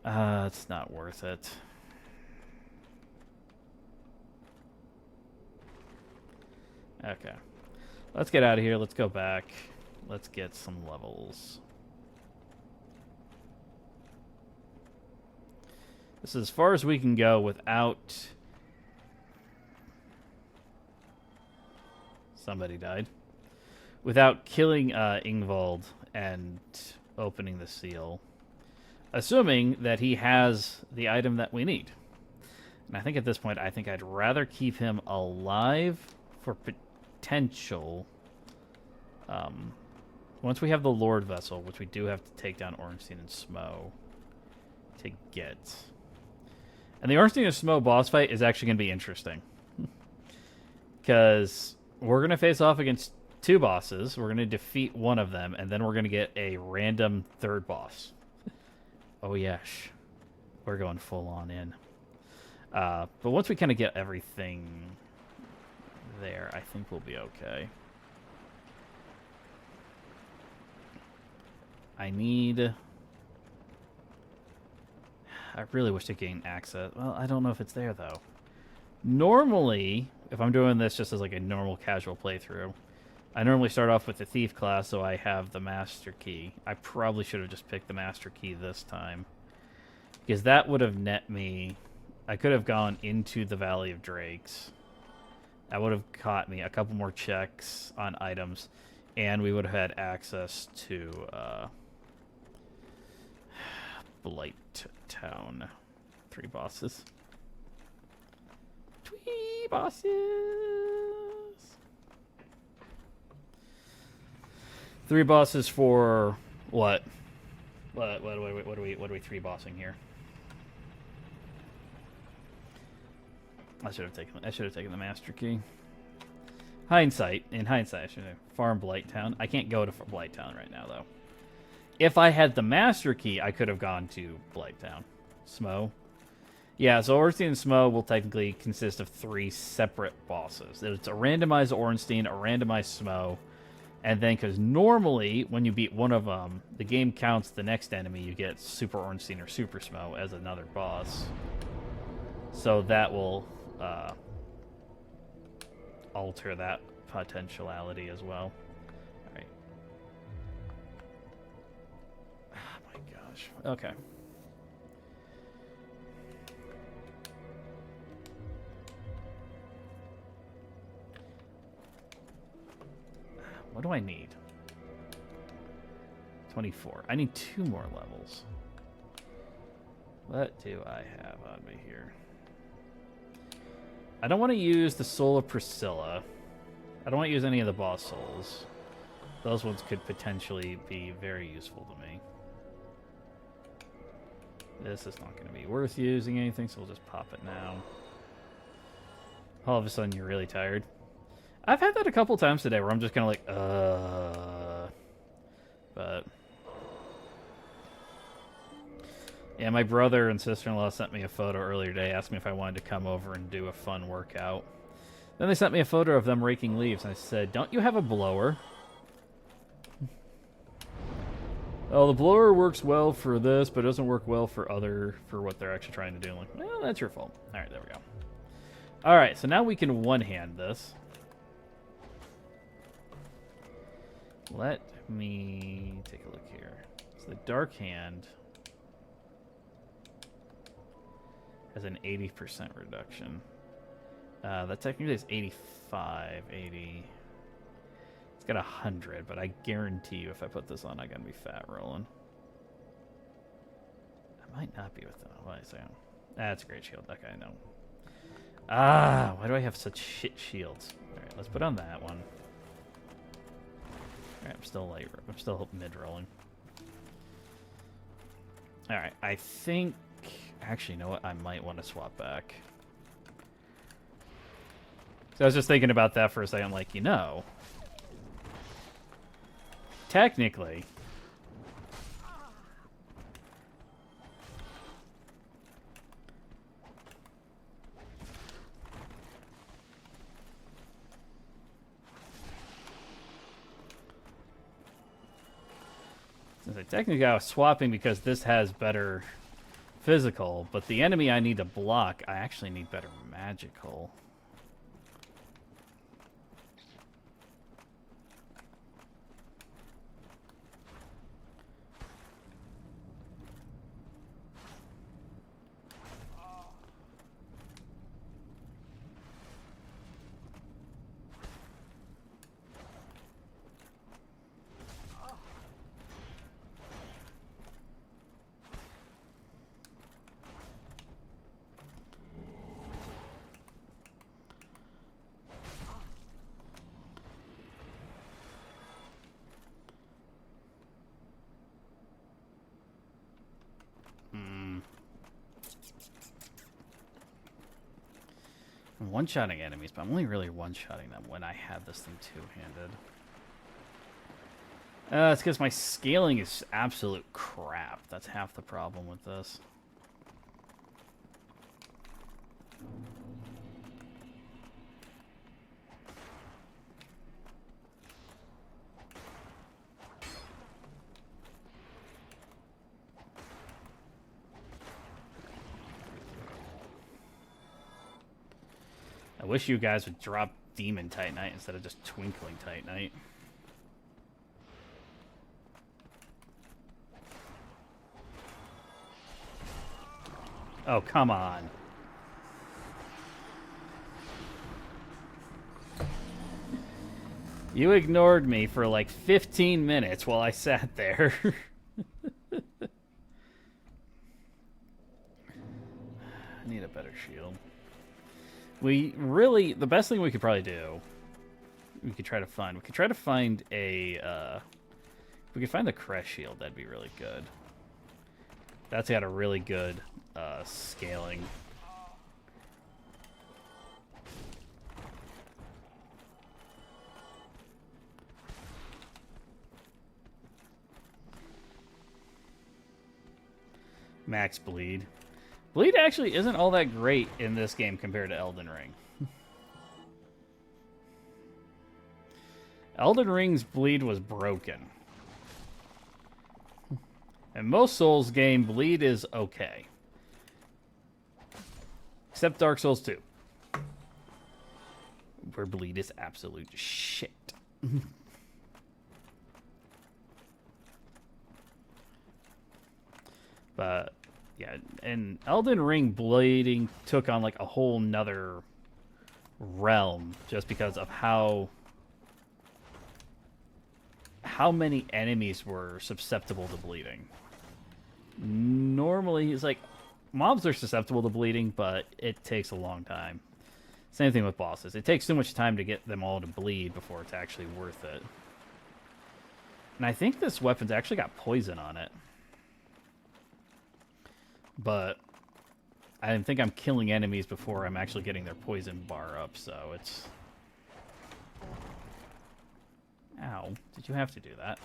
It's not worth it. Okay. Let's get out of here. Let's go back. Let's get some levels. This is as far as we can go without... Somebody died. Without killing Ingvald and opening the seal. Assuming that he has the item that we need. And I think at this point, I'd rather keep him alive for potential. Once we have the Lord Vessel, which we do have to take down Ornstein and Smo to get. And the Ornstein and Smo boss fight is actually going to be interesting. Because we're going to face off against 2 bosses. We're going to defeat one of them, and then we're going to get a random 3rd boss. Oh, yes. We're going full on in. But once we kind of get everything there, I think we'll be okay. I really wish to gain access. Well, I don't know if it's there, though. Normally, if I'm doing this just as like a normal casual playthrough, I normally start off with the Thief class, so I have the Master Key. I probably should have just picked the Master Key this time. Because that would have net me... I could have gone into the Valley of Drakes. That would have caught me a couple more checks on items. And we would have had access to Blight Town. 3 bosses. 3 bosses! 3 bosses for what? What are we 3 bossing here? I should have taken the Master Key. In hindsight, I should have farmed Blight Town. I can't go to Blight Town right now, though. If I had the Master Key, I could have gone to Blight Town. Smo. Yeah, so Ornstein and Smo will technically consist of 3 separate bosses. It's a randomized Ornstein, a randomized Smo, and then, because normally, when you beat one of them, the game counts the next enemy. You get Super Ornstein or Super Smo as another boss. So that will alter that potentiality as well. Alright. gosh. Okay. What do I need? 24. I need 2 more levels. What do I have on me here? I don't want to use the Soul of Priscilla. I don't want to use any of the boss souls. Those ones could potentially be very useful to me. This is not going to be worth using anything, so we'll just pop it now. All of a sudden, you're really tired. I've had that a couple times today where I'm just kind of like, But... yeah, my brother and sister-in-law sent me a photo earlier today, asked me if I wanted to come over and do a fun workout. Then they sent me a photo of them raking leaves, and I said, don't you have a blower? Oh, the blower works well for this, but it doesn't work well for what they're actually trying to do. I'm like, well, that's your fault. All right, there we go. All right, so now we can one-hand this. Let me take a look here. So the dark hand has an 80% reduction. That technically is 85, 80. It's got 100, but I guarantee you if I put this on, I'm going to be fat rolling. I might not be with them. What I say? That's a great shield. That guy, no. Ah, why do I have such shit shields? All right, let's put on that one. All right, I'm still mid-rolling. All right, I think... actually, you know what? I might want to swap back. So I was just thinking about that for a second. Like, you know, technically, I was swapping because this has better physical, but the enemy I need to block, I actually need better magical. I'm one-shotting enemies, but I'm only really one-shotting them when I have this thing two-handed. It's because my scaling is absolute crap. That's half the problem with this. I wish you guys would drop Demon Titanite instead of just Twinkling Titanite. Oh, come on. You ignored me for like 15 minutes while I sat there. I need a better shield. The best thing we could probably do, we could try to find a, if we could find the Crest Shield, that'd be really good. That's got a really good, scaling. Max Bleed. Bleed actually isn't all that great in this game compared to Elden Ring. Elden Ring's Bleed was broken. In most Souls game, Bleed is okay. Except Dark Souls 2. Where Bleed is absolute shit. But yeah, and Elden Ring blading took on like a whole nother realm just because of how many enemies were susceptible to bleeding. Normally, it's like mobs are susceptible to bleeding, but it takes a long time. Same thing with bosses. It takes so much time to get them all to bleed before it's actually worth it. And I think this weapon's actually got poison on it. But I think I'm killing enemies before I'm actually getting their poison bar up, so it's... Ow. Did you have to do that?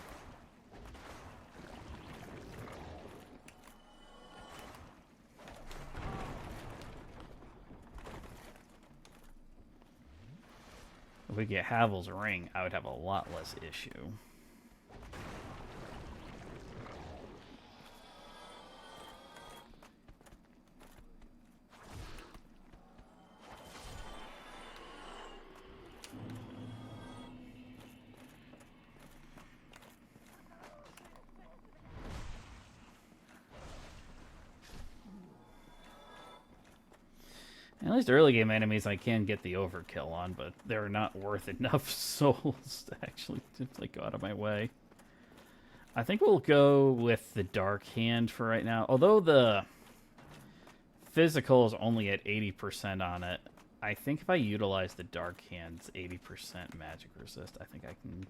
If we get Havel's ring, I would have a lot less issue. At least early game enemies I can get the overkill on, but they're not worth enough souls to actually like go out of my way. I think we'll go with the Dark Hand for right now. Although the physical is only at 80% on it, I think if I utilize the Dark Hand's 80% magic resist, I think I can...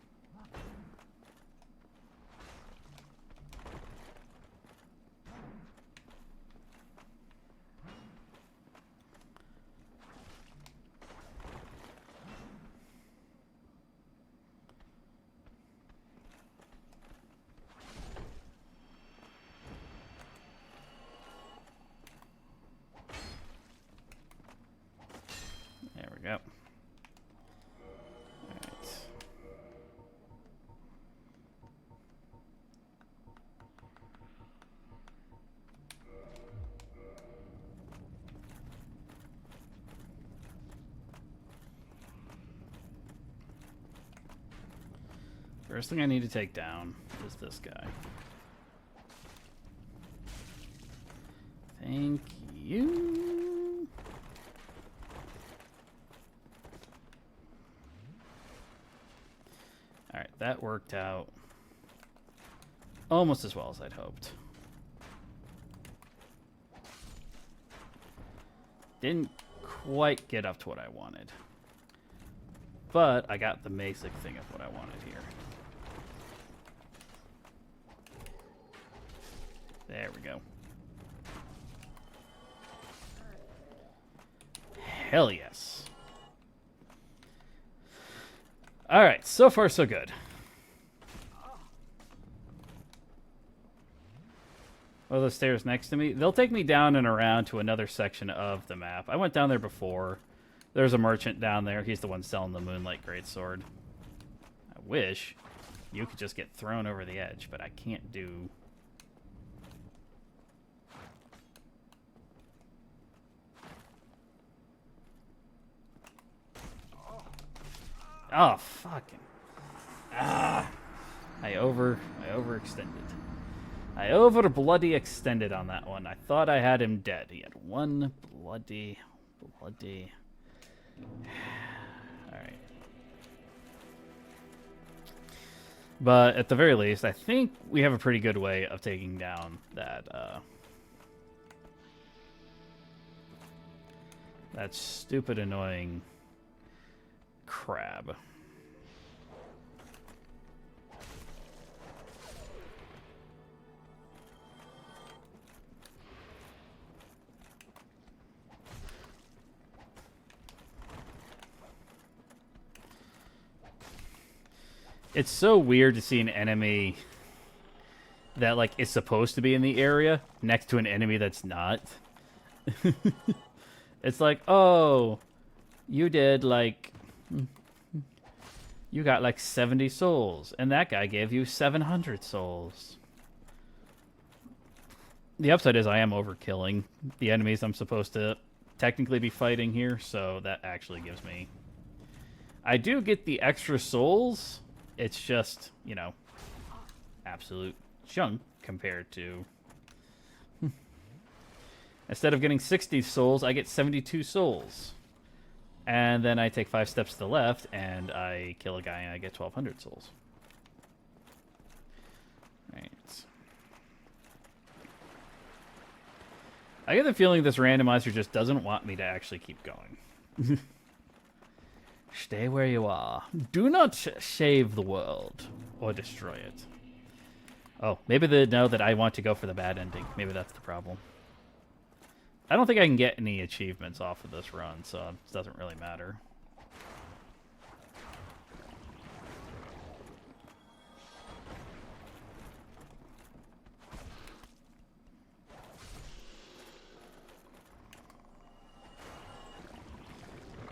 There we go. Alright. First thing I need to take down is this guy. Thank you. Alright, that worked out almost as well as I'd hoped. Didn't quite get up to what I wanted. But I got the basic thing of what I wanted here. There we go. Hell yes. Alright, so far so good. Oh, the stairs next to me? They'll take me down and around to another section of the map. I went down there before. There's a merchant down there. He's the one selling the Moonlight Greatsword. I wish you could just get thrown over the edge, but I can't do... Oh, fucking. Ah. I overextended. I over bloody extended on that one. I thought I had him dead. He had one bloody. Alright. But at the very least, I think we have a pretty good way of taking down that, that stupid, annoying crab. It's so weird to see an enemy that, like, is supposed to be in the area next to an enemy that's not. It's like, oh, you did, like... You got, like, 70 souls, and that guy gave you 700 souls. The upside is I am overkilling the enemies I'm supposed to technically be fighting here, so that actually gives me... I do get the extra souls... It's just, you know, absolute junk compared to Instead of getting 60 souls, I get 72 souls. And then I take 5 steps to the left, and I kill a guy, and I get 1,200 souls. Right. I get the feeling this randomizer just doesn't want me to actually keep going. Stay where you are. Do not save the world or destroy it. Oh, maybe they know that I want to go for the bad ending. Maybe that's the problem. I don't think I can get any achievements off of this run, so it doesn't really matter.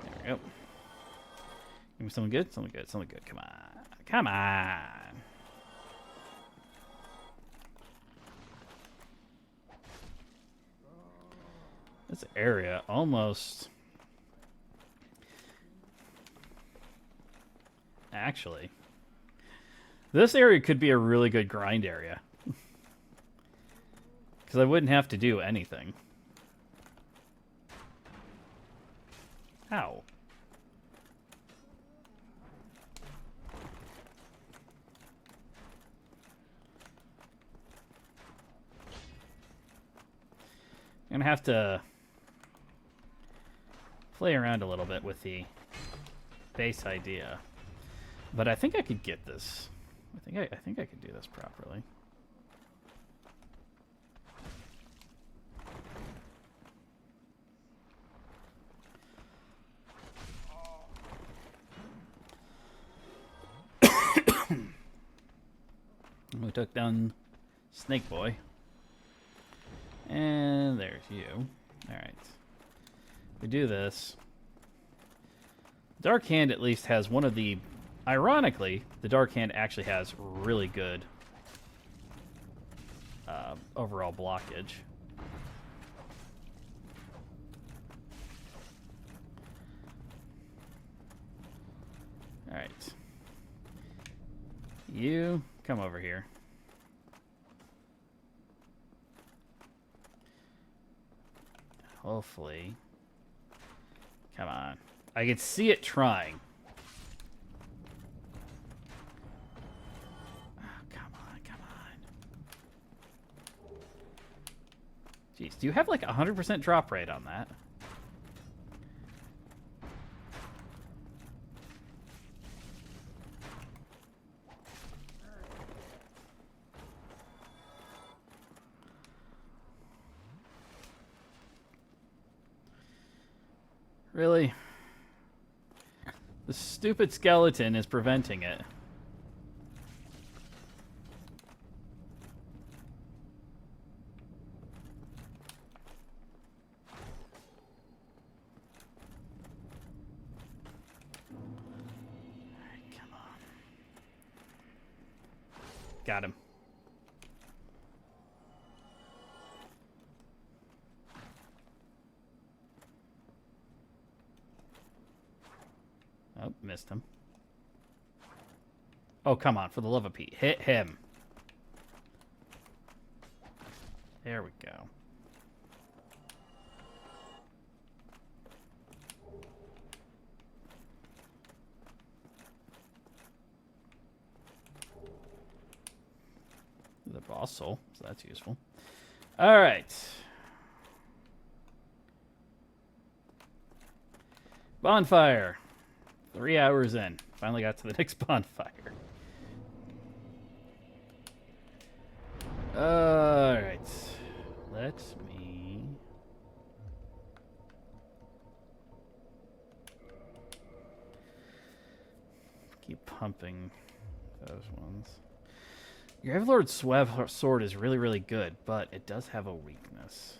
There we go. Give me something good, something good, something good. Come on. Come on. This area almost... Actually, this area could be a really good grind area. Because I wouldn't have to do anything. Ow. I'm going to have to play around a little bit with the base idea. But I think I could get this. I think I could do this properly. We took down Snake Boy. And there's you. Alright. We do this. Dark Hand at least has one of the... Ironically, the Dark Hand actually has really good overall blockage. Alright. You come over here. Hopefully. Come on. I can see it trying. Oh, come on, come on. Jeez, do you have like 100% drop rate on that? Really? The stupid skeleton is preventing it. Alright, come on. Got him. Oh, missed him. Oh, come on, for the love of Pete. Hit him. There we go. The boss soul, so that's useful. All right. Bonfire. 3 hours in. Finally got to the next bonfire. Alright. Let me... keep pumping those ones. Your Everlord Swev sword is really, really good, but it does have a weakness.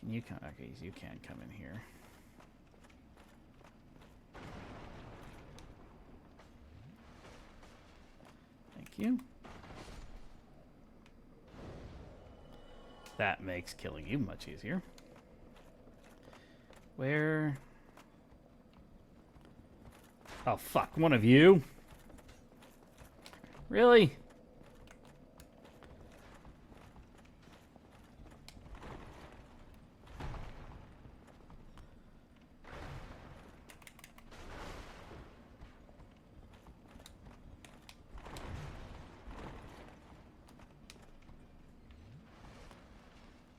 You can, okay, you can come in here. Thank you. That makes killing you much easier. Where? Oh, fuck. One of you? Really?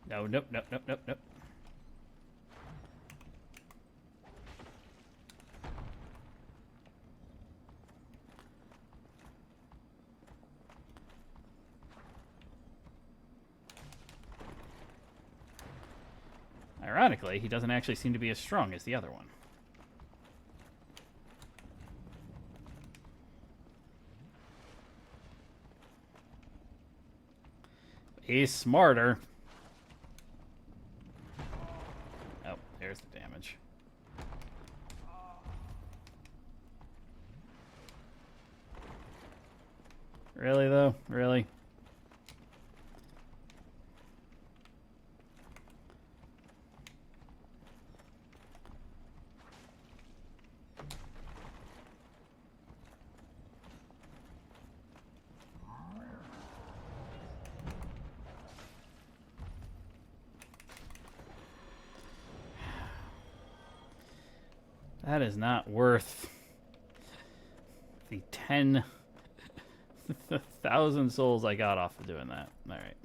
No, nope, nope, nope, nope, nope. Ironically, he doesn't actually seem to be as strong as the other one. He's smarter. Oh, there's the damage. Really, though? Really? That is not worth the 10,000 souls I got off of doing that. All right.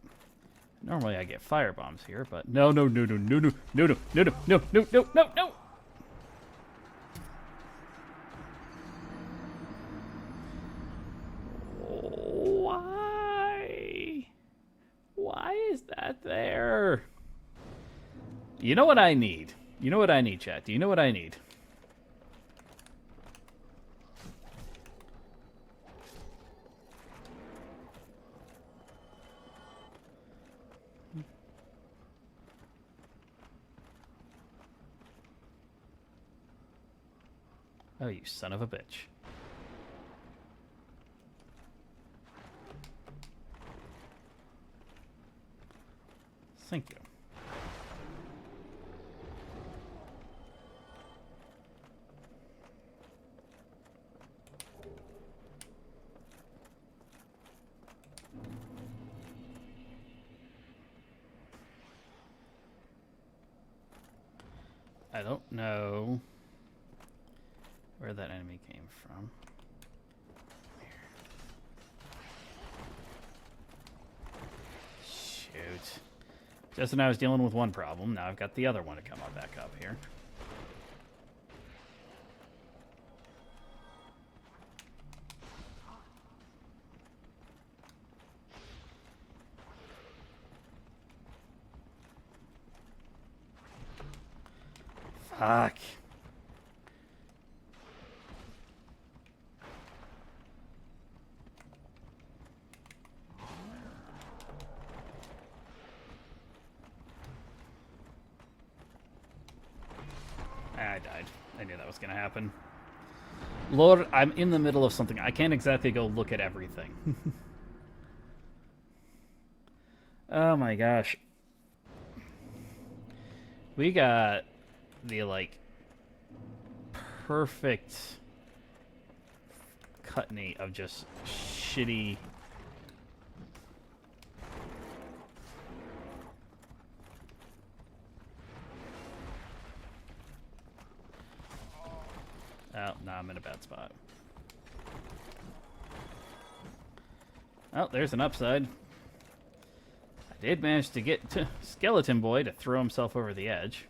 Normally I get fire bombs here, but no, no, no, no, no, no, no, no, no, no, no, no, no, no, no. Why? Why is that there? You know what I need? You know what I need, chat? Do you know what I need? Oh, you son of a bitch. Thank you. I don't know where that enemy came from. Shoot. Just when I was dealing with one problem, now I've got the other one to come on back up here. Fuck. I died. I knew that was going to happen. Lord, I'm in the middle of something. I can't exactly go look at everything. Oh my gosh. We got the, like, perfect chutney of just shitty... Oh, no, I'm in a bad spot. Oh, there's an upside. I did manage to get to Skeleton Boy to throw himself over the edge.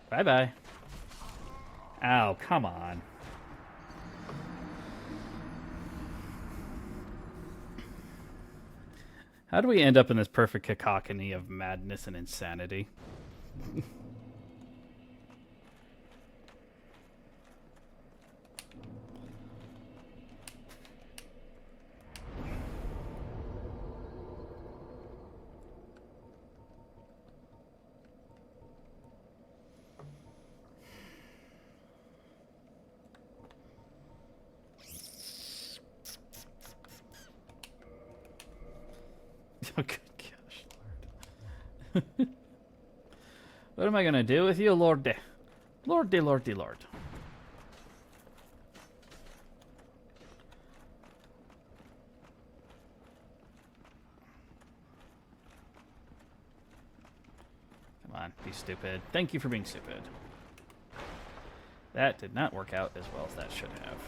Bye-bye. Ow, come on. How do we end up in this perfect cacophony of madness and insanity? Oh, good gosh, Lord. What am I gonna do with you, Lordy? Lordy, Lordy, Lord. Come on, be stupid. Thank you for being stupid. That did not work out as well as that should have.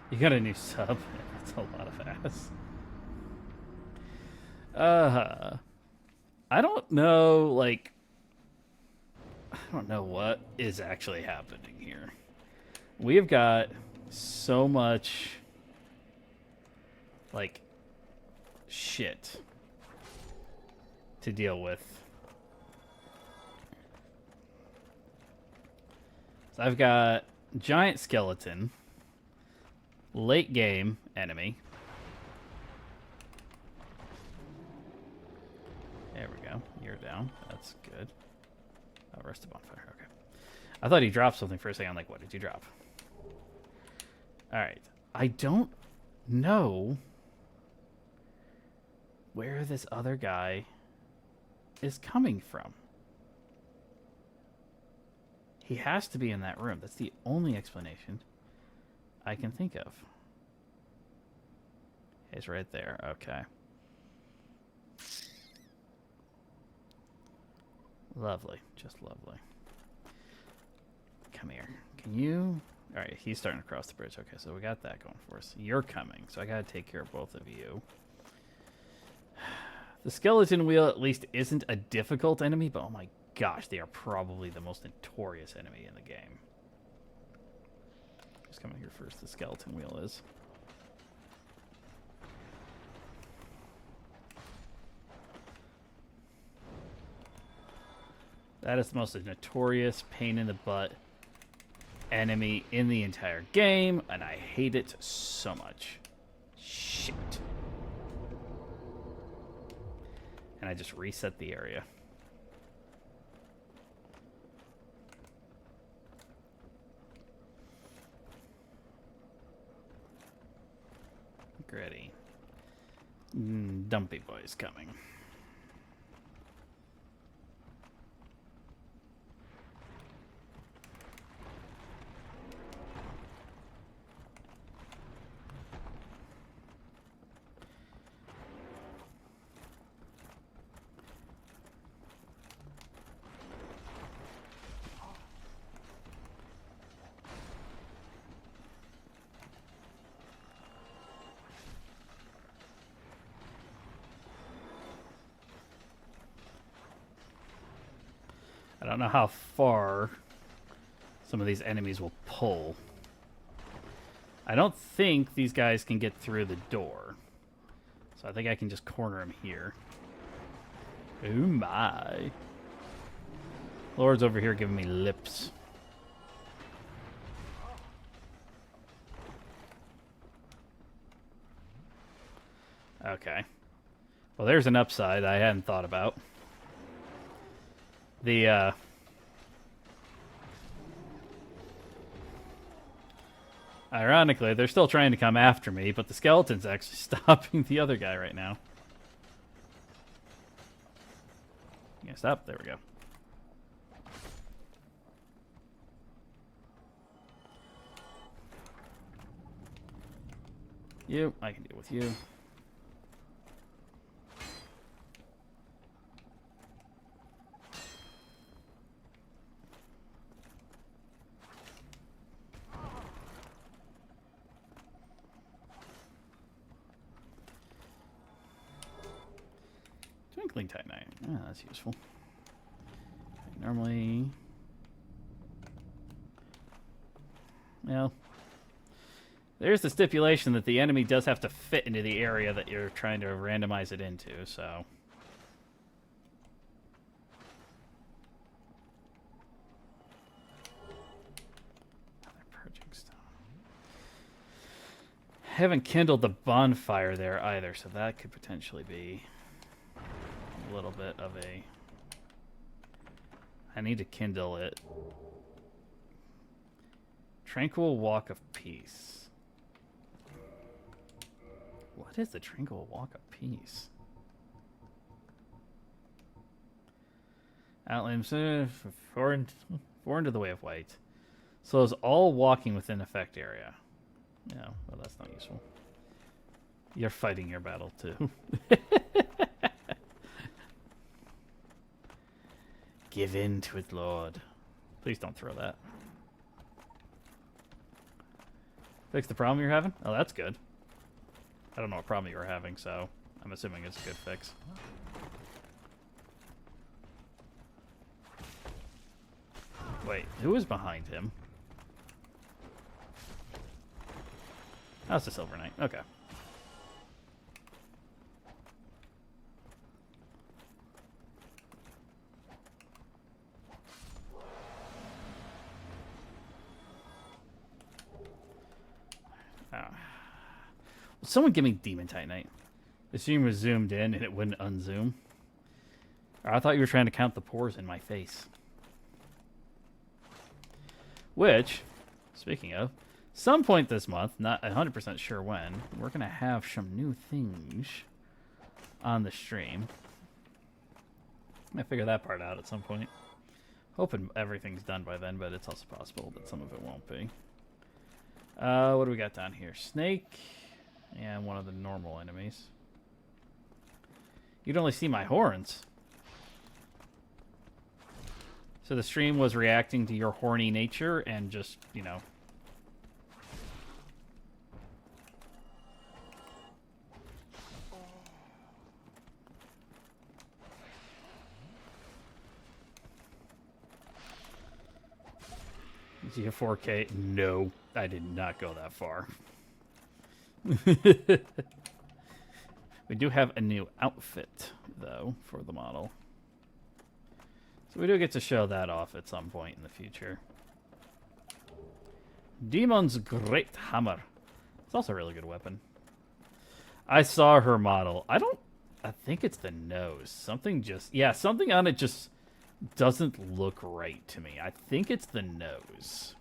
You got a new sub? That's a lot of ass. I don't know, like... I don't know what is actually happening here. We've got so much... like... shit to deal with. So I've got giant skeleton, late game enemy. There we go. You're down. That's good. Oh, rest of bonfire. Okay. I thought he dropped something for a second. I'm like, what did you drop? Alright. I don't know where this other guy is coming from. He has to be in that room. That's the only explanation I can think of. He's right there. Okay. Lovely. Just lovely. Come here. Can you... Alright, he's starting to cross the bridge. Okay, so we got that going for us. You're coming, so I gotta take care of both of you. The skeleton wheel at least isn't a difficult enemy, but oh my gosh, they are probably the most notorious enemy in the game. Who's coming here first? The skeleton wheel is. That is the most notorious pain in the butt enemy in the entire game, and I hate it so much. Shit. And I just reset the area. Gritty. Dumpy boy's coming. I don't know how far some of these enemies will pull. I don't think these guys can get through the door. So I think I can just corner them here. Oh my. Lord's over here giving me lips. Okay. Well, there's an upside I hadn't thought about. Ironically, they're still trying to come after me, but the skeleton's actually stopping the other guy right now. Yeah, stop. There we go. You, I can deal with you. Twinkling Titanite. Ah, that's useful. Normally... Well... There's the stipulation that the enemy does have to fit into the area that you're trying to randomize it into, so... haven't kindled the bonfire there either, so that could potentially be a little bit of a... I need to kindle it. Tranquil Walk of Peace. What is the Tranquil Walk of Peace? Outlands foreign to the Way of White. So is all walking within effect area. Yeah, well, that's not useful. You're fighting your battle too. Give in to it, Lord. Please don't throw that. Fix the problem you're having? Oh, that's good. I don't know what problem you were having, so I'm assuming it's a good fix. Wait, who is behind him? That's the Silver Knight. Okay. Someone give me Demon Titanite. The stream was zoomed in and it wouldn't unzoom. I thought you were trying to count the pores in my face. Which, speaking of, some point this month, not 100% sure when, we're going to have some new things on the stream. I figure that part out at some point. Hoping everything's done by then, but it's also possible that some of it won't be. What do we got down here? Snake and one of the normal enemies. You'd only see my horns. So the stream was reacting to your horny nature and just, you know. Is he a 4K? No, I did not go that far. We do have a new outfit, though, for the model. So we do get to show that off at some point in the future. Demon's Great Hammer. It's also a really good weapon. I saw her model. I think it's the nose. Something on it just doesn't look right to me. I think it's the nose.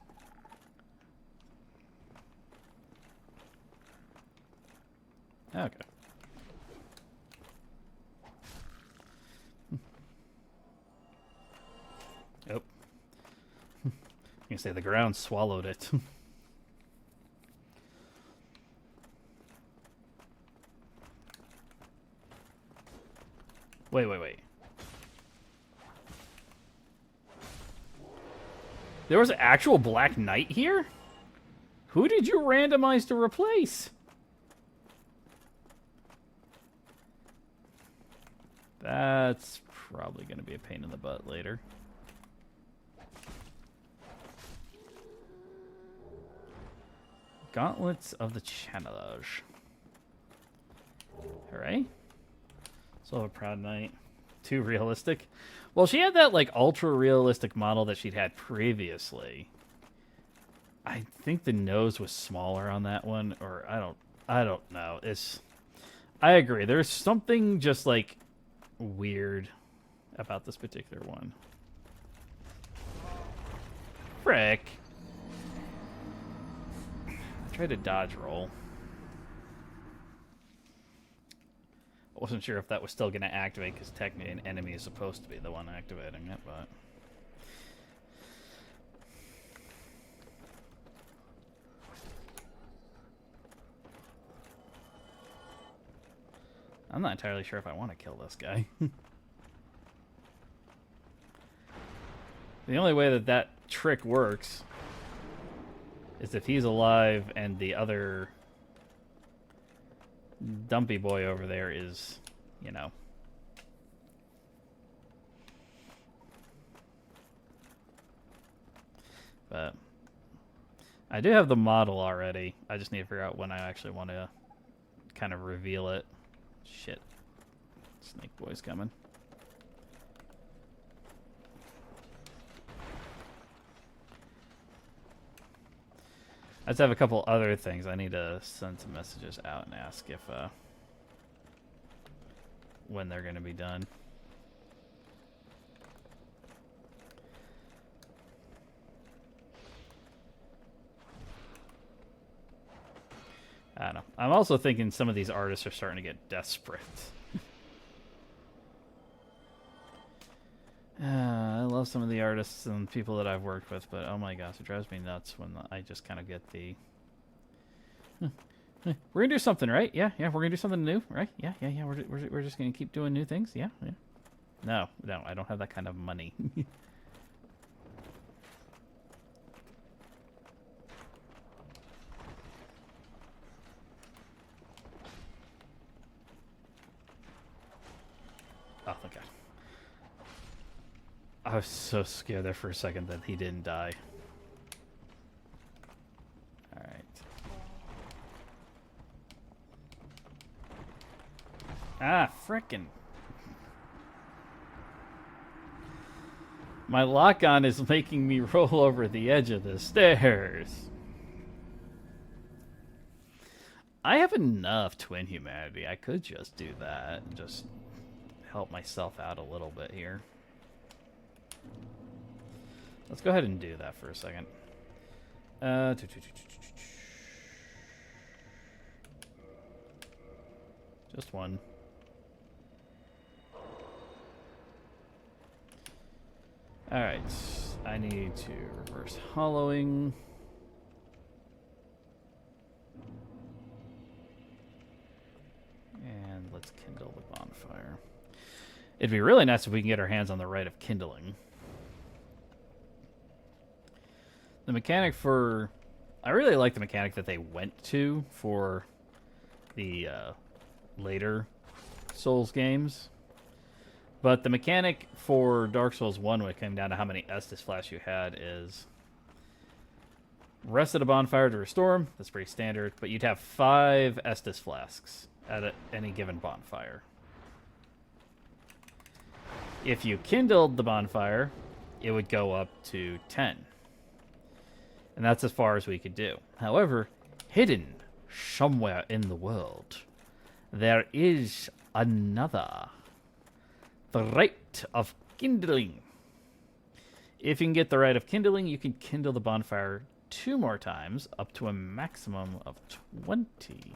Okay. Oh. I'm gonna say the ground swallowed it. Wait. There was an actual Black Knight here? Who did you randomize to replace? That's probably going to be a pain in the butt later. Gauntlets of the Channelage. Alright. So a Proud Knight. Too realistic. Well, she had that like ultra realistic model that she'd had previously. I think the nose was smaller on that one, or I don't know. I agree. There's something just like weird about this particular one. Frick. I tried to dodge roll. I wasn't sure if that was still going to activate because technically an enemy is supposed to be the one activating it, but... I'm not entirely sure if I want to kill this guy. The only way that trick works is if he's alive and the other dumpy boy over there is, you know. But I do have the model already. I just need to figure out when I actually want to kind of reveal it. Shit. Snake Boy's coming. I just have a couple other things. I need to send some messages out and ask if when they're going to be done. I don't know. I'm also thinking some of these artists are starting to get desperate. I love some of the artists and people that I've worked with, but oh my gosh, it drives me nuts when I just kind of get the... We're going to do something, right? Yeah, we're going to do something new, right? Yeah. We're just going to keep doing new things, yeah. No, I don't have that kind of money. Oh, thank God. I was so scared there for a second that he didn't die. Alright. Ah, frickin'. My lock-on is making me roll over the edge of the stairs. I have enough twin humanity. I could just do that and just help myself out a little bit here. Let's go ahead and do that for a second. Just one. Alright, I need to reverse hollowing. And let's kindle the bonfire. It'd be really nice if we can get our hands on the rite of kindling. The mechanic for... I really like the mechanic that they went to for the later Souls games. But the mechanic for Dark Souls 1, when it came down to how many Estus flasks you had, is rest at a bonfire to restore them. That's pretty standard. But you'd have 5 Estus flasks at any given bonfire. If you kindled the bonfire, it would go up to 10. And that's as far as we could do. However, hidden somewhere in the world, there is another. The Rite of Kindling. If you can get the Rite of Kindling, you can kindle the bonfire 2 more times, up to a maximum of 20.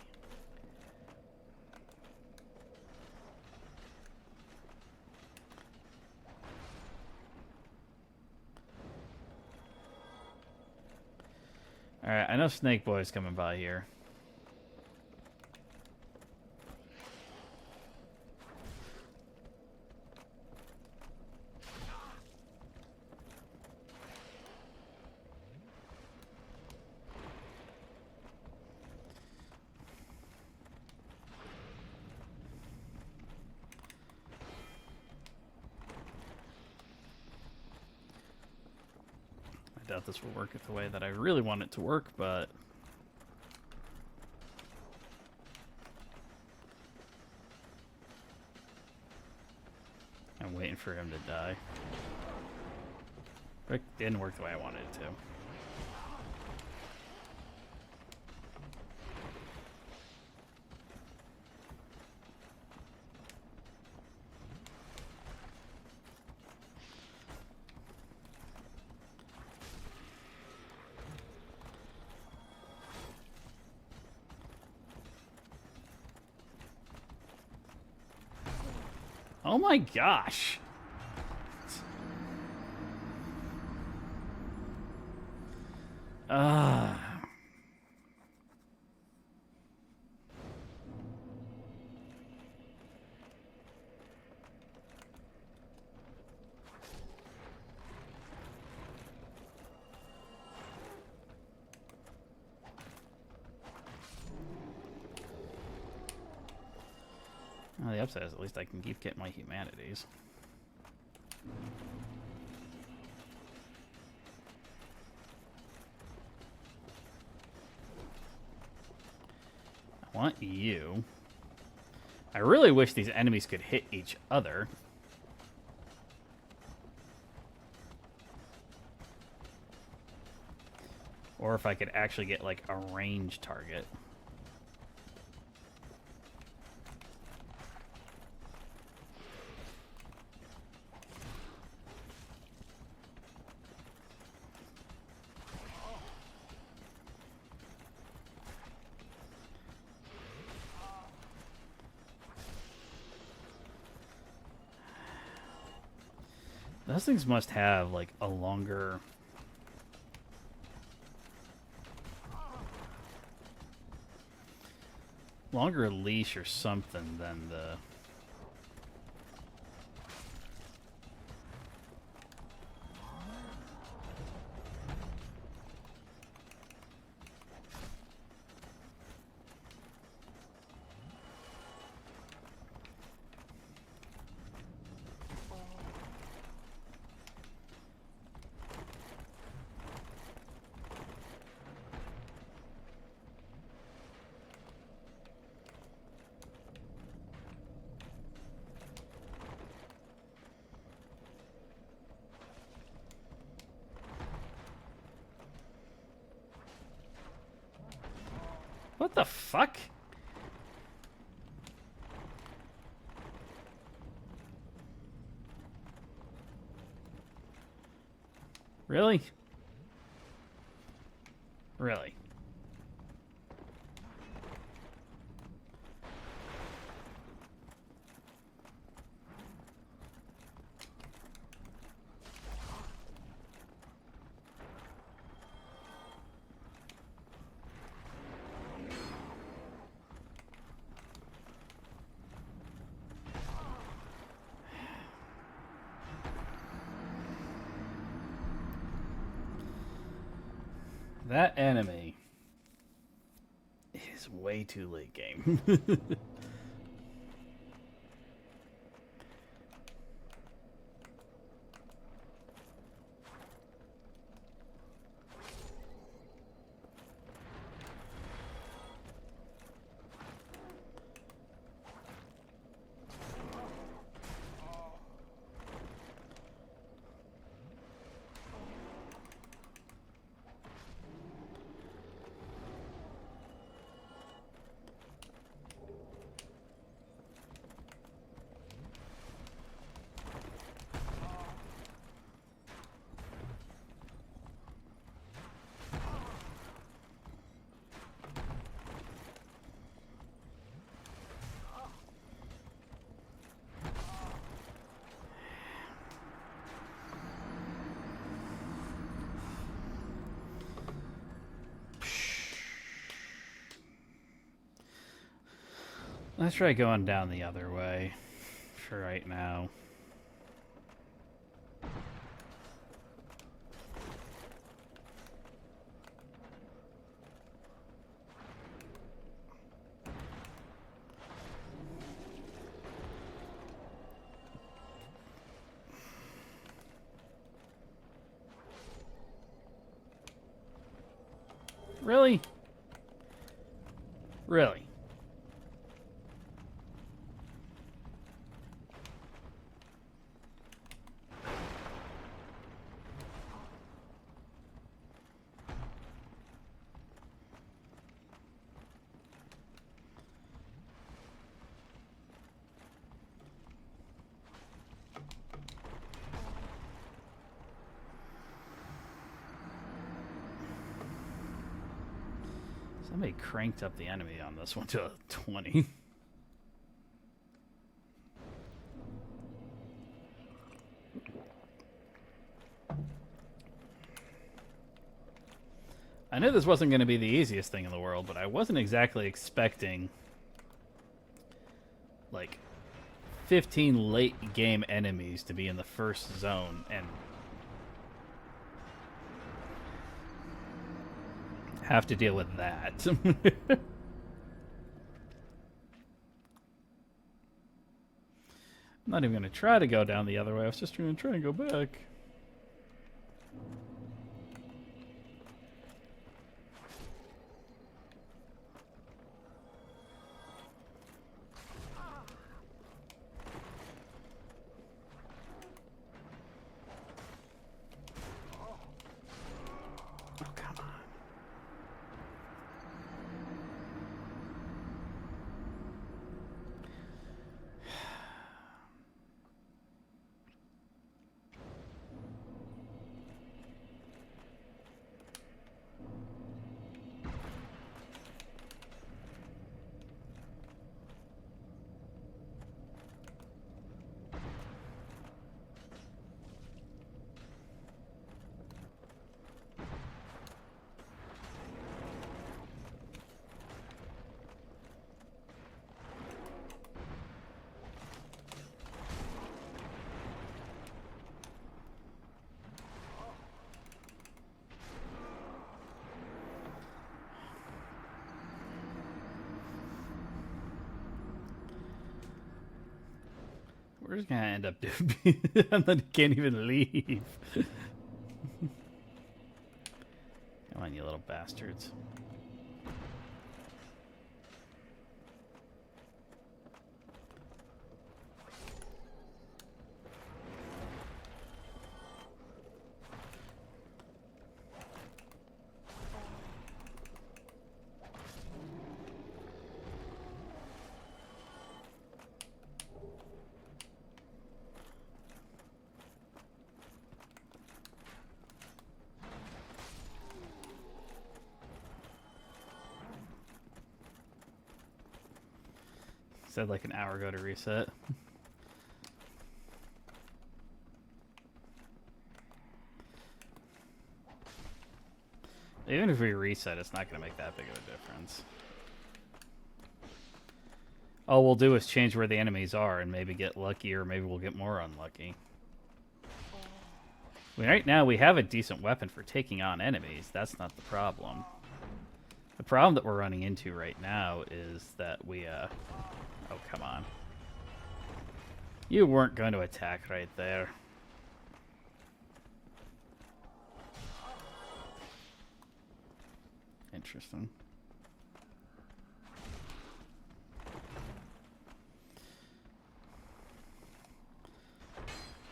Alright, I know Snake Boy's coming by here. I doubt this will work the way that I really want it to work, but... I'm waiting for him to die. It didn't work the way I wanted it to. Oh my gosh. Well, the upside is at least I can keep getting my humanities. I want you. I really wish these enemies could hit each other. Or if I could actually get, like, a range target. Those things must have, like, a longer... longer leash or something than the... What the fuck? Really? Really? That enemy is way too late game. Let's try going down the other way for right now. Really? Really? Somebody cranked up the enemy on this one to a 20. I knew this wasn't going to be the easiest thing in the world, but I wasn't exactly expecting, like, 15 late game enemies to be in the first zone and have to deal with that. I'm not even going to try to go down the other way. I was just going to try and go back. Oh, come on. We're just gonna end up doing and then can't even leave. Come on, you little bastards. Said like an hour ago to reset. Even if we reset, it's not going to make that big of a difference. All we'll do is change where the enemies are and maybe get lucky, or maybe we'll get more unlucky. I mean, right now we have a decent weapon for taking on enemies. That's not the problem. The problem that we're running into right now is that we, oh, come on. You weren't going to attack right there. Interesting.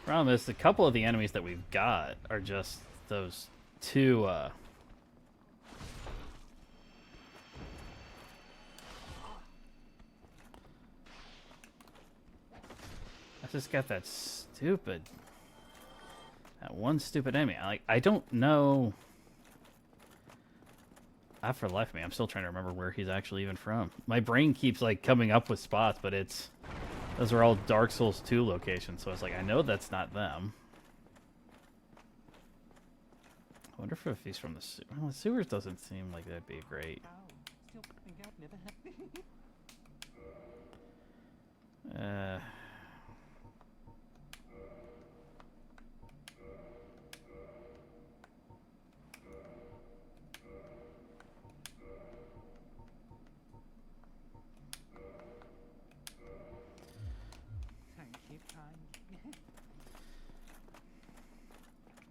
Problem is, a couple of the enemies that we've got are just those two, I just got that one stupid enemy. I don't know. For the life of me, I'm still trying to remember where he's actually even from. My brain keeps like coming up with spots, but those are all Dark Souls 2 locations, so it's like I know that's not them. I wonder if he's from the sewers. Well, the sewers doesn't seem like that'd be great. Still think I've never had.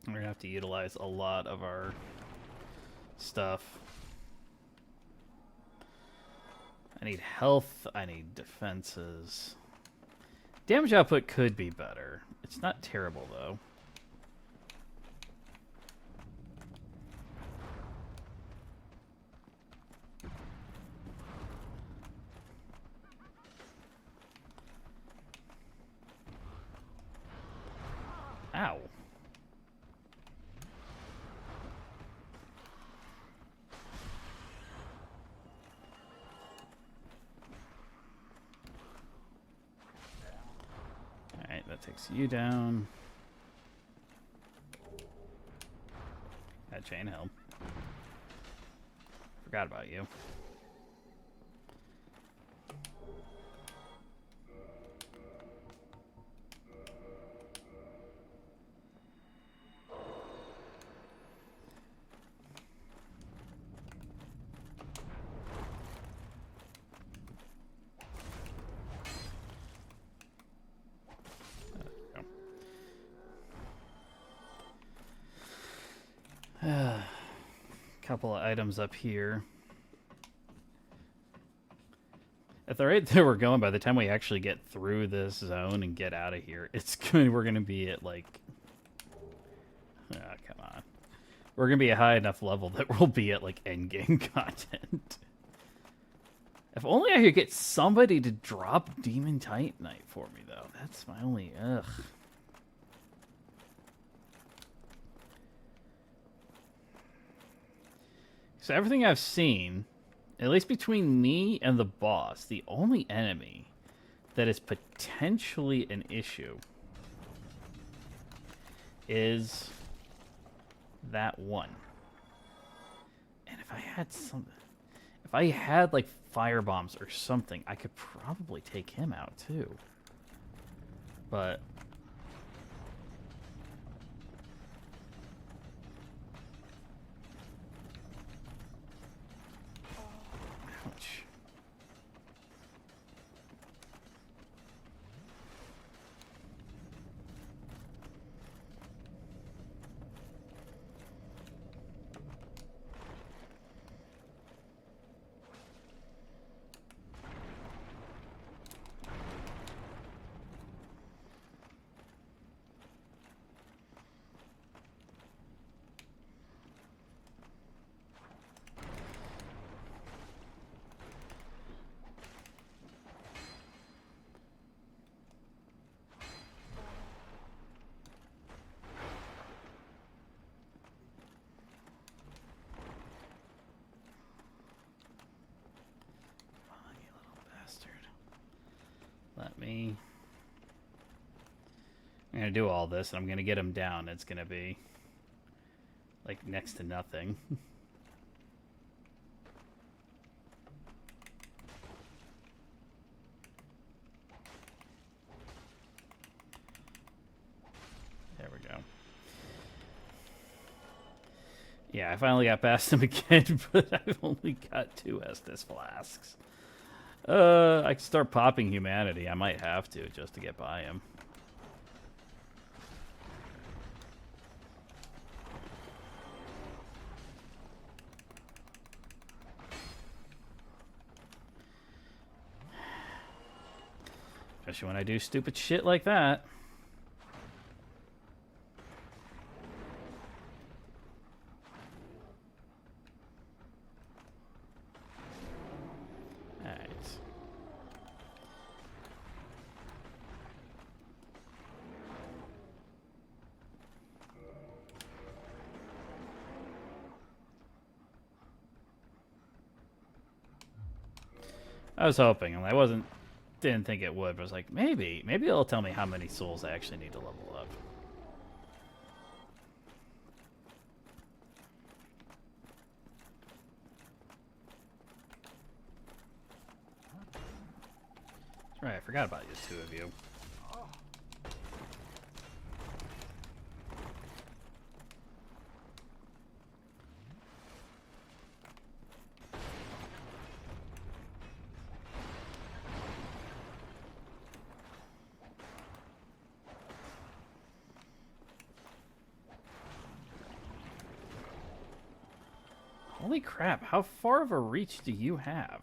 We're gonna have to utilize a lot of our stuff. I need health, I need defenses. Damage output could be better. It's not terrible though. Ow. Alright, that takes you down. That chain help. Forgot about you. Couple of items up here. At the rate that we're going, by the time we actually get through this zone and get out of here, we're gonna be at like, come on, we're gonna be a high enough level that we'll be at like end game content. If only I could get somebody to drop Demon Titanite for me, though. That's my only ugh. So everything I've seen, at least between me and the boss, the only enemy that is potentially an issue is that one. And if I had like fire bombs or something, I could probably take him out too. But going to do all this, and I'm going to get him down. It's going to be, like, next to nothing. There we go. Yeah, I finally got past him again, but I've only got 2 Estus flasks. I can start popping humanity. I might have to just to get by him. Especially when I do stupid shit like that. Alright. I was hoping, and I didn't think it would, but I was like, maybe it'll tell me how many souls I actually need to level up. That's right, I forgot about you, 2 of you. Holy crap, how far of a reach do you have?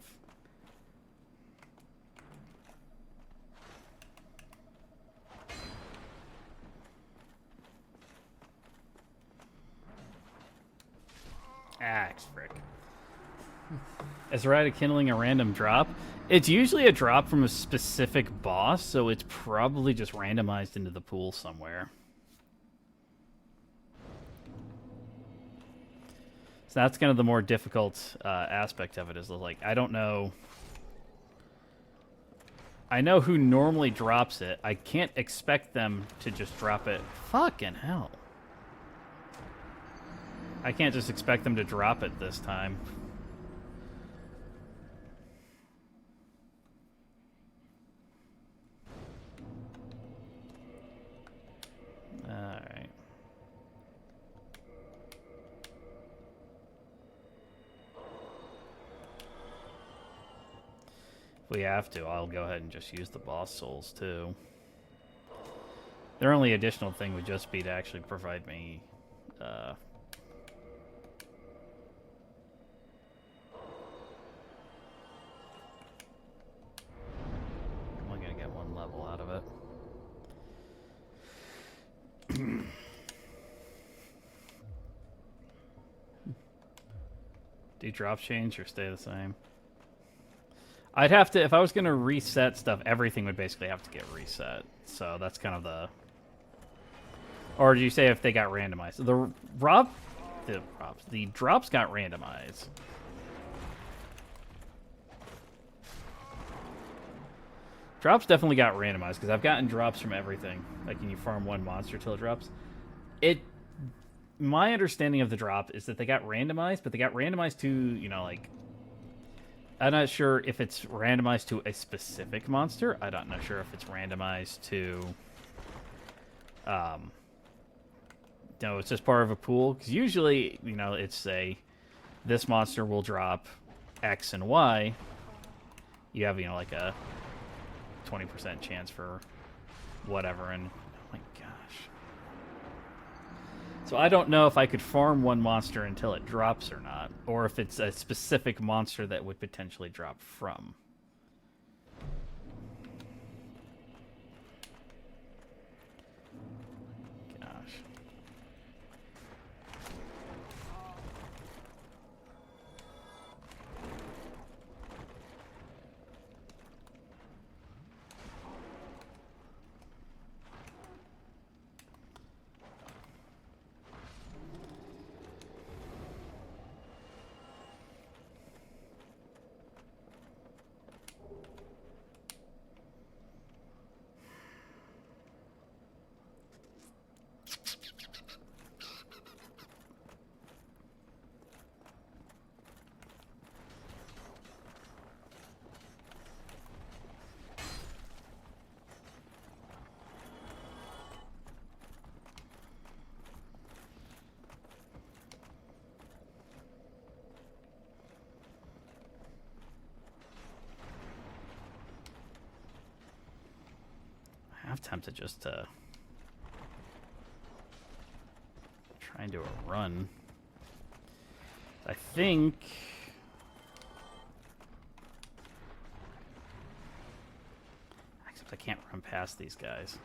Axe frick. Is Rada kindling a random drop? It's usually a drop from a specific boss, so it's probably just randomized into the pool somewhere. So that's kind of the more difficult aspect of it, is like, I don't know. I know who normally drops it. I can't expect them to just drop it. Fucking hell. I can't just expect them to drop it this time. Alright. If we have to, I'll go ahead and just use the boss souls too. Their only additional thing would just be to actually provide me I'm only gonna get 1 level out of it. Do drops change or stay the same? I'd have to, if I was going to reset stuff, everything would basically have to get reset. So that's kind of the... Or do you say if they got randomized? The drops got randomized. Drops definitely got randomized, because I've gotten drops from everything. Like, when you farm 1 monster till it drops. My understanding of the drop is that they got randomized, but they got randomized to, you know, like... I'm not sure if it's randomized to a specific monster. I'm not sure if it's randomized to... No, it's just part of a pool. Because usually, you know, it's this monster will drop X and Y. You have, you know, like a 20% chance for whatever. And, oh my gosh. So I don't know if I could farm 1 monster until it drops or not. Or if it's a specific monster that would potentially drop from. tempted just to try and do a run. I think... Except I can't run past these guys.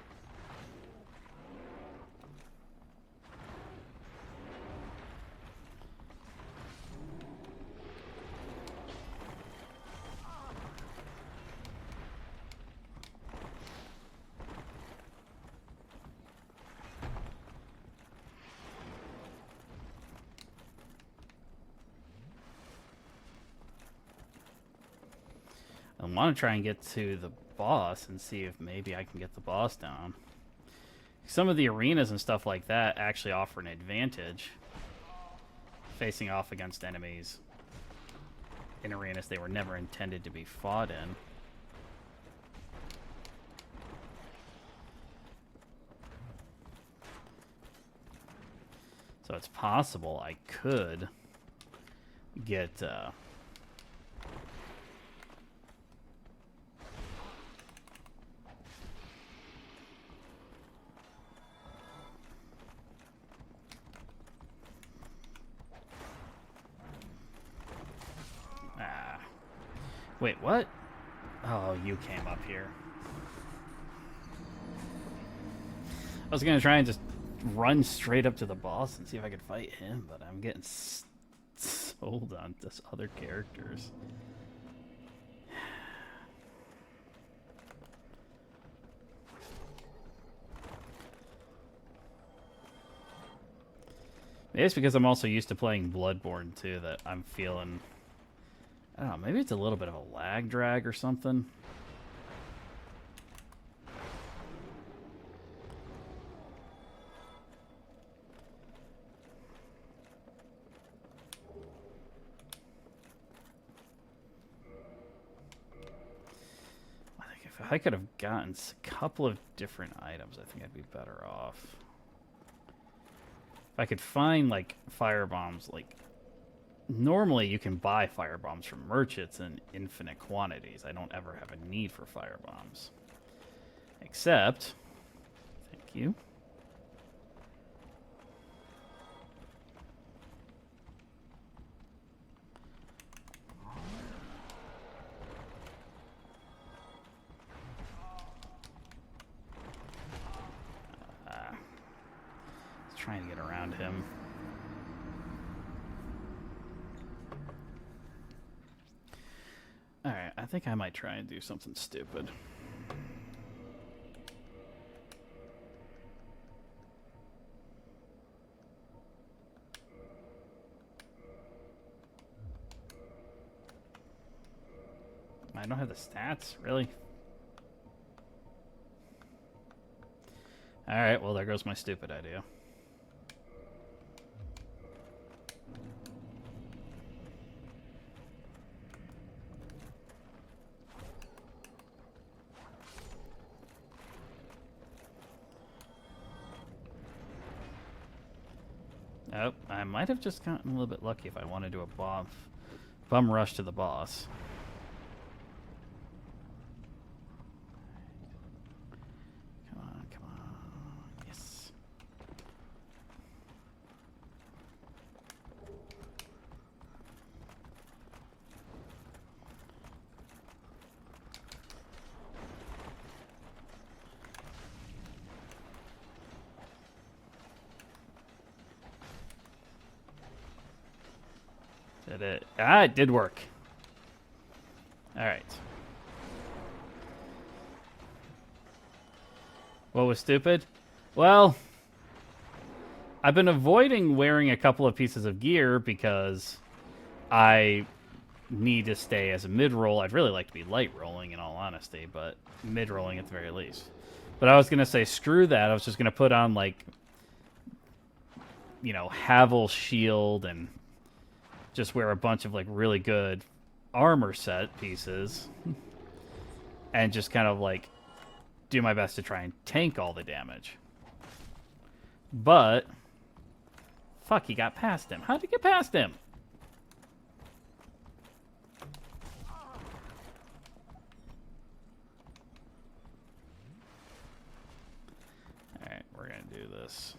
I want to try and get to the boss and see if maybe I can get the boss down. Some of the arenas and stuff like that actually offer an advantage facing off against enemies in arenas they were never intended to be fought in. So it's possible I could get... Wait, what? Oh, you came up here. I was gonna try and just run straight up to the boss and see if I could fight him, but I'm getting sold on this other characters. Maybe it's because I'm also used to playing Bloodborne too that I'm feeling... I don't know, maybe it's a little bit of a lag drag or something. I think if I could have gotten a couple of different items, I think I'd be better off. If I could find, like, fire bombs, like... Normally, you can buy fire bombs from merchants in infinite quantities. I don't ever have a need for fire bombs. Except... Thank you. Trying to get around him. Alright, I think I might try and do something stupid. I don't have the stats, really? Alright, well there goes my stupid idea. Oh, I might have just gotten a little bit lucky if I want to do a bum rush to the boss. Come on, come on. Yes. Did it? Ah, it did work. Alright. What was stupid? Well, I've been avoiding wearing a couple of pieces of gear because I need to stay as a mid-roll. I'd really like to be light rolling in all honesty, but mid-rolling at the very least. But I was going to say, screw that. I was just going to put on, like, you know, Havel shield and just wear a bunch of, like, really good armor set pieces and just kind of, like, do my best to try and tank all the damage. But, fuck, he got past him. How'd he get past him? this.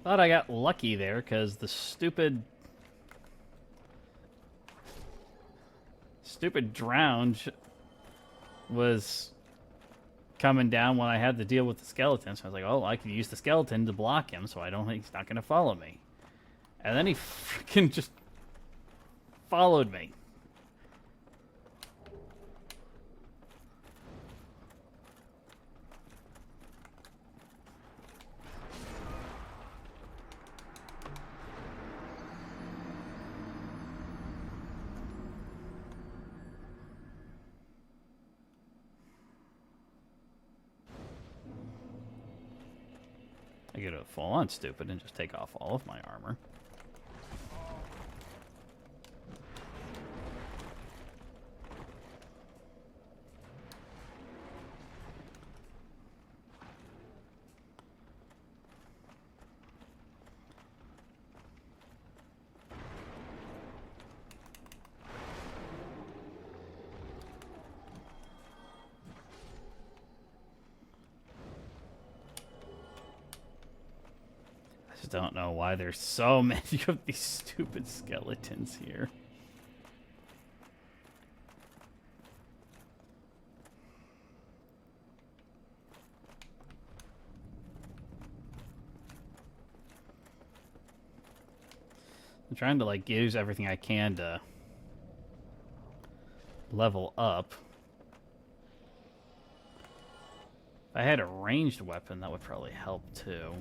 Thought I got lucky there because the stupid drown was coming down when I had to deal with the skeleton. So I was like, oh, I could use the skeleton to block him so I don't think he's not going to follow me. And then he freaking just followed me. I could have fallen stupid and just take off all of my armor. I don't know why there's so many of these stupid skeletons here. I'm trying to like use everything I can to level up. If I had a ranged weapon, that would probably help too.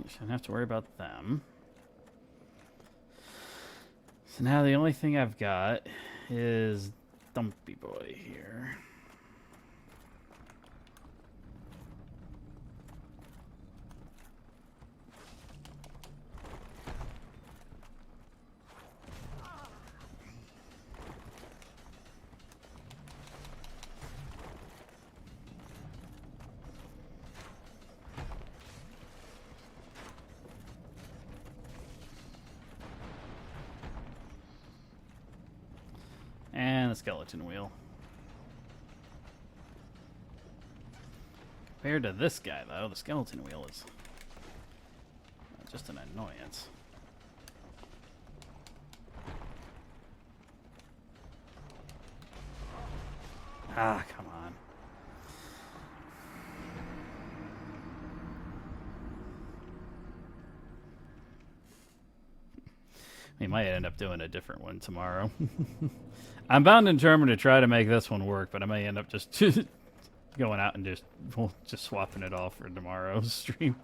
Shouldn't have to worry about them. So now the only thing I've got is Dumpy Boy here. And the skeleton wheel. Compared to this guy, though, the skeleton wheel is just an annoyance. Ah, come on. We might end up doing a different one tomorrow. I'm bound and determined to try to make this one work, but I may end up just going out and just swapping it off for tomorrow's stream.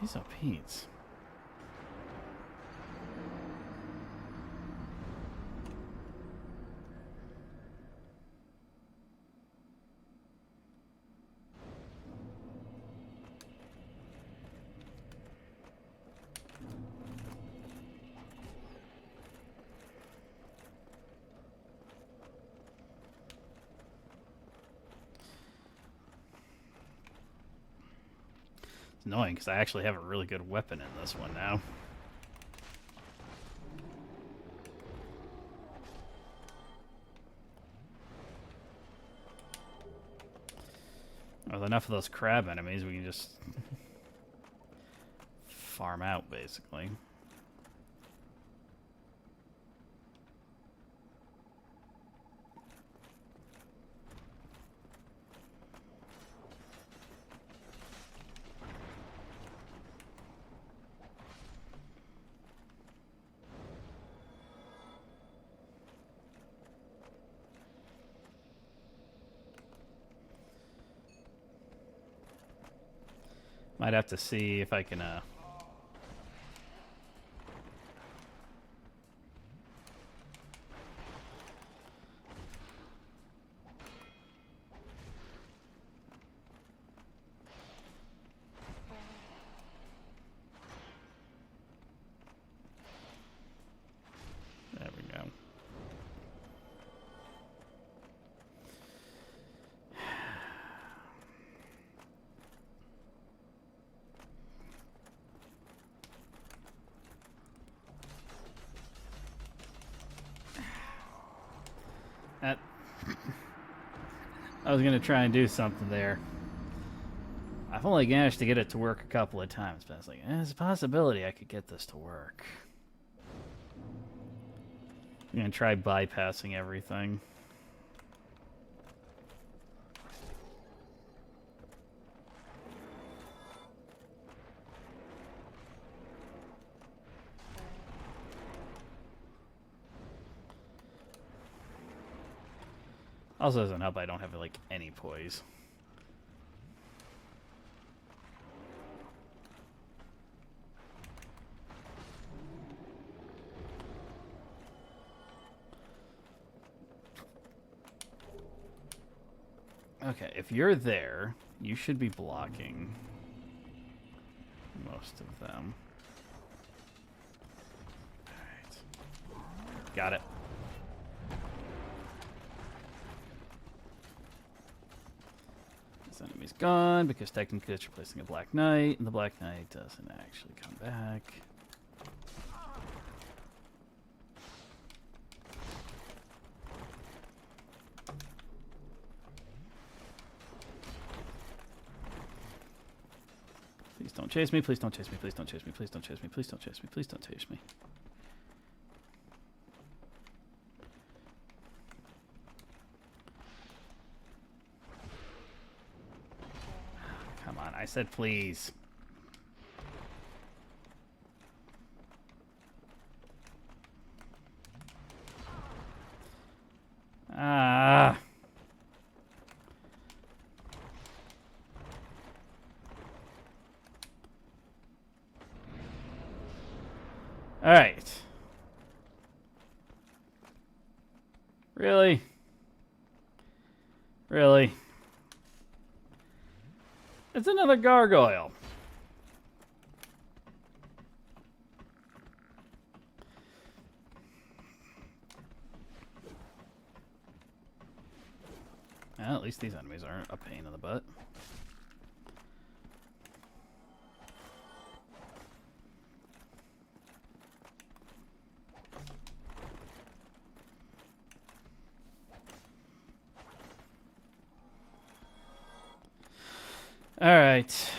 Jeez, oh Pete. It's annoying because I actually have a really good weapon in this one now. With enough of those crab enemies, we can just farm out, basically. Might have to see if I can, There we go. That I was gonna try and do something there. I've only managed to get it to work a couple of times, but I was like, there's a possibility I could get this to work. I'm gonna try bypassing everything. Also doesn't help I don't have like any poise. Okay, if you're there, you should be blocking most of them. Alright. Got it. This enemy's gone because technically it's replacing a Black Knight, and the Black Knight doesn't actually come back. Please don't chase me, please don't chase me, please don't chase me, please don't chase me, please don't chase me, please don't chase me. Come on, I said please. Ah. All right. Really? Really? It's another gargoyle. Well, at least these enemies aren't a pain in the butt. All right.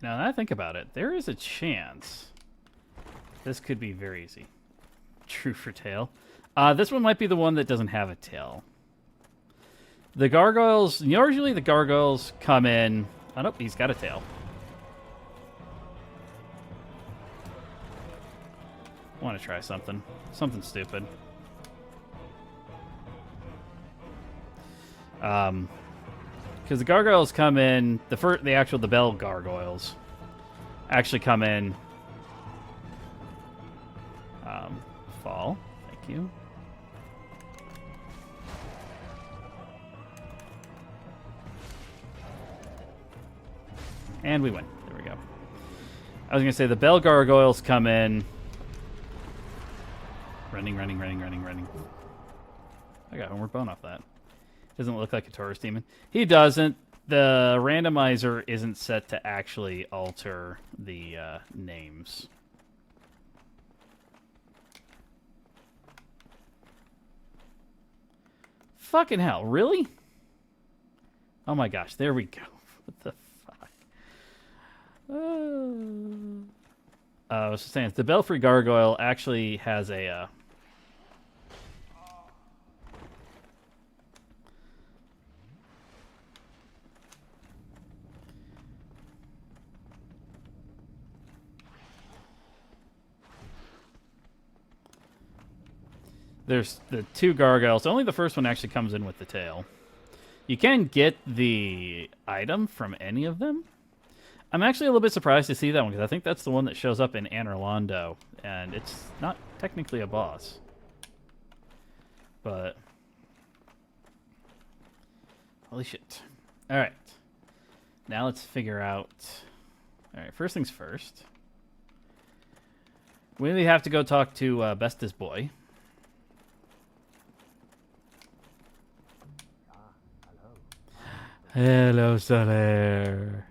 You know, now that I think about it, there is a chance this could be very easy. True for tail. This one might be the one that doesn't have a tail. The gargoyles, usually the gargoyles come in. Oh, nope, he's got a tail. I want to try something. Something stupid. Because the gargoyles come in, the bell gargoyles actually come in. Fall. Thank you. And we win. There we go. I was going to say the bell gargoyles come in. Running. I got Homeward Bone off that. Doesn't look like a Taurus demon. He doesn't. The randomizer isn't set to actually alter the names. Fucking hell, really? Oh my gosh, there we go. What the fuck? I was just saying, the Belfry Gargoyle actually has a... There's the two gargoyles. Only the first one actually comes in with the tail. You can get the item from any of them. I'm actually a little bit surprised to see that one, because I think that's the one that shows up in Anor Londo, and it's not technically a boss. But... holy shit. Alright. Now let's figure out... Alright, first things first. We really have to go talk to Besta's boy. Hello, Soler.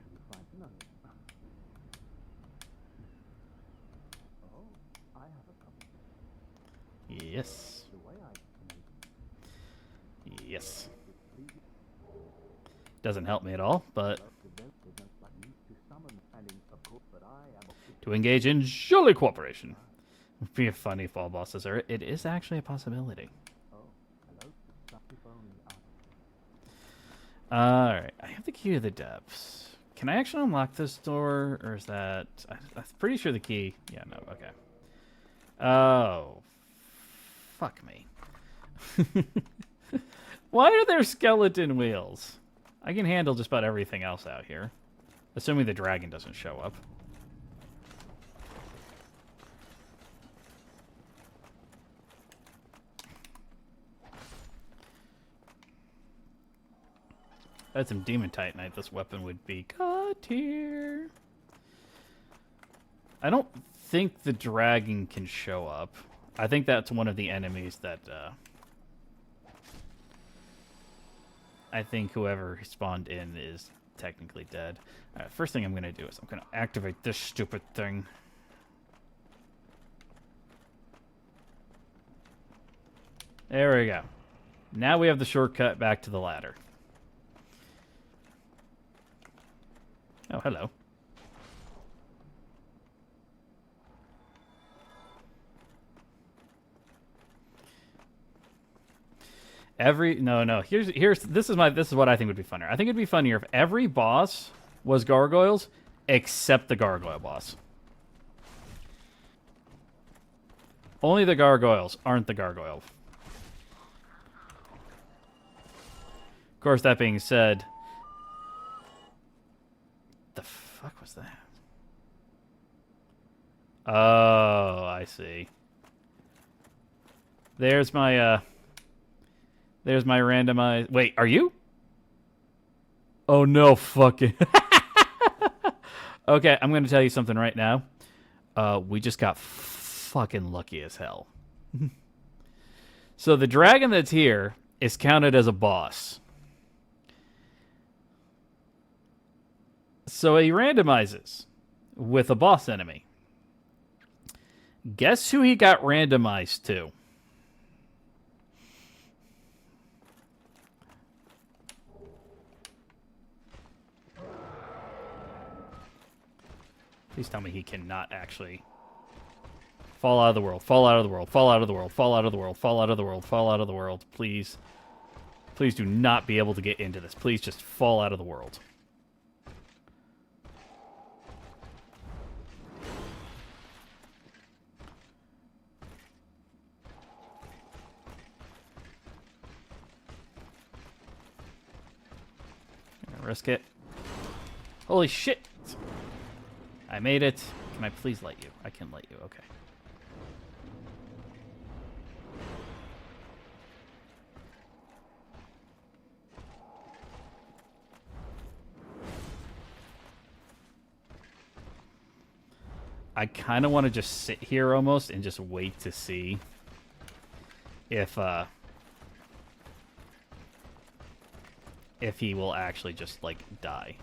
Yes. Yes. Doesn't help me at all, but... to engage in jolly cooperation. Would be a funny fall bosses are. It is actually a possibility. Alright, I have the key to the depths. Can I actually unlock this door, or is that... I'm pretty sure the key... yeah, no, okay. Oh. Fuck me. Why are there skeleton wheels? I can handle just about everything else out here. Assuming the dragon doesn't show up. If I had some Demon Titanite, this weapon would be God tier. I don't think the dragon can show up. I think that's one of the enemies that... I think whoever spawned in is technically dead. Alright, first thing I'm going to do is I'm going to activate this stupid thing. There we go. Now we have the shortcut back to the ladder. Oh, hello. This is what I think would be funnier. I think it'd be funnier if every boss was gargoyles except the gargoyle boss. Only the gargoyles aren't the gargoyle. Of course, that being said, the fuck was that? Oh, I see. There's my randomized... wait, are you? Oh, no fucking... okay, I'm going to tell you something right now. We just got fucking lucky as hell. So the dragon that's here is counted as a boss. So he randomizes with a boss enemy. Guess who he got randomized to? Please tell me he cannot actually fall out of the world, fall out of the world, fall out of the world, fall out of the world, fall out of the world, fall out of the world. Please. Please do not be able to get into this. Please just fall out of the world. Risk it. Holy shit! I made it. Can I please light you? I can light you. Okay. I kind of want to just sit here almost and just wait to see if he will actually just, like, die.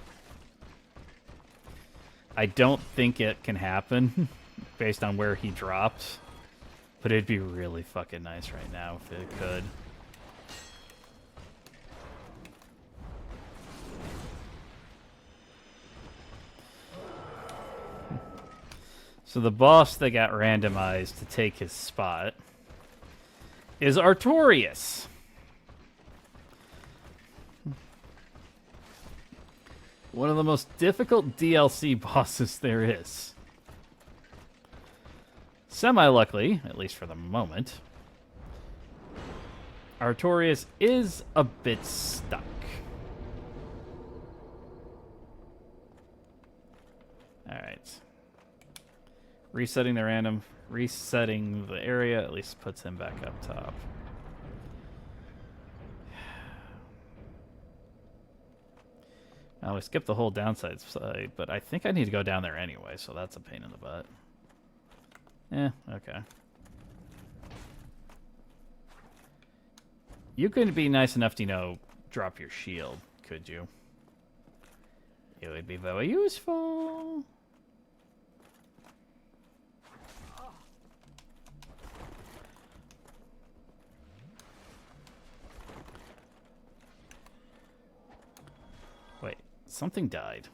I don't think it can happen based on where he drops, but it'd be really fucking nice right now if it could. So the boss that got randomized to take his spot is Artorias. One of the most difficult DLC bosses there is. Semi-luckily, at least for the moment, Artorias is a bit stuck. Alright. Resetting the random. Resetting the area at least puts him back up top. Now we skipped the whole downside side, but I think I need to go down there anyway, so that's a pain in the butt. Okay. You could be nice enough to, you know, drop your shield, could you? It would be very useful. Wait, something died.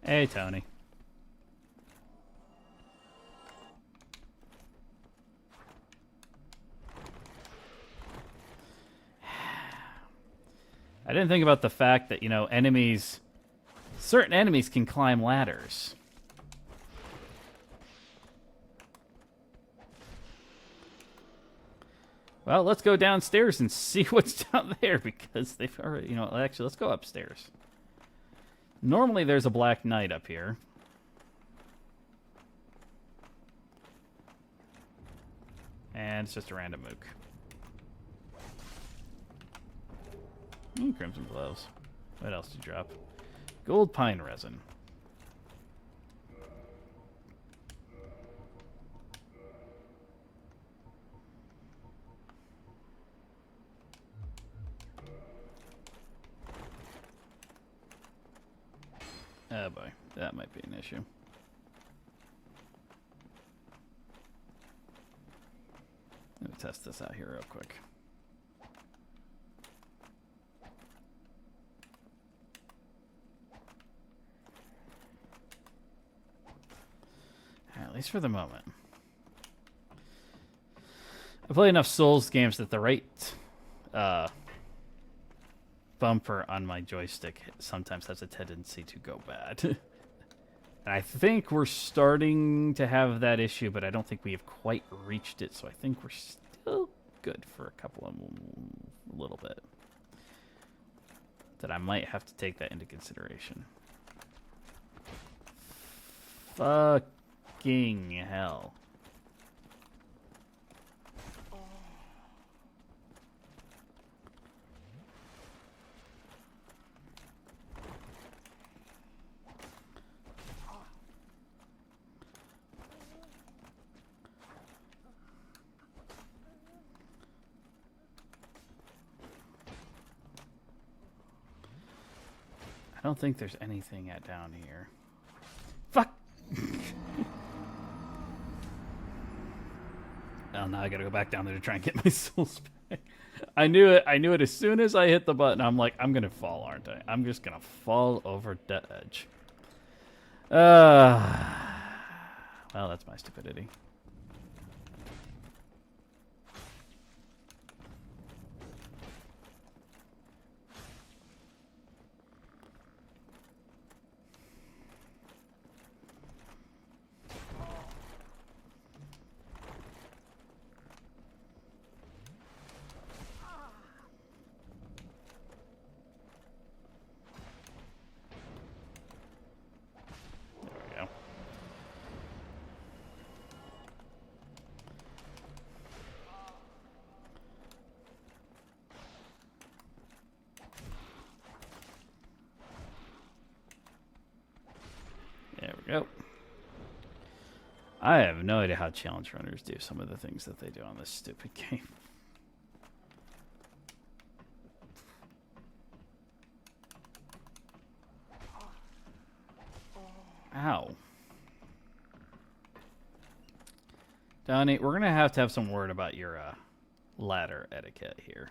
Hey, Tony. I didn't think about the fact that, you know, certain enemies can climb ladders. Well, let's go downstairs and see what's down there, because they've already, you know, actually, let's go upstairs. Normally there's a Black Knight up here. And it's just a random mook. Crimson gloves. What else did you drop? Gold pine resin. Oh boy, that might be an issue. Let me test this out here real quick. At least for the moment. I play enough Souls games that the right bumper on my joystick sometimes has a tendency to go bad. And I think we're starting to have that issue, but I don't think we have quite reached it, so I think we're still good for a little bit. That I might have to take that into consideration. Fucking hell. I don't think there's anything down here. Fuck! Oh, now I gotta go back down there to try and get my souls back. I knew it as soon as I hit the button. I'm like, I'm gonna fall, aren't I? I'm just gonna fall over the edge. Well, that's my stupidity. There we go. I have no idea how challenge runners do some of the things that they do on this stupid game. Ow. Donnie, we're going to have some word about your ladder etiquette here.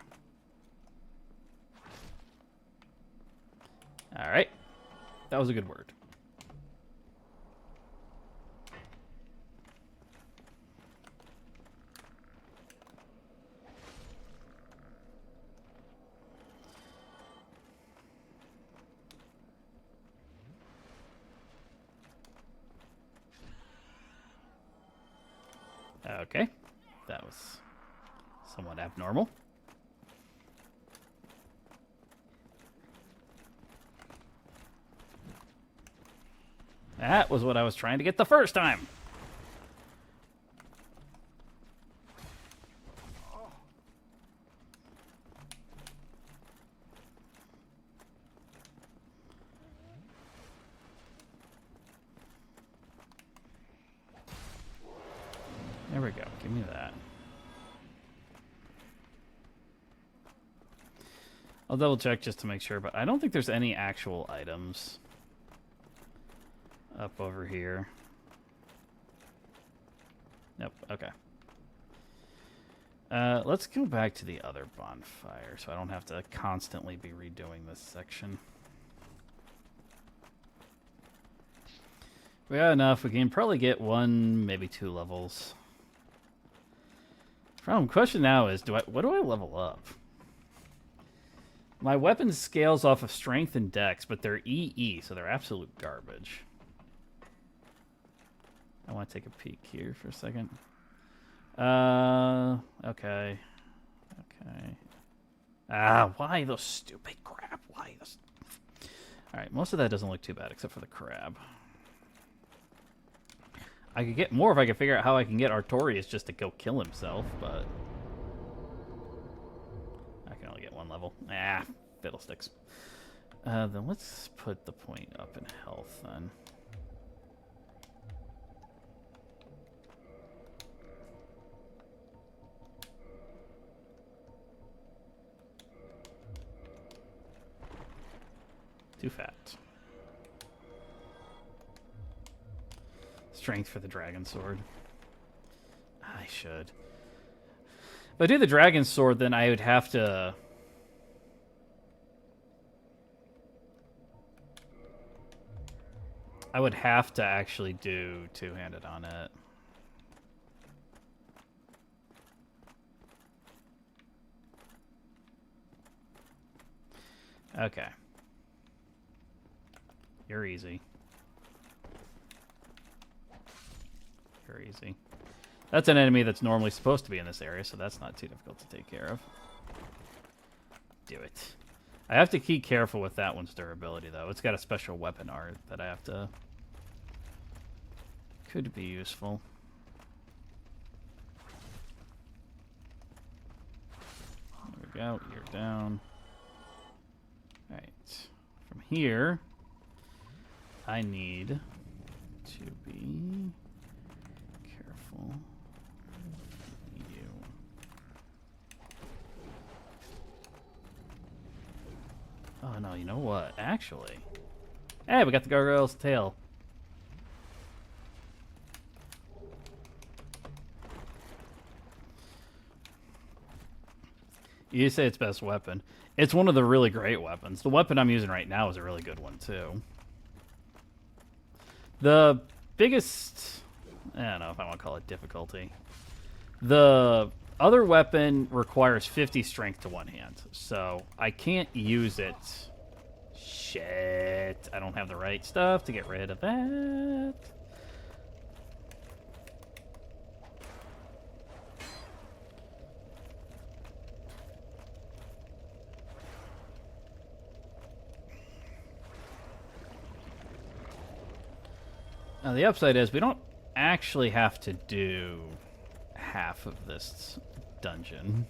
All right. That was a good word. Okay. That was somewhat abnormal. That was what I was trying to get the first time. There we go. Give me that. I'll double check just to make sure, but I don't think there's any actual items up over here. Nope. Okay. Let's go back to the other bonfire so I don't have to constantly be redoing this section. We got enough. We can probably get 1, maybe 2 levels. Question now is, what do I level up? My weapon scales off of strength and dex, but they're EE, so they're absolute garbage. I want to take a peek here for a second. Okay. Okay. Why those stupid crap? Why those? Alright, most of that doesn't look too bad, except for the crab. I could get more if I could figure out how I can get Artorias just to go kill himself, but I can only get 1 level. Fiddlesticks. Then let's put the point up in health, then. Too fat. Strength for the dragon sword. I should. If I do the dragon sword, then I would have to... I would have to actually do two-handed on it. Okay. You're easy. You're easy. That's an enemy that's normally supposed to be in this area, so that's not too difficult to take care of. Do it. I have to keep careful with that one's durability, though. It's got a special weapon art that I have to... Could be useful. There we go. You're down. Alright. From here, I need to be careful. You. Oh, no, you know what? Actually. Hey, we got the gargoyle's tail. You say it's best weapon. It's one of the really great weapons. The weapon I'm using right now is a really good one, too. The biggest... I don't know if I want to call it difficulty. The other weapon requires 50 strength to one hand, so I can't use it. Shit. I don't have the right stuff to get rid of that. Now, the upside is we don't actually have to do half of this dungeon.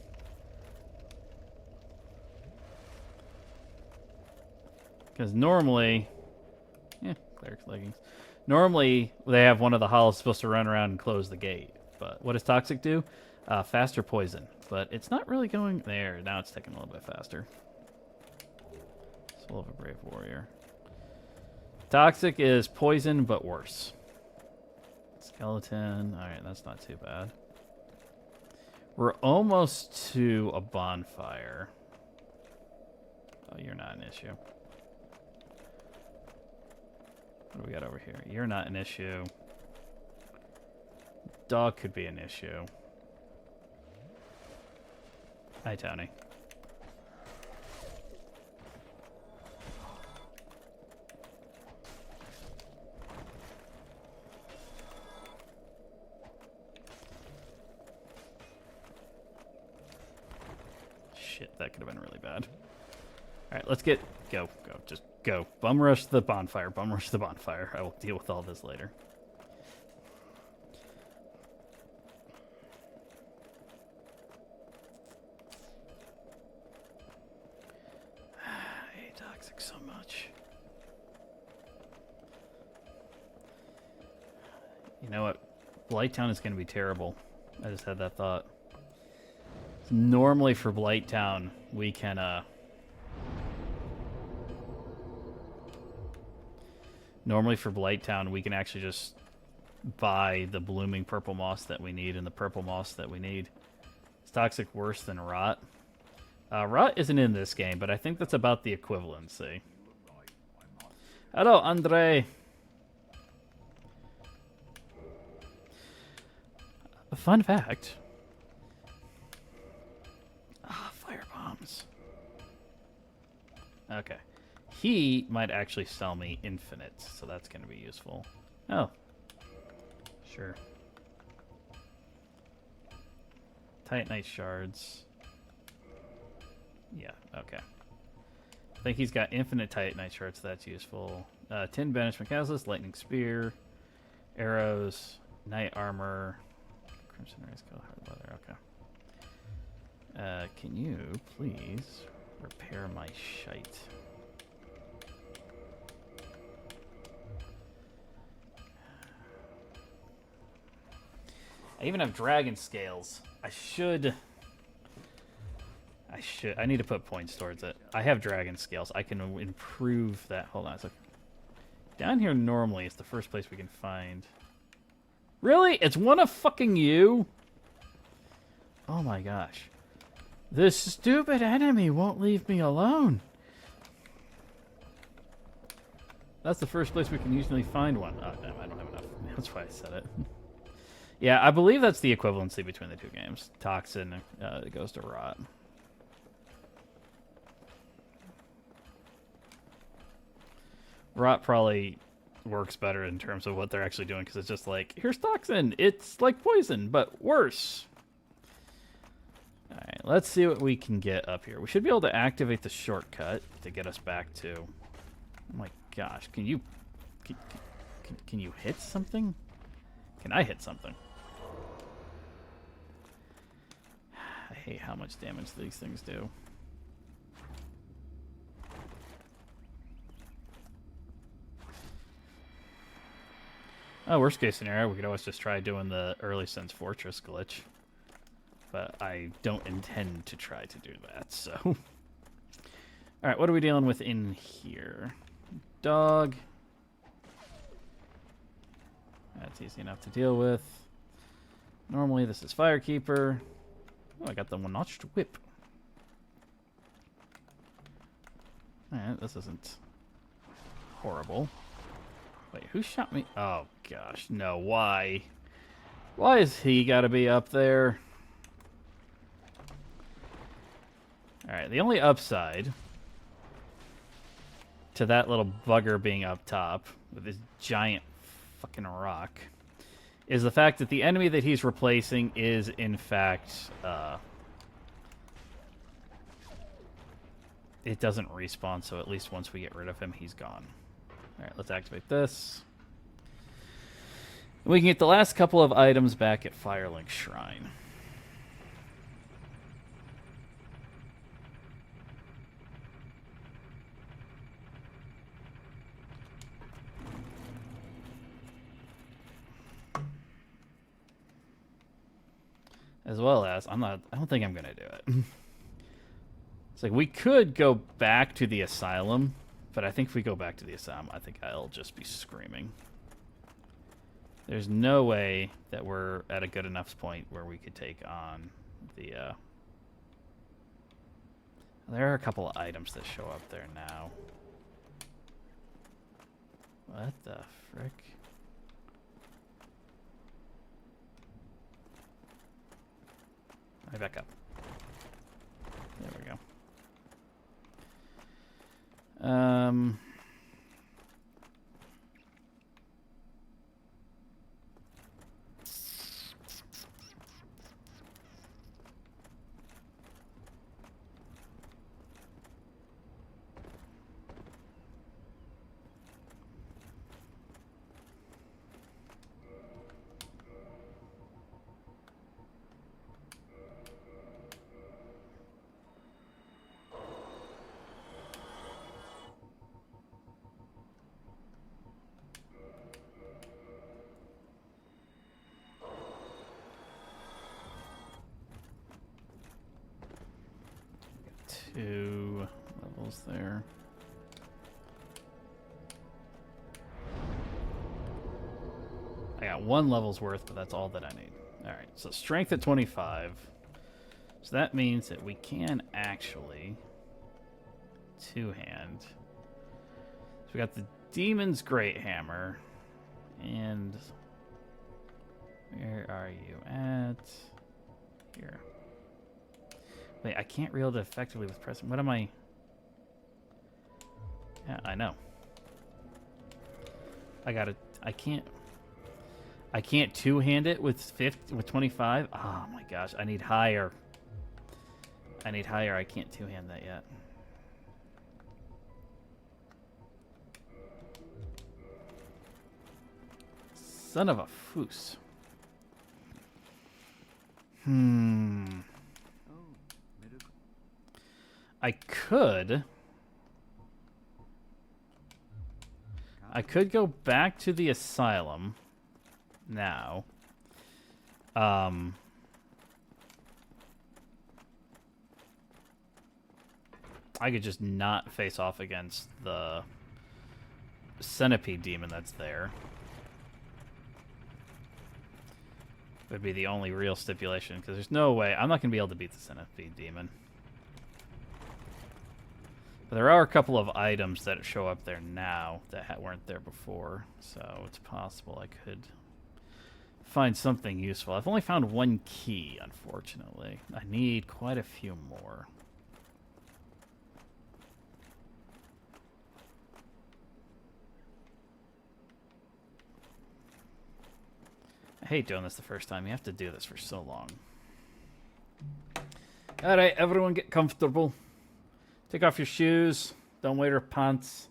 Because normally... Yeah, cleric's leggings. Normally, they have one of the hollows supposed to run around and close the gate. But what does Toxic do? Faster poison. But it's not really going... There, now it's taking a little bit faster. Soul of a Brave Warrior. Toxic is poison, but worse. Skeleton. Alright, that's not too bad. We're almost to a bonfire. Oh, you're not an issue. What do we got over here? You're not an issue. Dog could be an issue. Hi, Tony. shit, that could have been really bad. All right, let's go. Just go. Bum rush the bonfire. Bum rush the bonfire. I will deal with all this later. I hate toxic so much. You know what? Blighttown is going to be terrible. I just had that thought. Normally for Blighttown, we can actually just buy the blooming purple moss that we need and the purple moss that we need. Is toxic worse than rot? Rot isn't in this game, but I think that's about the equivalency. Hello, Andre. A fun fact. Fire bombs. Okay. He might actually sell me infinite, so that's going to be useful. Oh. Sure. Titanite shards. Yeah, okay. I think he's got infinite Titanite shards, so that's useful. 10 banishment castles, lightning spear, arrows, knight armor, crimson rays, color hard leather, okay. Can you please repair my shite? I even have dragon scales. I need to put points towards it. I have dragon scales. I can improve that. Hold on a second. Down here normally is the first place we can find. Really? It's one of fucking you? Oh my gosh. This stupid enemy won't leave me alone. That's the first place we can usually find one. Oh, damn, I don't have enough. That's why I said it. Yeah, I believe that's the equivalency between the two games. Toxin goes to rot. Rot probably works better in terms of what they're actually doing, because it's just like, here's Toxin. It's like poison, but worse. All right, let's see what we can get up here. We should be able to activate the shortcut to get us back to... Oh my gosh, can you hit something? Can I hit something? I hate how much damage these things do. Oh, worst case scenario, we could always just try doing the Early Sense Fortress glitch. But I don't intend to try to do that, so... Alright, what are we dealing with in here? Dog. That's easy enough to deal with. Normally this is Firekeeper. Oh, I got the one-notched whip. Alright, this isn't horrible. Wait, who shot me? Oh, gosh, no, why? Why has he got to be up there? Alright, the only upside to that little bugger being up top with his giant fucking rock is the fact that the enemy that he's replacing is, in fact, it doesn't respawn, so at least once we get rid of him, he's gone. Alright, let's activate this. We can get the last couple of items back at Firelink Shrine. As well as, I don't think I'm going to do it. It's like, we could go back to the Asylum, but I think if we go back to the Asylum, I think I'll just be screaming. There's no way that we're at a good enough point where we could take on the, There are a couple of items that show up there now. What the frick? Let me back up. There we go. 2 levels there. I got 1 level's worth, but that's all that I need. Alright, so strength at 25. So that means that we can actually two-hand. So we got the Demon's Great Hammer. And where are you at? Here. Wait, I can't wield it effectively with pressing. What am I? Yeah, I know. I can't two-hand it with 25. Oh my gosh, I need higher. I can't two-hand that yet. Son of a foos. I could go back to the asylum now. I could just not face off against the centipede demon that's there. Would be the only real stipulation, because there's no way I'm not going to be able to beat the centipede demon. But there are a couple of items that show up there now that weren't there before, so it's possible I could find something useful. I've only found 1 key, unfortunately. I need quite a few more. I hate doing this the first time. You have to do this for so long. Alright, everyone get comfortable. Take off your shoes. Don't wear your pants.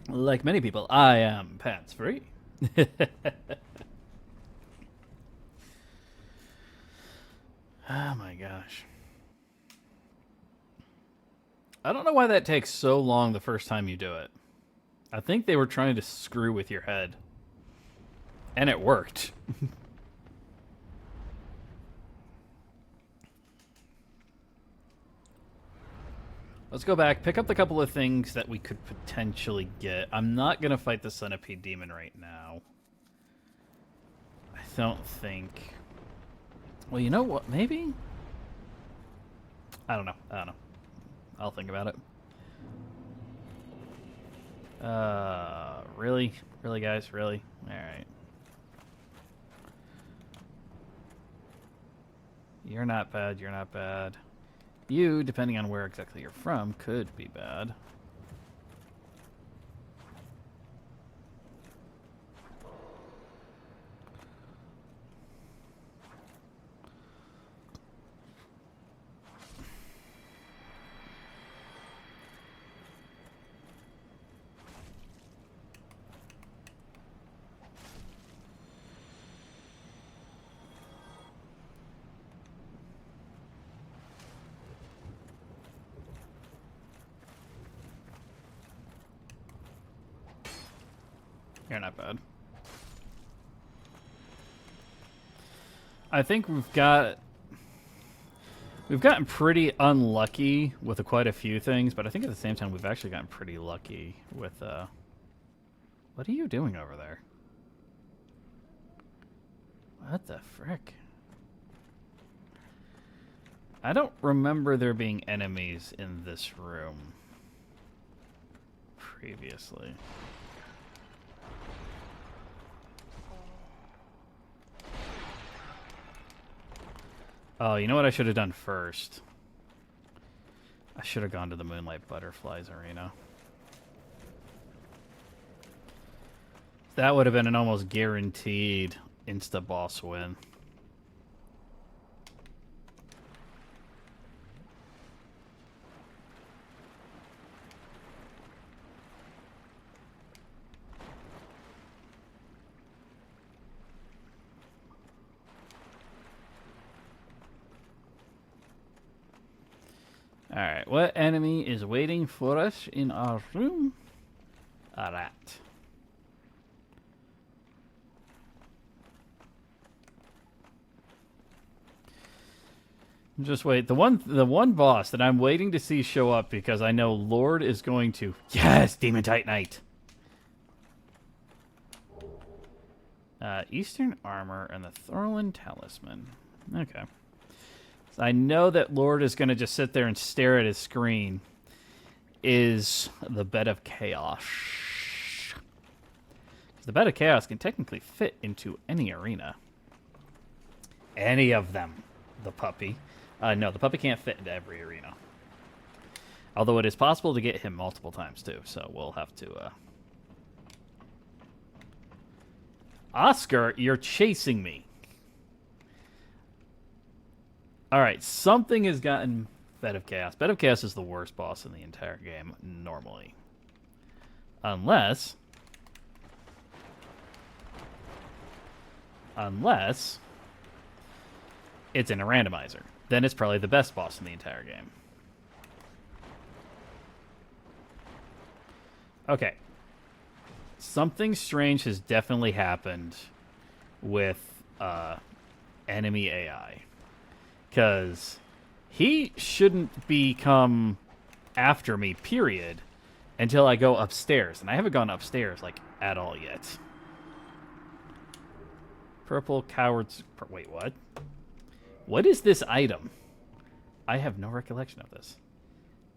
Like many people, I am pants free. Oh my gosh. I don't know why that takes so long the first time you do it. I think they were trying to screw with your head. And it worked. Let's go back, pick up the couple of things that we could potentially get. I'm not going to fight the centipede demon right now. I don't think... Well, you know what? Maybe? I don't know. I'll think about it. Really? Really, guys? Really? Alright. You're not bad, you're not bad. You, depending on where exactly you're from, could be bad. You're not bad. I think we've gotten pretty unlucky with quite a few things, but I think at the same time we've actually gotten pretty lucky with what are you doing over there? What the frick? I don't remember there being enemies in this room previously. Oh, you know what I should have done first? I should have gone to the Moonlight Butterflies Arena. That would have been an almost guaranteed insta-boss win. Alright, what enemy is waiting for us in our room? A rat. Just wait. The one boss that I'm waiting to see show up because I know Lord is going to. Yes, Demon Titanite. Eastern Armor and the Thorlin Talisman. Okay. So I know that Lord is going to just sit there and stare at his screen. Is the Bed of Chaos. The Bed of Chaos can technically fit into any arena. Any of them. The puppy. No, the puppy can't fit into every arena. Although it is possible to get him multiple times, too. So we'll have to... Oscar, you're chasing me. Alright, something has gotten Bed of Chaos. Bed of Chaos is the worst boss in the entire game, normally. Unless it's in a randomizer. Then it's probably the best boss in the entire game. Okay. Something strange has definitely happened with enemy AI. Because he shouldn't become after me, period, until I go upstairs. And I haven't gone upstairs, like, at all yet. Purple cowards... Wait, what? What is this item? I have no recollection of this.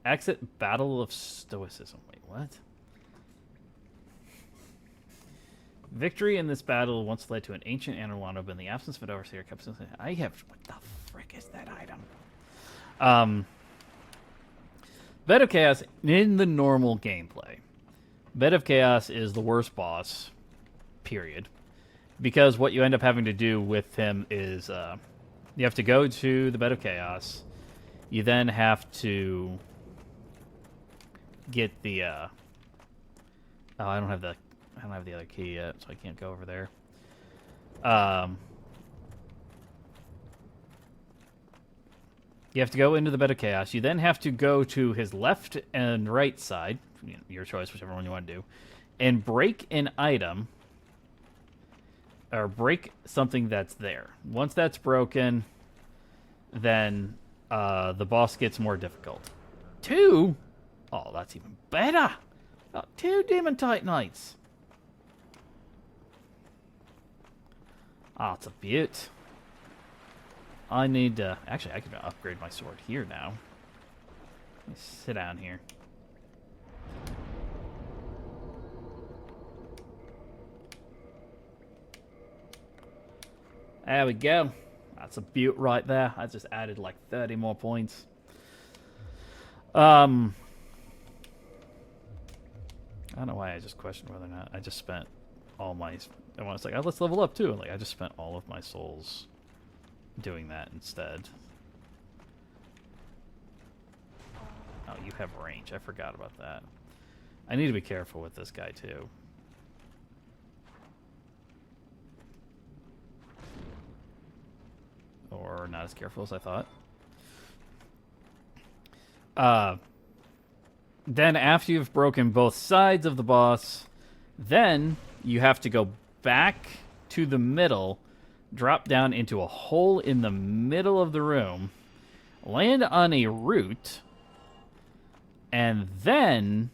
Exit Battle of Stoicism. Wait, what? Victory in this battle once led to an ancient Anarwano, but in the absence of an overseer, I have... What the frick is that item? Bed of Chaos in the normal gameplay. Bed of Chaos is the worst boss, period. Because what you end up having to do with him is you have to go to the Bed of Chaos. You then have to get the oh, I don't have the other key yet, so I can't go over there. You have to go into the Bed of Chaos. You then have to go to his left and right side, your choice, whichever one you want to do, and break an item or break something that's there. Once that's broken, then the boss gets more difficult. 2? Oh, that's even better. Oh, 2 Demon Titanites. Ah, it's a beaut. I need to... Actually, I can upgrade my sword here now. Let me sit down here. There we go. That's a beaut right there. I just added like 30 more points. I don't know why I just questioned whether or not I just spent all my... I was like, oh, let's level up too. Like, I just spent all of my souls doing that instead. Oh, you have range. I forgot about that. I need to be careful with this guy too. Or not as careful as I thought. Then after you've broken both sides of the boss, then you have to go back to the middle, drop down into a hole in the middle of the room, land on a root, and then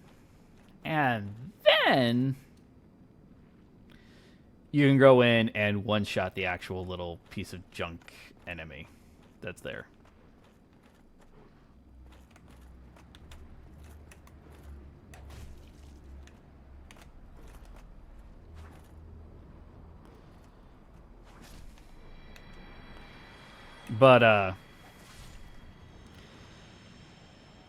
you can go in and one-shot the actual little piece of junk enemy that's there. But,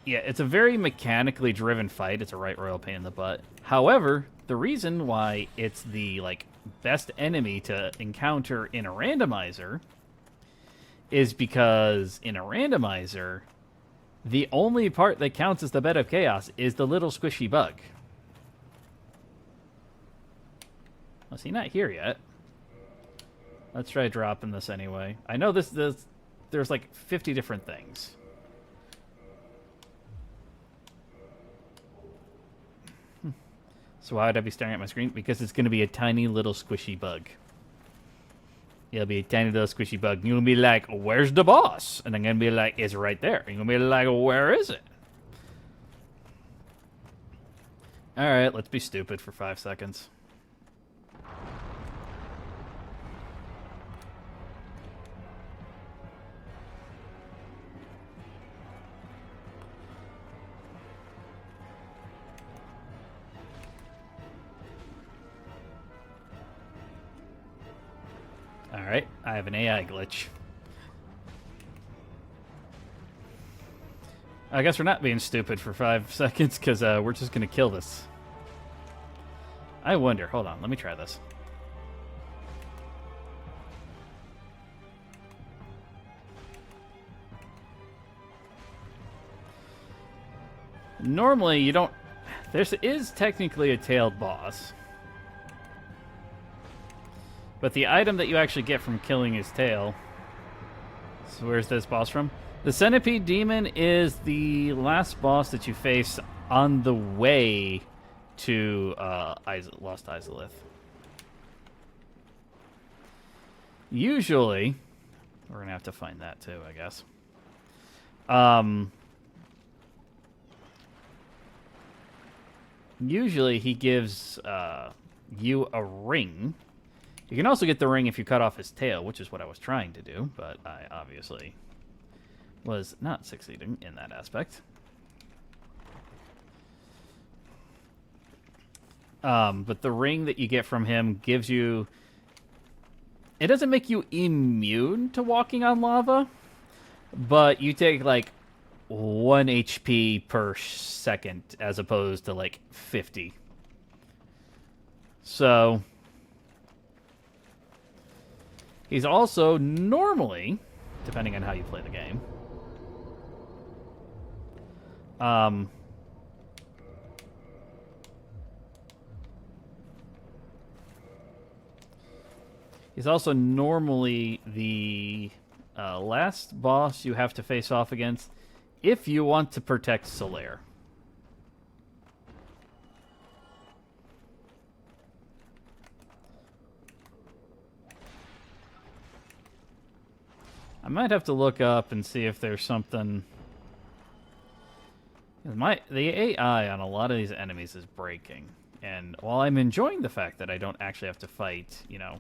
yeah, it's a very mechanically driven fight. It's a right royal pain in the butt. However, the reason why it's the, like, best enemy to encounter in a randomizer is because in a randomizer, the only part that counts as the Bed of Chaos is the little squishy bug. Was he not here yet? Let's try dropping this anyway. I know there's like 50 different things. So why would I be staring at my screen? Because it's going to be a tiny little squishy bug. It'll be a tiny little squishy bug. You'll be like, where's the boss? And I'm going to be like, it's right there. And you're going to be like, where is it? Alright, let's be stupid for 5 seconds. Alright, I have an AI glitch. I guess we're not being stupid for 5 seconds, because we're just going to kill this. I wonder. Hold on, let me try this. Normally, you don't... There is technically a tailed boss. But the item that you actually get from killing his tail... So where's this boss from? The Centipede Demon is the last boss that you face on the way to Lost Izalith. Usually... We're going to have to find that too, I guess. Usually he gives you a ring. You can also get the ring if you cut off his tail, which is what I was trying to do, but I obviously was not succeeding in that aspect. But the ring that you get from him gives you... It doesn't make you immune to walking on lava, but you take, like, 1 HP per second as opposed to, like, 50. So... He's also normally, depending on how you play the game, he's also normally the last boss you have to face off against if you want to protect Solaire. I might have to look up and see if there's something... The AI on a lot of these enemies is breaking. And while I'm enjoying the fact that I don't actually have to fight, you know,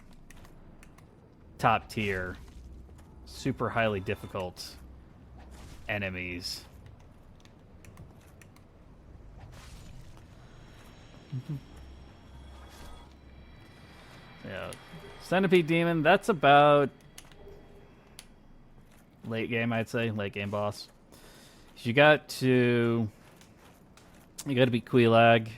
top tier, super highly difficult enemies... Yeah, Centipede Demon, that's about... late game, I'd say. Late game boss. You got to beat Quelaag.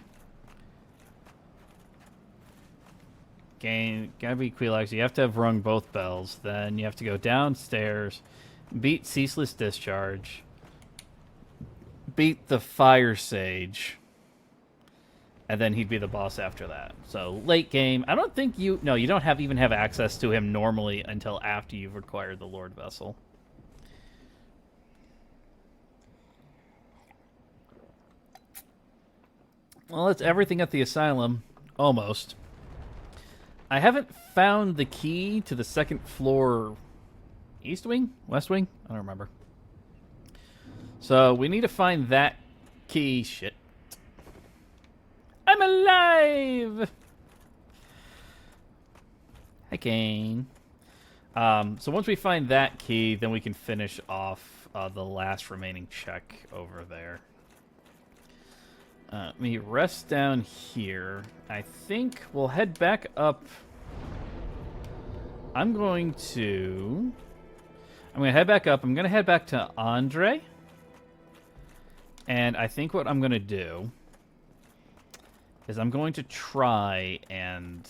Gotta beat Quelaag, so you have to have rung both bells. Then you have to go downstairs, beat Ceaseless Discharge, beat the Fire Sage, and then he'd be the boss after that. So late game. I don't think you don't even have access to him normally until after you've acquired the Lord Vessel. Well, that's everything at the asylum. Almost. I haven't found the key to the second floor east wing? West wing? I don't remember. So we need to find that key. Shit. I'm alive! Hi, Kane. So once we find that key, then we can finish off the last remaining check over there. Let me rest down here. I think we'll head back up. I'm going to head back up. I'm going to head back to Andre. And I think what I'm going to do is I'm going to try and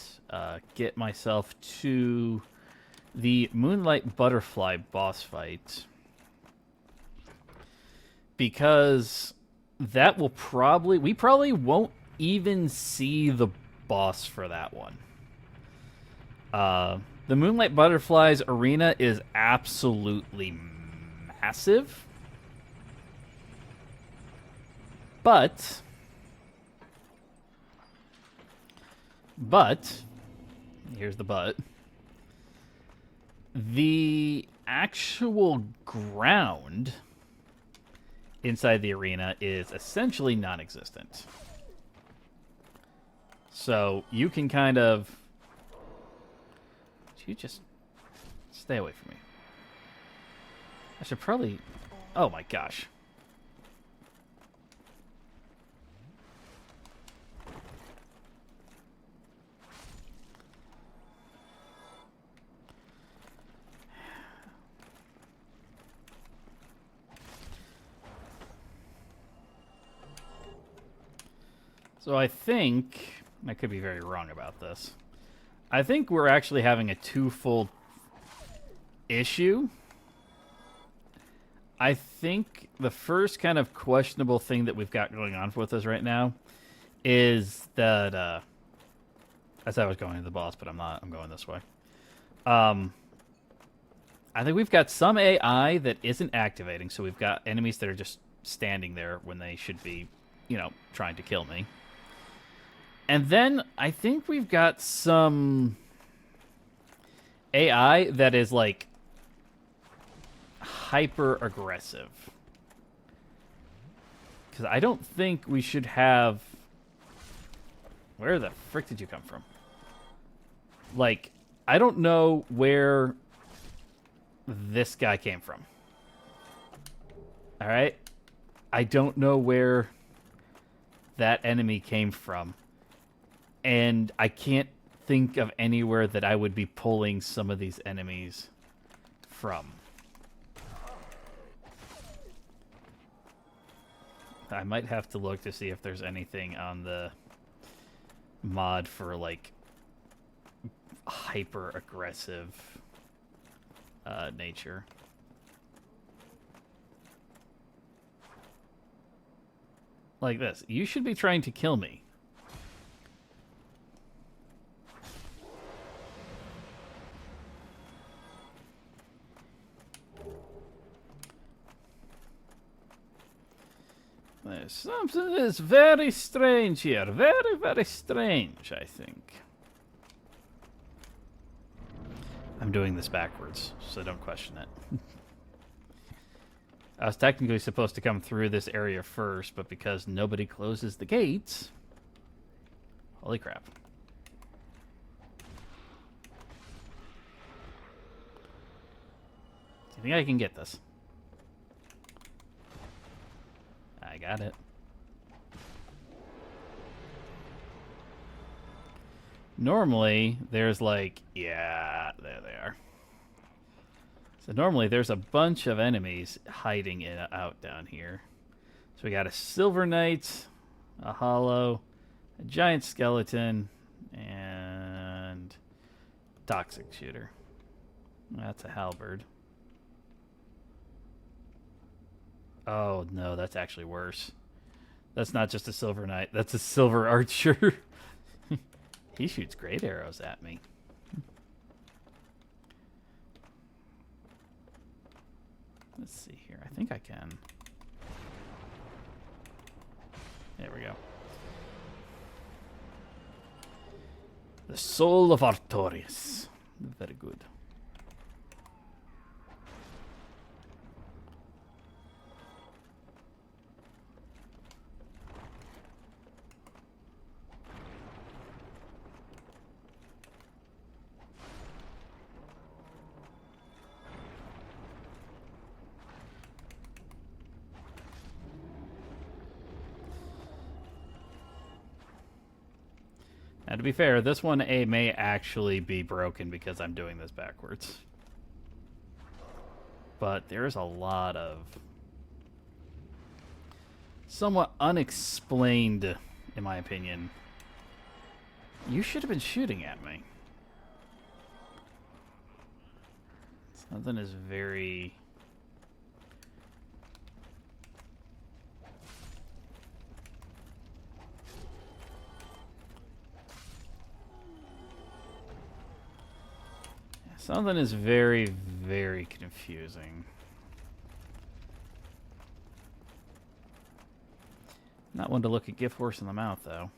get myself to the Moonlight Butterfly boss fight. Because... that will we probably won't even see the boss for that one. The Moonlight Butterflies arena is absolutely massive. But, here's the but. The actual ground inside the arena is essentially non-existent. So you can kind of... You just stay away from me. I should probably... Oh my gosh. So I think... I could be very wrong about this. I think we're actually having a twofold issue. I think the first kind of questionable thing that we've got going on with us right now is that... I said I was going to the boss, but I'm not. I'm going this way. I think we've got some AI that isn't activating, so we've got enemies that are just standing there when they should be, you know, trying to kill me. And then I think we've got some AI that is, like, hyper-aggressive. Because I don't think we should have... Where the frick did you come from? Like, I don't know where this guy came from. Alright? I don't know where that enemy came from. And I can't think of anywhere that I would be pulling some of these enemies from. I might have to look to see if there's anything on the mod for, like, hyper-aggressive nature. Like this. You should be trying to kill me. There's something that's very strange here. Very, very strange, I think. I'm doing this backwards, so don't question it. I was technically supposed to come through this area first, but because nobody closes the gates... Holy crap. Do you think I can get this? I got it. Normally, there's like... Yeah, there they are. So normally, there's a bunch of enemies hiding out down here. So we got a Silver Knight, a Hollow, a Giant Skeleton, and Toxic Shooter. That's a Halberd. Oh, no, that's actually worse. That's not just a Silver Knight. That's a Silver Archer. He shoots great arrows at me. Let's see here. I think I can. There we go. The Soul of Artorias. Very good. Now, to be fair, this one may actually be broken because I'm doing this backwards. But there's a lot of somewhat unexplained, in my opinion. You should have been shooting at me. Something is very... Something is very, very confusing. Not one to look a gift horse in the mouth, though.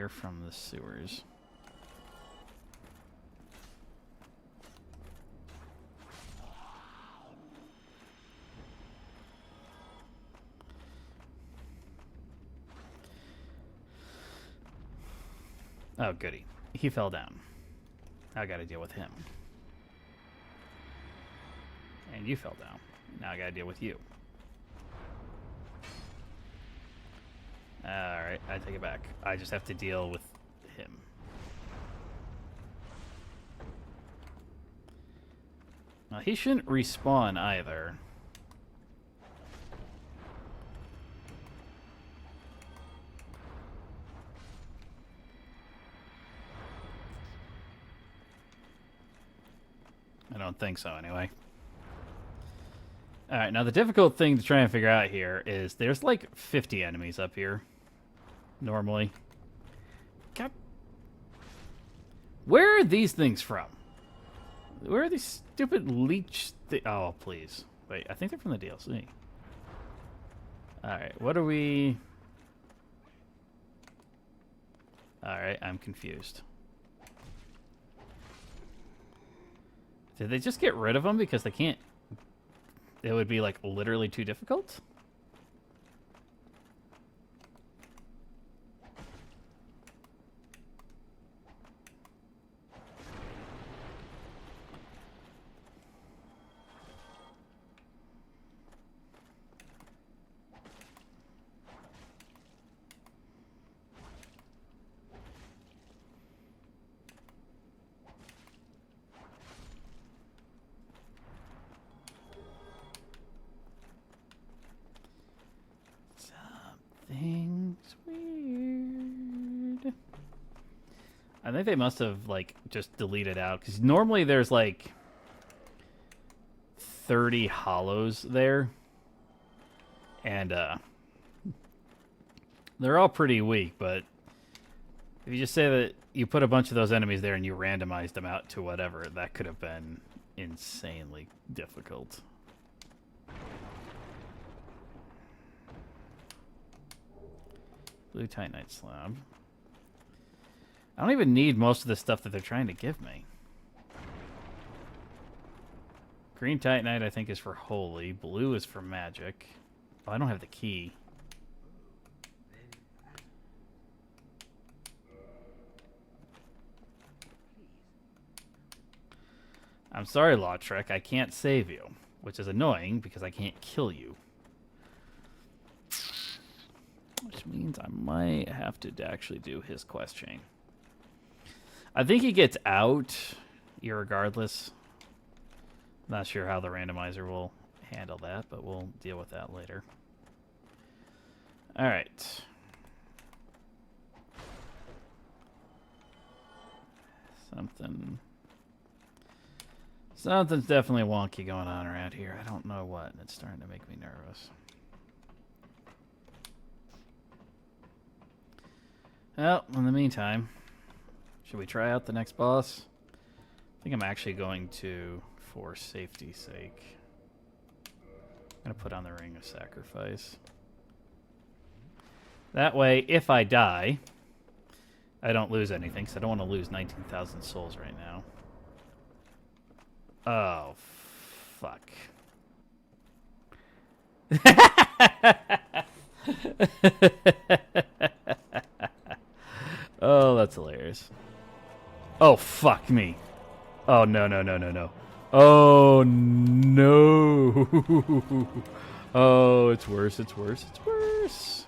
They're from the sewers. Oh, goody. He fell down. I gotta deal with him. And you fell down. Now I gotta deal with you. Alright, I take it back. I just have to deal with him. Now, he shouldn't respawn either. I don't think so, anyway. Alright, now the difficult thing to try and figure out here is there's like 50 enemies up here. Normally. God. Where are these things from? Where are these stupid leech oh, please. Wait, I think they're from the DLC. Alright, what are we... Alright, I'm confused. Did they just get rid of them because they can't... It would be, like, literally too difficult? Something's weird. I think they must have, like, just deleted out. Because normally there's, like, 30 hollows there. And, they're all pretty weak, but if you just say that you put a bunch of those enemies there and you randomized them out to whatever, that could have been insanely difficult. Blue Titanite slab. I don't even need most of the stuff that they're trying to give me. Green Titanite, I think, is for holy. Blue is for magic. Oh, I don't have the key. I'm sorry, Lautrec, I can't save you. Which is annoying, because I can't kill you. Which means I might have to actually do his quest chain. I think he gets out, irregardless. Not sure how the randomizer will handle that, but we'll deal with that later. Alright. Something's definitely wonky going on around here. I don't know what, and it's starting to make me nervous. Well, in the meantime, should we try out the next boss? I think I'm actually going to, for safety's sake, I'm going to put on the Ring of Sacrifice. That way, if I die, I don't lose anything, because I don't want to lose 19,000 souls right now. Oh, fuck. Oh, that's hilarious. Oh, fuck me. Oh, no, no, no, no, no. Oh, no. Oh, it's worse, it's worse, it's worse.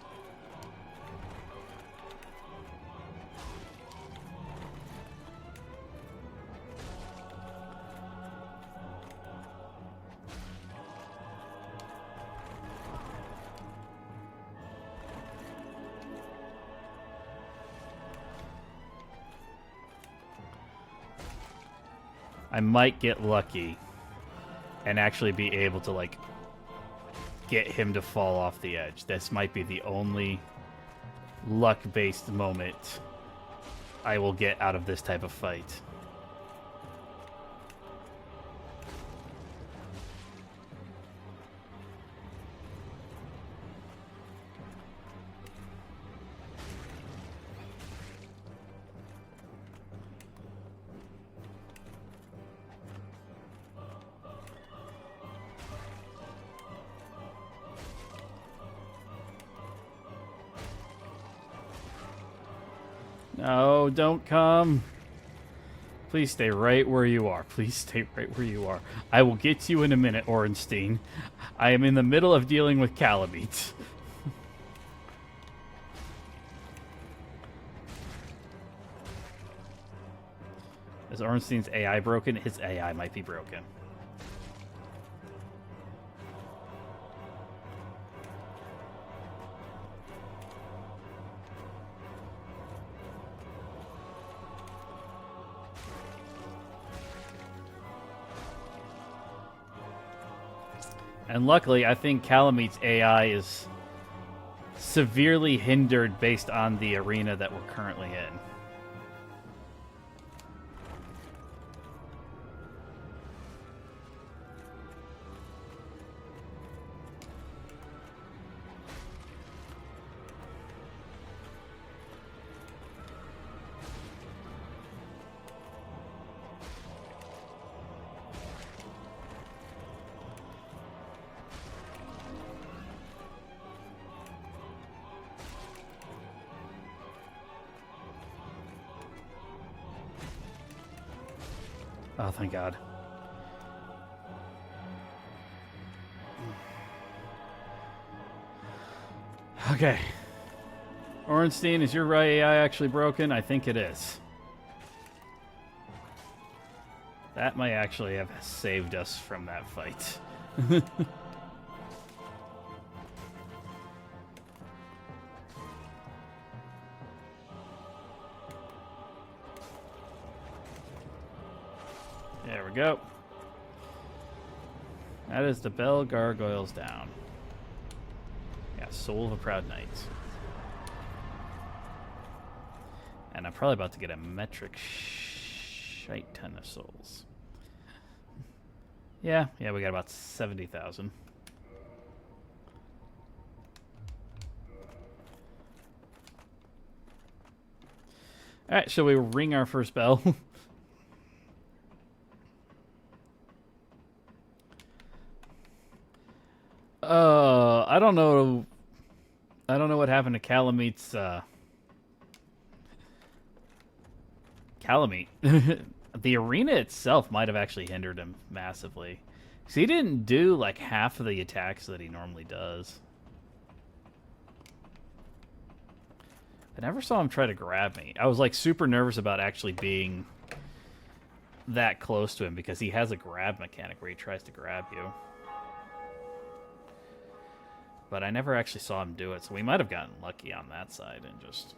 I might get lucky and actually be able to, like, get him to fall off the edge. This might be the only luck-based moment I will get out of this type of fight. No, don't come. Please stay right where you are. Please stay right where you are. I will get to you in a minute, Orenstein. I am in the middle of dealing with Calamite. Is Orenstein's AI broken? His AI might be broken. And luckily, I think Calamite's AI is severely hindered based on the arena that we're currently in. Oh, thank God. Okay. Orenstein, is your AI actually broken? I think it is. That might actually have saved us from that fight. There we go. That is the bell gargoyles down. Yeah, soul of a proud knight. And I'm probably about to get a metric shite ton of souls. Yeah, we got about 70,000. Alright, shall we ring our first bell? I don't know. I don't know what happened to Calamite's, Calamite. The arena itself might have actually hindered him massively. Because he didn't do, like, half of the attacks that he normally does. I never saw him try to grab me. I was, like, super nervous about actually being that close to him because he has a grab mechanic where he tries to grab you. But I never actually saw him do it, so we might have gotten lucky on that side and just...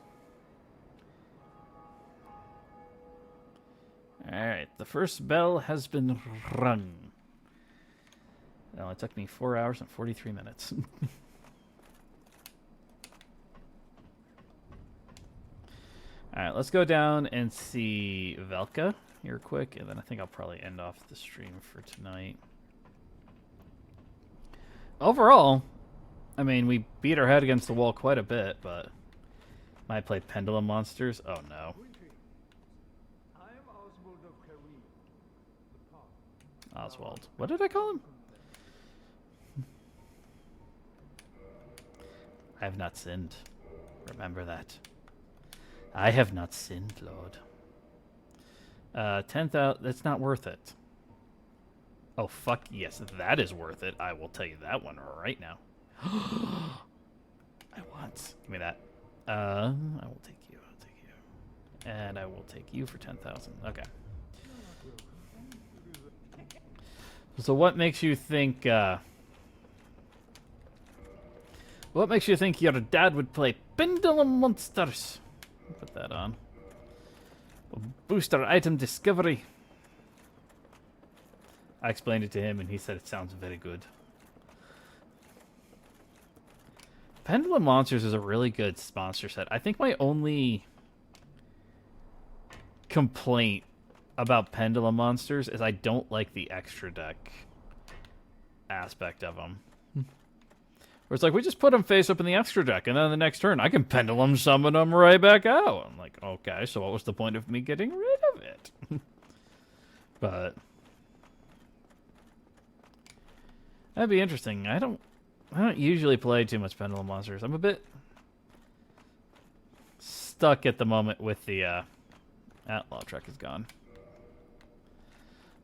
Alright, the first bell has been rung. It only took me 4 hours and 43 minutes. Alright, let's go down and see Velka here quick, and then I think I'll probably end off the stream for tonight. Overall, I mean, we beat our head against the wall quite a bit, but might play Pendulum Monsters. Oh no. Oswald. What did I call him? I have not sinned. Remember that. I have not sinned, Lord. 10,000. That's not worth it. Oh, fuck yes. That is worth it. I will tell you that one right now. I want. Give me that. I will take you. I'll take you. And I will take you for 10,000. Okay. So what makes you think, what makes you think your dad would play Pendulum Monsters? Put that on. We'll boost our item discovery. I explained it to him and he said it sounds very good. Pendulum Monsters is a really good sponsor set. I think my only complaint about Pendulum Monsters is I don't like the extra deck aspect of them. Where it's like, we just put them face up in the extra deck, and then the next turn, I can Pendulum summon them right back out. I'm like, okay, so what was the point of me getting rid of it? But that'd be interesting. I don't usually play too much Pendulum Monsters. I'm a bit stuck at the moment with the Lautrec is gone.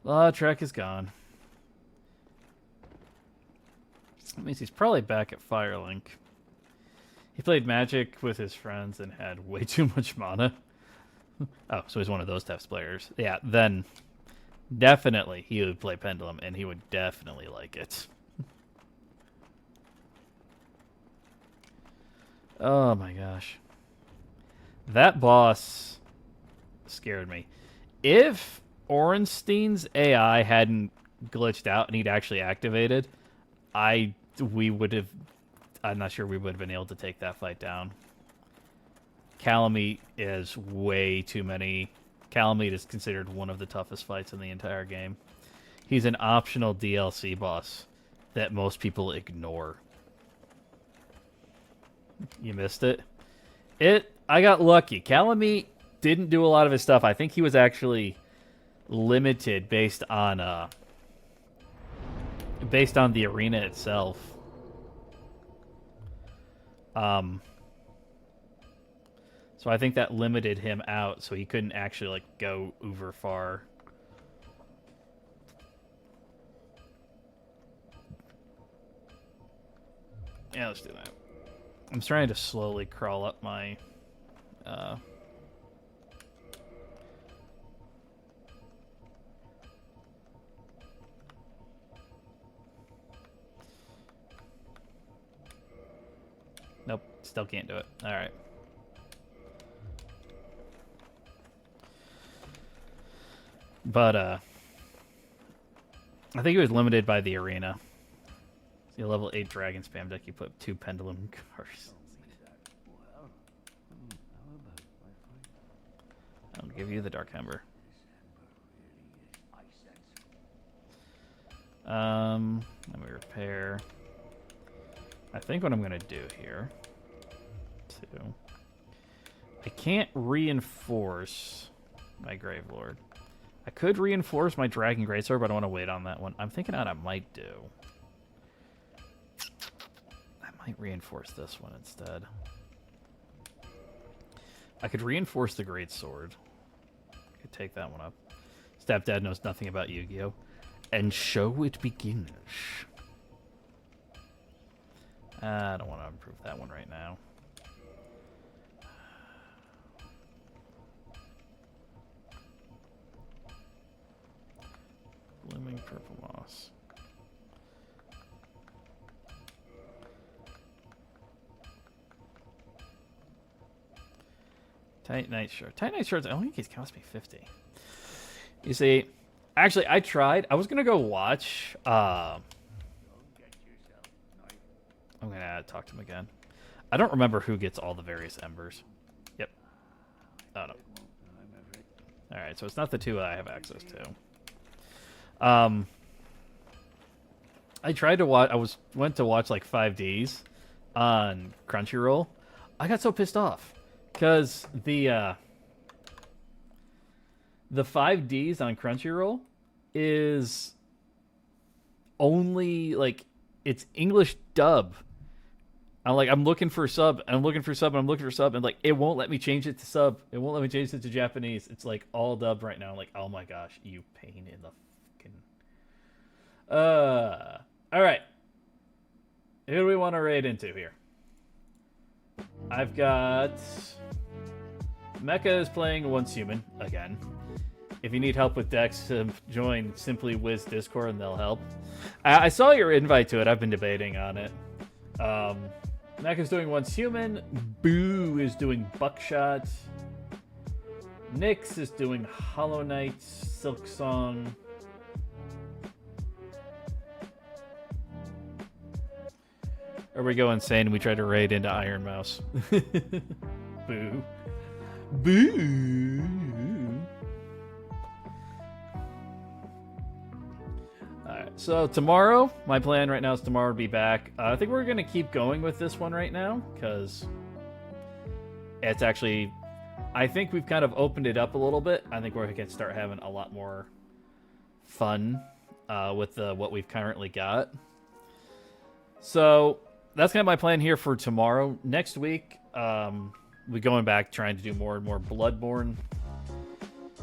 Lautrec is gone. That means he's probably back at Firelink. He played Magic with his friends and had way too much mana. Oh, so he's one of those types of players. Yeah, then definitely he would play Pendulum, and he would definitely like it. Oh my gosh. That boss scared me. If Ornstein's AI hadn't glitched out and he'd actually activated, I'm not sure we would have been able to take that fight down. Calamite is way too many. Calamite is considered one of the toughest fights in the entire game. He's an optional DLC boss that most people ignore. You missed it? I got lucky. Calamite didn't do a lot of his stuff. I think he was actually limited based on the arena itself. So I think that limited him out, so he couldn't actually like go uber far. Yeah, let's do that. I'm trying to slowly crawl up my Nope, still can't do it. All right. But I think he was limited by the arena. See, a level 8 dragon spam deck, you put 2 pendulum cards. I'll give you the Dark Ember. Let me repair. I think what I'm going to do here, too, I can't reinforce my Gravelord. I could reinforce my Dragon Greatsword, but I want to wait on that one. I'm thinking what I might do. I might reinforce this one instead. I could reinforce the Greatsword. I could take that one up. Stepdad knows nothing about Yu-Gi-Oh! And show it begins. I don't want to improve that one right now. Blooming Purple Moss. Titanite Shard. Titanite Shards, I don't think it's cost me 50. You see, actually, I tried. I was going to go watch. I'm going to talk to him again. I don't remember who gets all the various embers. Yep. Oh, no. Alright, so it's not the two I have access to. I tried to watch. Went to watch like 5Ds on Crunchyroll. I got so pissed off because the 5Ds on Crunchyroll is only like it's English dub. I'm looking for sub, and I'm looking for sub, and I'm looking for sub, and like it won't let me change it to sub. It won't let me change it to Japanese. It's like all dubbed right now. I'm like, oh my gosh, you pain in the fucking. All right. Who do we want to raid into here? I've got Mecha is playing Once Human again. If you need help with decks, join Simply Wiz Discord and they'll help. I saw your invite to it. I've been debating on it. Mecha's doing Once Human. Boo is doing Buckshot. Nyx is doing Hollow Knight, Silk Song. Or we go insane and we try to raid into Iron Mouse. Boo. Boo. Alright, so tomorrow, my plan right now is tomorrow to be back. I think we're going to keep going with this one right now, because it's actually... I think we've kind of opened it up a little bit. I think we can start having a lot more fun with what we've currently got. So... that's kind of my plan here for tomorrow. Next week, we're going back trying to do more and more Bloodborne.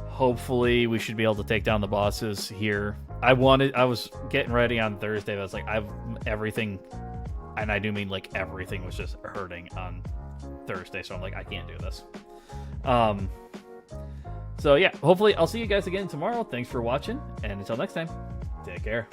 Hopefully, we should be able to take down the bosses here. I was getting ready on Thursday. But I was like, everything, and I do mean like everything was just hurting on Thursday. So I'm like, I can't do this. So yeah, hopefully I'll see you guys again tomorrow. Thanks for watching, and until next time, take care.